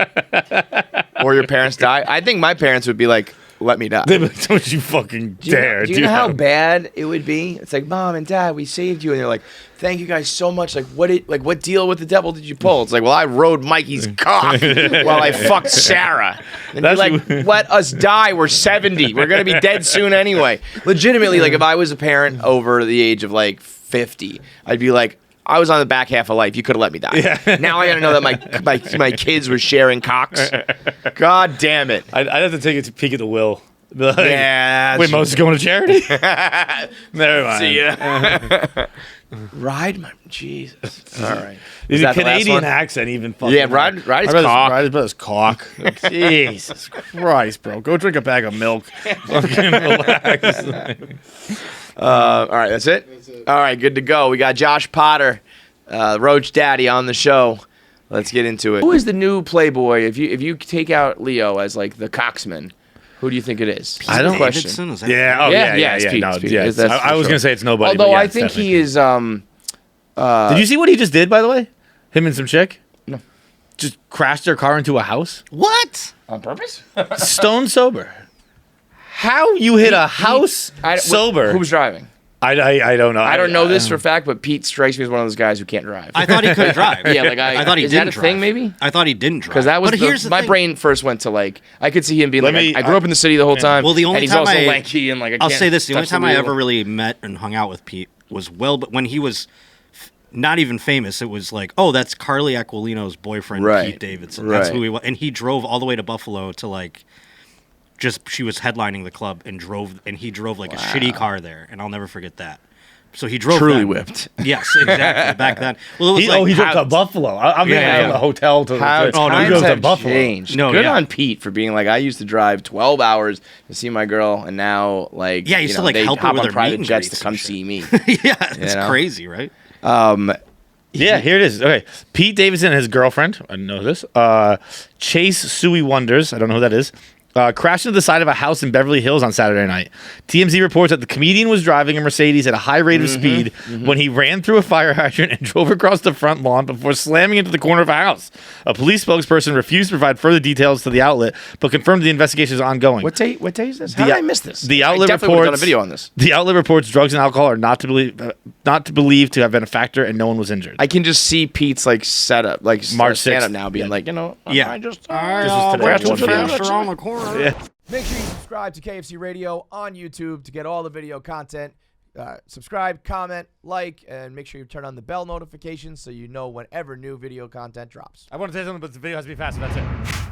or your parents die. I think my parents would be like, "Let me die." Don't you fucking dare? Do you know how bad it would be? It's like, Mom and Dad, we saved you, and they're like, "Thank you guys so much." Like, what deal with the devil did you pull? It's like, well, I rode Mikey's cock while I fucked Sarah. And you're like, let us die. We're 70. We're gonna be dead soon anyway. Legitimately, like if I was a parent over the age of like 50, I'd be like, I was on the back half of life. You could have let me die. Yeah. Now I got to know that my kids were sharing cocks. God damn it. I'd have to take a peek at the will. Like, yeah. Wait, Moses going to charity? Never mind. See ya. Ride my Jesus. All right. Is a Canadian accent even fucking? Yeah, ride his cock. Ride his brother's cock. Jesus Christ, bro. Go drink a bag of milk. Fucking relax. All right, that's it? All right, good to go. We got Josh Potter, Roach Daddy on the show. Let's get into it. Who is the new Playboy? If you take out Leo as like the cocksman, who do you think it is? I don't question. It's Pete. It's Pete. Yeah, I was gonna say it's nobody. Although but I think he is. Did you see what he just did? By the way, him and some chick. No. Just crashed their car into a house. What? On purpose? Stone sober. How you hit a house sober? Who's driving? I don't know. I don't know this for a fact, but Pete strikes me as one of those guys who can't drive. I thought he couldn't drive. Yeah, like I thought he is didn't that a drive. thing? Maybe I thought he didn't drive. because that was But here's the my thing. brain first went to like I could see him being Let like me- I grew up in the city the whole time. Well, the only and he's time also I- lanky and like I I'll can't say this: the only touch time I wheel. ever really met and hung out with Pete was but when he was not even famous. It was like, oh, that's Carly Aquilino's boyfriend, Right. Pete Davidson. That's Right. who he was, and he drove all the way to Buffalo to like. Just she was headlining the club and he drove like a shitty car there, and I'll never forget that. So he drove Truly them. whipped. Yes, exactly. Back then. Well, it was he drove to Buffalo. I'm thinking from the hotel to How he times drove to have Buffalo. changed. No, Good yeah. on Pete for being like I used to drive 12 hours to see my girl, and now like Yeah, he used to, like, they help her hop with on her private meet and jets to greets come and shit. see me. Yeah, it's know? crazy, right? Yeah, here it is. Okay, Pete Davidson and his girlfriend. I didn't know this. Chase Suey Wonders. I don't know who that is. Crashed into the side of a house in Beverly Hills on Saturday night. TMZ reports that the comedian was driving a Mercedes at a high rate of speed when he ran through a fire hydrant and drove across the front lawn before slamming into the corner of a house. A police spokesperson refused to provide further details to the outlet, but confirmed the investigation is ongoing. What day is this? How did I miss this? The I outlet definitely would've reports done a video on this. The outlet reports drugs and alcohol are not to believe to have been a factor, and no one was injured. I can just see Pete's like setup, like March stand 6th. up now, being like, Yeah. I just This was today. went to One the video. faster on the corner. Yeah. Make sure you subscribe to KFC Radio on YouTube to get all the video content. Subscribe, comment, like, and make sure you turn on the bell notifications so you know whenever new video content drops. I want to say something, but the video has to be faster. That's it.